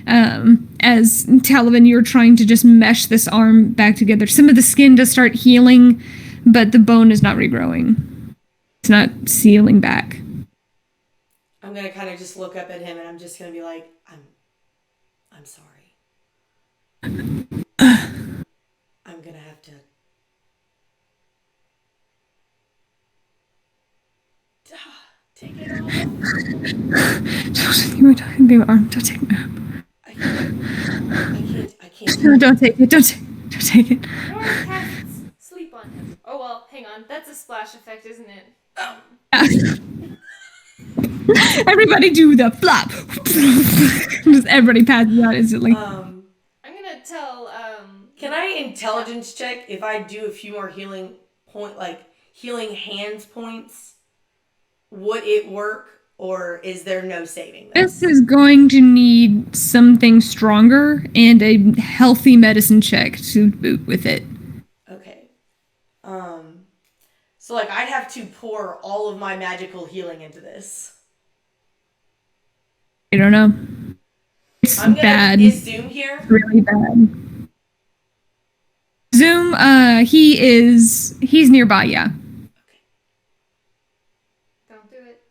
As Talavin, you're trying to just mesh this arm back together. Some of the skin does start healing, but the bone is not regrowing. It's not sealing back. I'm gonna kind of just look up at him and I'm just gonna be like, I'm sorry. I'm gonna have to. Take it off. You were talking about your arm. Don't take my arm. I can't. No, don't take it. Don't take it. Nora casts sleep on him. Oh well, hang on. That's a splash effect, isn't it? Everybody do the flop. Just everybody passes out instantly. I'm gonna tell. Can I intelligence check if I do a few more healing healing hands points? Would it work, or is there no saving this? This is going to need something stronger and a healthy medicine check to boot with it. Okay. So I'd have to pour all of my magical healing into this. I don't know. It's bad. Is Zoom here? Really bad. Zoom, he's nearby, yeah. Okay. Don't do it.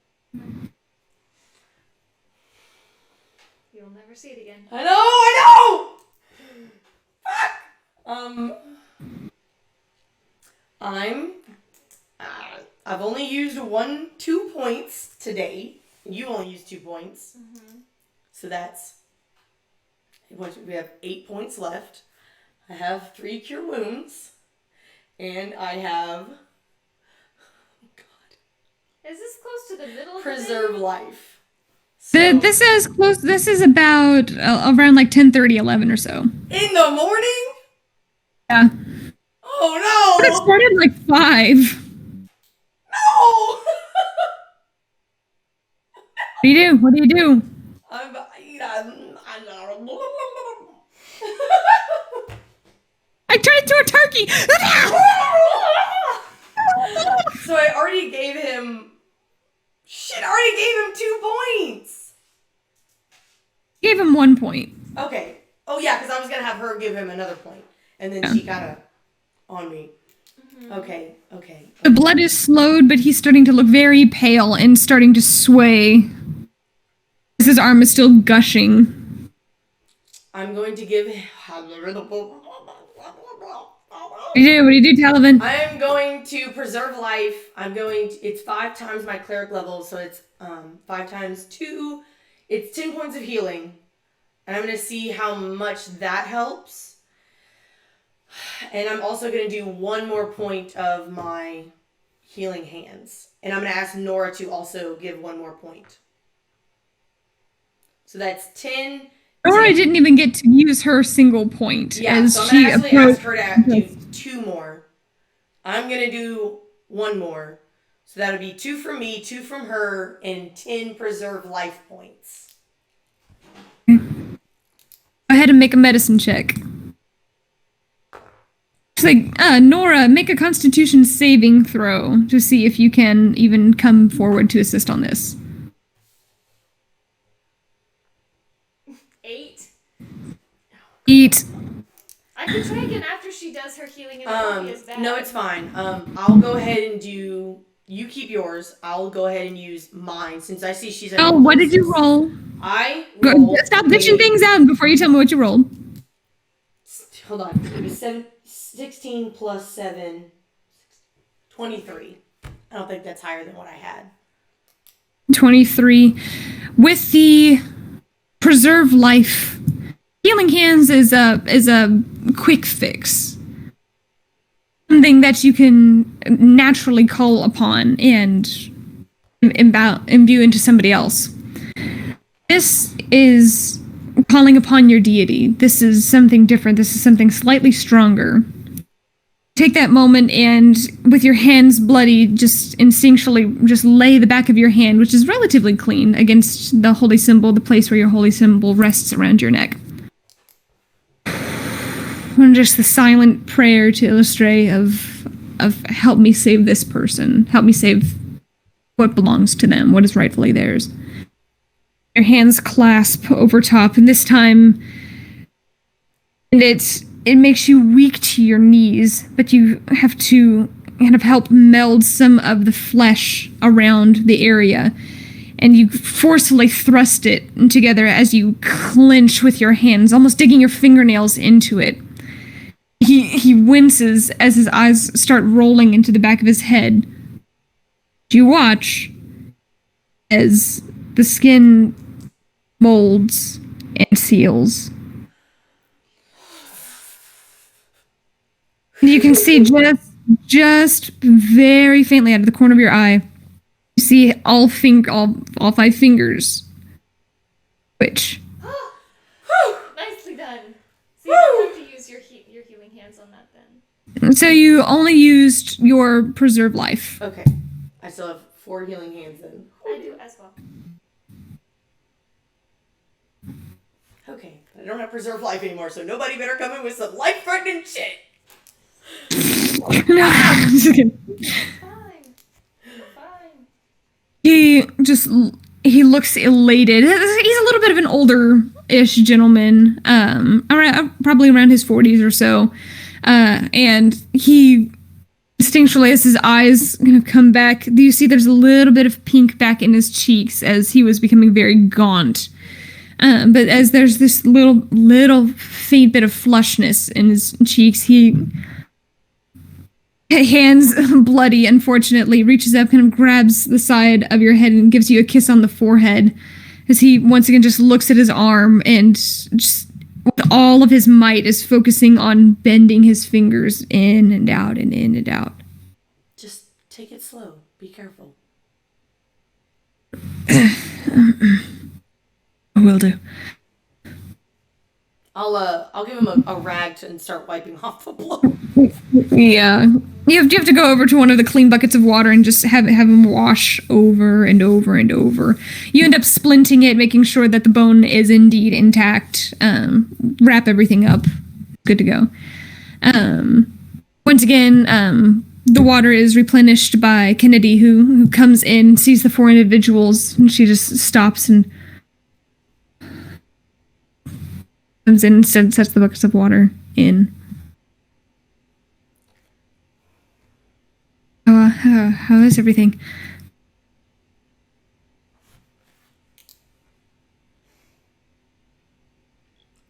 You'll never see it again. I know! I've only used 2 points today. You only used 2 points. Mm-hmm. So we have 8 points left. I have 3 cure wounds. And I have... Is this close to the middle of Preserve the day? life. This is close. This is about around like 10:30, 11 or so. In the morning? Yeah. Oh But it no! started like 5. No! What do you do? What do you do? I turned into a turkey. So I already gave him... Shit, I already gave him 2 points! Gave him 1 point. Okay. Oh yeah, because I was going to have her give him another point. And then she got a... on me. Okay. The blood is slowed, but he's starting to look very pale and starting to sway. His arm is still gushing. I'm going to give... What do you do, Talavin? I am going to preserve life. It's 5 times my cleric level, so it's 5 times 2. It's 10 points of healing. And I'm going to see how much that helps. And I'm also going to do 1 more point of my healing hands. And I'm going to ask Nora to also give 1 more point. So that's 10. Nora didn't even get to use her single point. Yeah, as so I'm she going to actually ask her to approached. do 2 more. I'm going to do 1 more. So that'll be 2 from me, 2 from her, and 10 preserve life points. Go ahead and make a medicine check. It's like, Nora, make a Constitution saving throw to see if you can even come forward to assist on this. 8. Eat. I can try again after she does her healing and it won't be as bad. No, it's fine. I'll go ahead and do... You keep yours. I'll go ahead and use mine since I see she's... Oh, what did you roll? I rolled... Stop ditching things out before you tell me what you rolled. Hold on. It was 16 plus 7... 23. I don't think that's higher than what I had. 23. With the preserve life, healing hands is a quick fix. Something that you can naturally call upon and imbue into somebody else. This is calling upon your deity. This is something different. This is something slightly stronger. Take that moment and, with your hands bloody, just instinctually just lay the back of your hand, which is relatively clean, against the holy symbol, the place where your holy symbol rests around your neck. And just the silent prayer to illustrate of help me save this person. Help me save what belongs to them, what is rightfully theirs. Your hands clasp over top, and this time, and it makes you weak to your knees, but you have to kind of help meld some of the flesh around the area, and you forcefully thrust it together as you clench with your hands, almost digging your fingernails into it. He winces as his eyes start rolling into the back of his head. You watch as the skin molds and seals. And you can see just very faintly out of the corner of your eye, you see all 5 fingers twitch. Nicely done. So you don't have to use your healing hands on that then. So you only used your preserve life. Okay. I still have 4 healing hands then. I do as well. Okay. I don't have preserve life anymore, so nobody better come in with some life-threatening shit. No, I'm just kidding. Fine. He looks elated. He's a little bit of an older-ish gentleman, probably around his 40s or so, and he instinctually, as his eyes kind of come back, you see there's a little bit of pink back in his cheeks as he was becoming very gaunt. But as there's this little faint bit of flushness in his cheeks, hands bloody, unfortunately, reaches up, kind of grabs the side of your head and gives you a kiss on the forehead as he once again just looks at his arm and just with all of his might, is focusing on bending his fingers in and out and in and out. Just take it slow. Be careful. Will do. I'll give him a rag and start wiping off the blood. Yeah. You have to go over to one of the clean buckets of water and just have him wash over and over and over. You end up splinting it, making sure that the bone is indeed intact. Wrap everything up. Good to go. Once again, the water is replenished by Kennedy, who comes in, sees the 4 individuals, and she just stops and comes in and sets the buckets of water in. How is everything?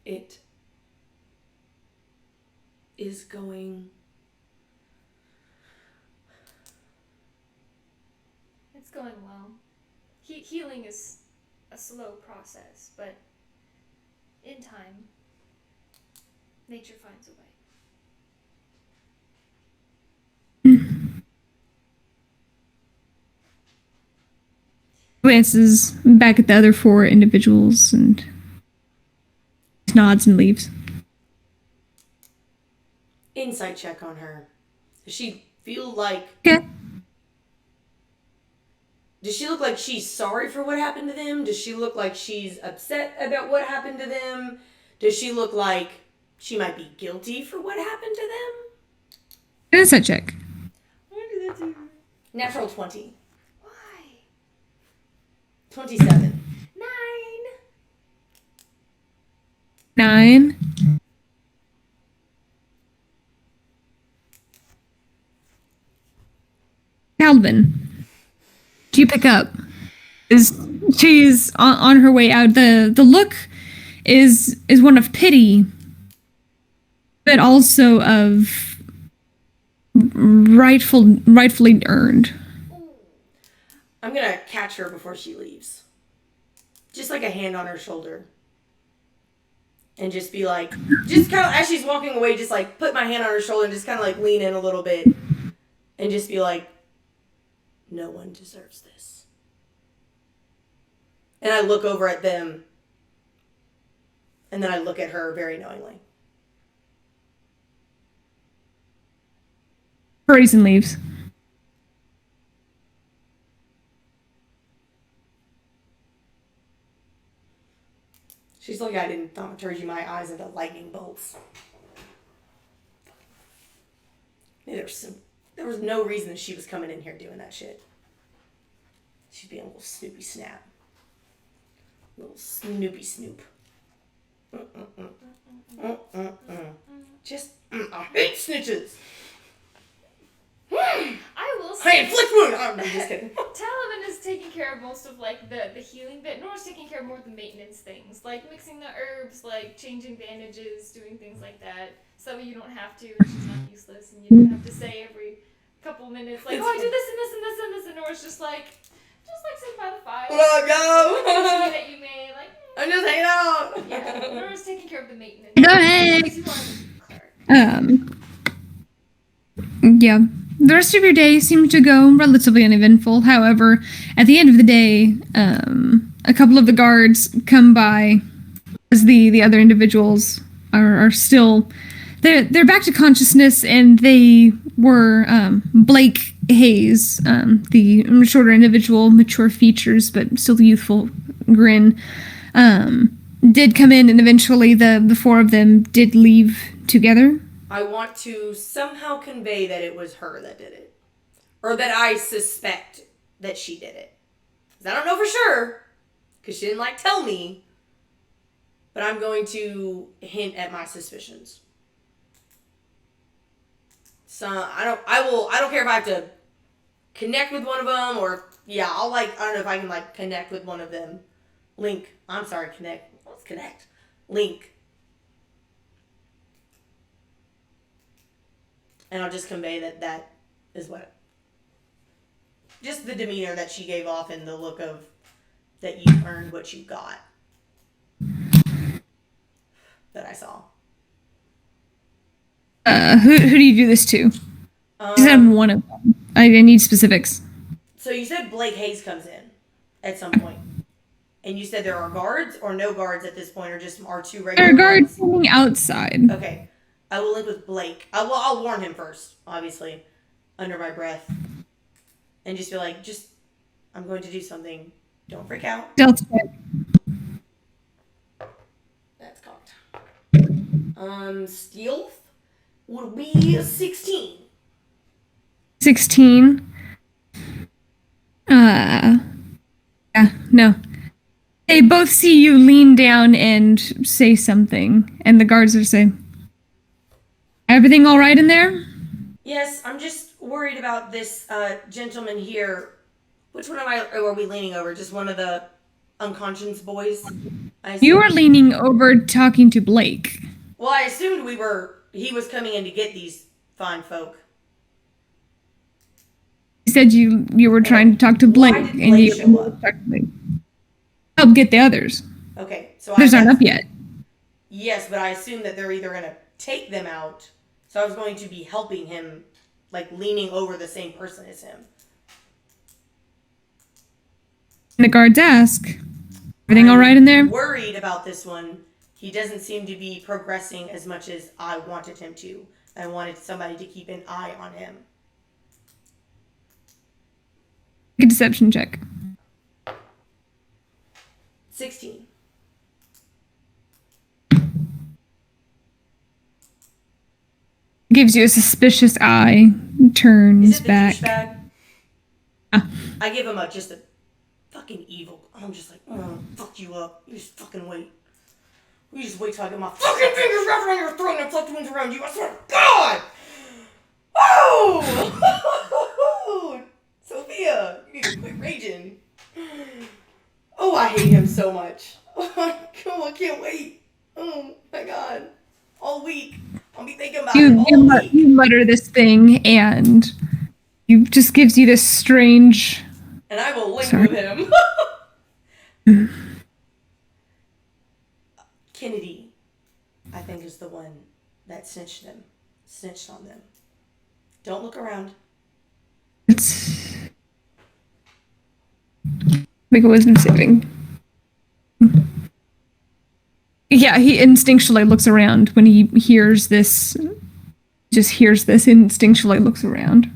It is going. It's going well. Healing is a slow process, but in time, nature finds a way. Glances back at the other 4 individuals and nods and leaves. Insight check on her. Does she feel like... Okay. Does she look like she's sorry for what happened to them? Does she look like she's upset about what happened to them? Does she look like she might be guilty for what happened to them? Insight check. Why do that to you? Natural 20. Why? 27. 9. Talavin, do you pick up? She's on her way out. The look is one of pity, but also of rightfully earned. I'm gonna catch her before she leaves. Just like a hand on her shoulder. And just be like, just kind of, as she's walking away, just like put my hand on her shoulder and just kind of like lean in a little bit. And just be like, no one deserves this. And I look over at them. And then I look at her very knowingly. Hurries and leaves. She's like, I didn't thaumaturgy my eyes into lightning bolts. There was no reason that she was coming in here doing that shit. She's being a little Snoopy Snap. A little Snoopy Snoop. Just, I hate snitches. I will I say, inflict wound. I'm just kidding. Talavin is taking care of most of like the healing bit. Nora's taking care of more of the maintenance things, like mixing the herbs, like changing bandages, doing things like that. So you don't have to, and she's not useless, and you don't have to say every couple minutes, like, oh, I did this and this and this and this, and Nora's just like sitting by the fire. Well, go. Tea that you made, like. I'm just hanging out. Yeah, Nora's taking care of the maintenance. Go ahead. Because you are cleric. Yeah. The rest of your day seemed to go relatively uneventful. However, at the end of the day, a couple of the guards come by as the other individuals are still... They're back to consciousness, and they were Blake Hayes, the shorter individual, mature features, but still youthful grin, did come in, and eventually the 4 of them did leave together. I want to somehow convey that it was her that did it. Or that I suspect that she did it. 'Cause I don't know for sure. Because she didn't tell me. But I'm going to hint at my suspicions. So I don't care if I have to connect with one of them or I don't know if I can connect with one of them. Connect. Let's connect. Link. And I'll just convey that is what... Just the demeanor that she gave off and the look of that you earned what you got. that I saw. Who do you do this to? You said one of them. I need specifics. So you said Blake Hayes comes in at some point. And you said there are guards or no guards at this point, or just our two regular There are guards ones? standing outside. Okay. I will link with Blake. I'll warn him first, obviously, under my breath. And just be like, I'm going to do something. Don't freak out. Delta check. That's cocked. Stealth would be 16. 16. Yeah, no. They both see you lean down and say something, and the guards are saying, "Everything all right in there?" Yes, I'm just worried about this gentleman here. Which one are we leaning over? Just one of the unconscious boys? You are leaning over talking to Blake. Well, I assumed he was coming in to get these fine folk. You said you were trying to talk to Blake, Why did and Blake you show up? Help get the others. Okay, so Others aren't up yet. Yes, but I assume that they're either going to take them out, so I was going to be helping him, like leaning over the same person as him. And the guards ask, "Everything all right in there?" Worried about this one. He doesn't seem to be progressing as much as I wanted him to. I wanted somebody to keep an eye on him. Make a deception check. 16. Gives you a suspicious eye, turns Is it the back. douchebag? Ah. I give him just a fucking evil. I'm just like, fuck you up. You just fucking wait. You just wait till I get my fucking fingers wrapped around your throat and fluff the winds around you. I swear to God! Oh! Sophia, you need to quit raging. Oh, I hate him so much. Oh, I can't wait. Oh my God. All week. I'll be thinking about it all week. You mutter this thing, and he just gives you this strange... And I will link with him. Kennedy, I think, is the one that snitched on them. Don't look around. Make a wisdom saving. Yeah, he instinctually looks around when he hears this. Just hears this, instinctually looks around.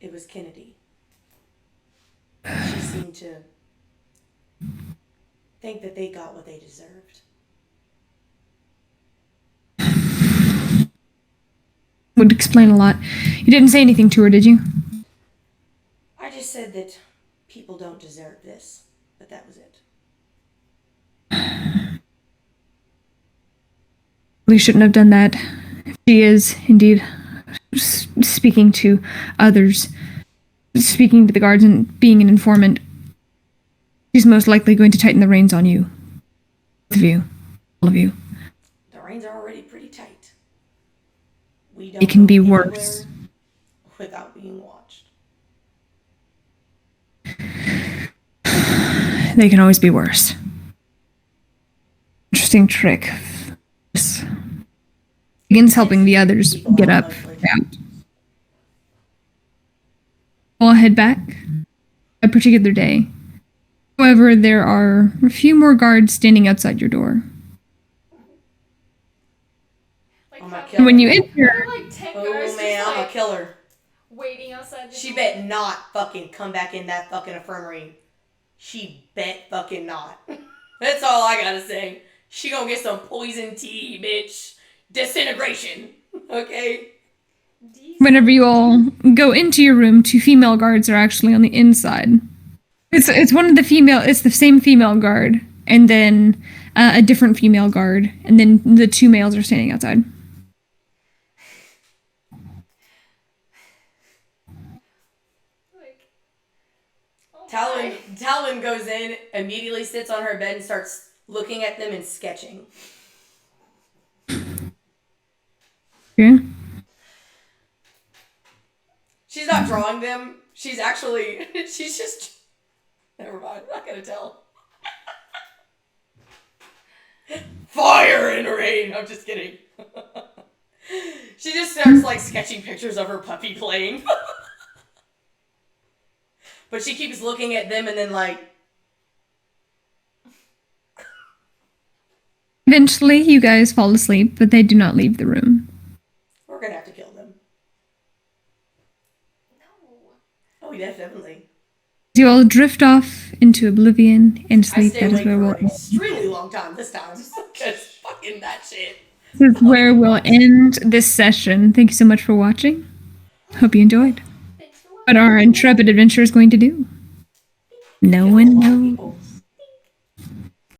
It was Kennedy. She seemed to think that they got what they deserved. Would explain a lot. You didn't say anything to her, did you? I just said that people don't deserve this, but that was it. We shouldn't have done that. If she is indeed speaking to others, speaking to the guards and being an informant, she's most likely going to tighten the reins on you. Both of you. All of you. The reins are already pretty tight. We don't It can go be anywhere worse. without being watched. They can always be worse. Interesting trick. This begins helping the others get up. Out. I'll head back. A particular day. However, there are a few more guards standing outside your door. Like, And when you enter, like 10 Oh guards man, just, I'm like, a killer. waiting outside the She door. bet not fucking come back in that fucking infirmary. She bet fucking not. That's all I gotta say. She gonna get some poison tea, bitch. Disintegration. Okay? whenever you all go into your room, 2 female guards are actually on the inside. It's one of the female. It's the same female guard, and then a different female guard, and then the 2 males are standing outside. Like, oh Talavin, my. Talavin goes in, immediately sits on her bed and starts looking at them and sketching. Yeah. She's not drawing them. She's actually, she's just, never mind, I'm not gonna tell. fire and rain. I'm just kidding. She just starts like sketching pictures of her puppy playing. But she keeps looking at them and then like... Eventually, you guys fall asleep, but they do not leave the room. We're gonna have to kill them. No. Oh, yeah, definitely. You all drift off into oblivion and I sleep. stay That is awake where for we'll an extremely long time this time. Because fucking that shit. This is where we'll end this session. Thank you so much for watching. Hope you enjoyed. Thanks for watching. What our intrepid adventure is going to do. No one knows.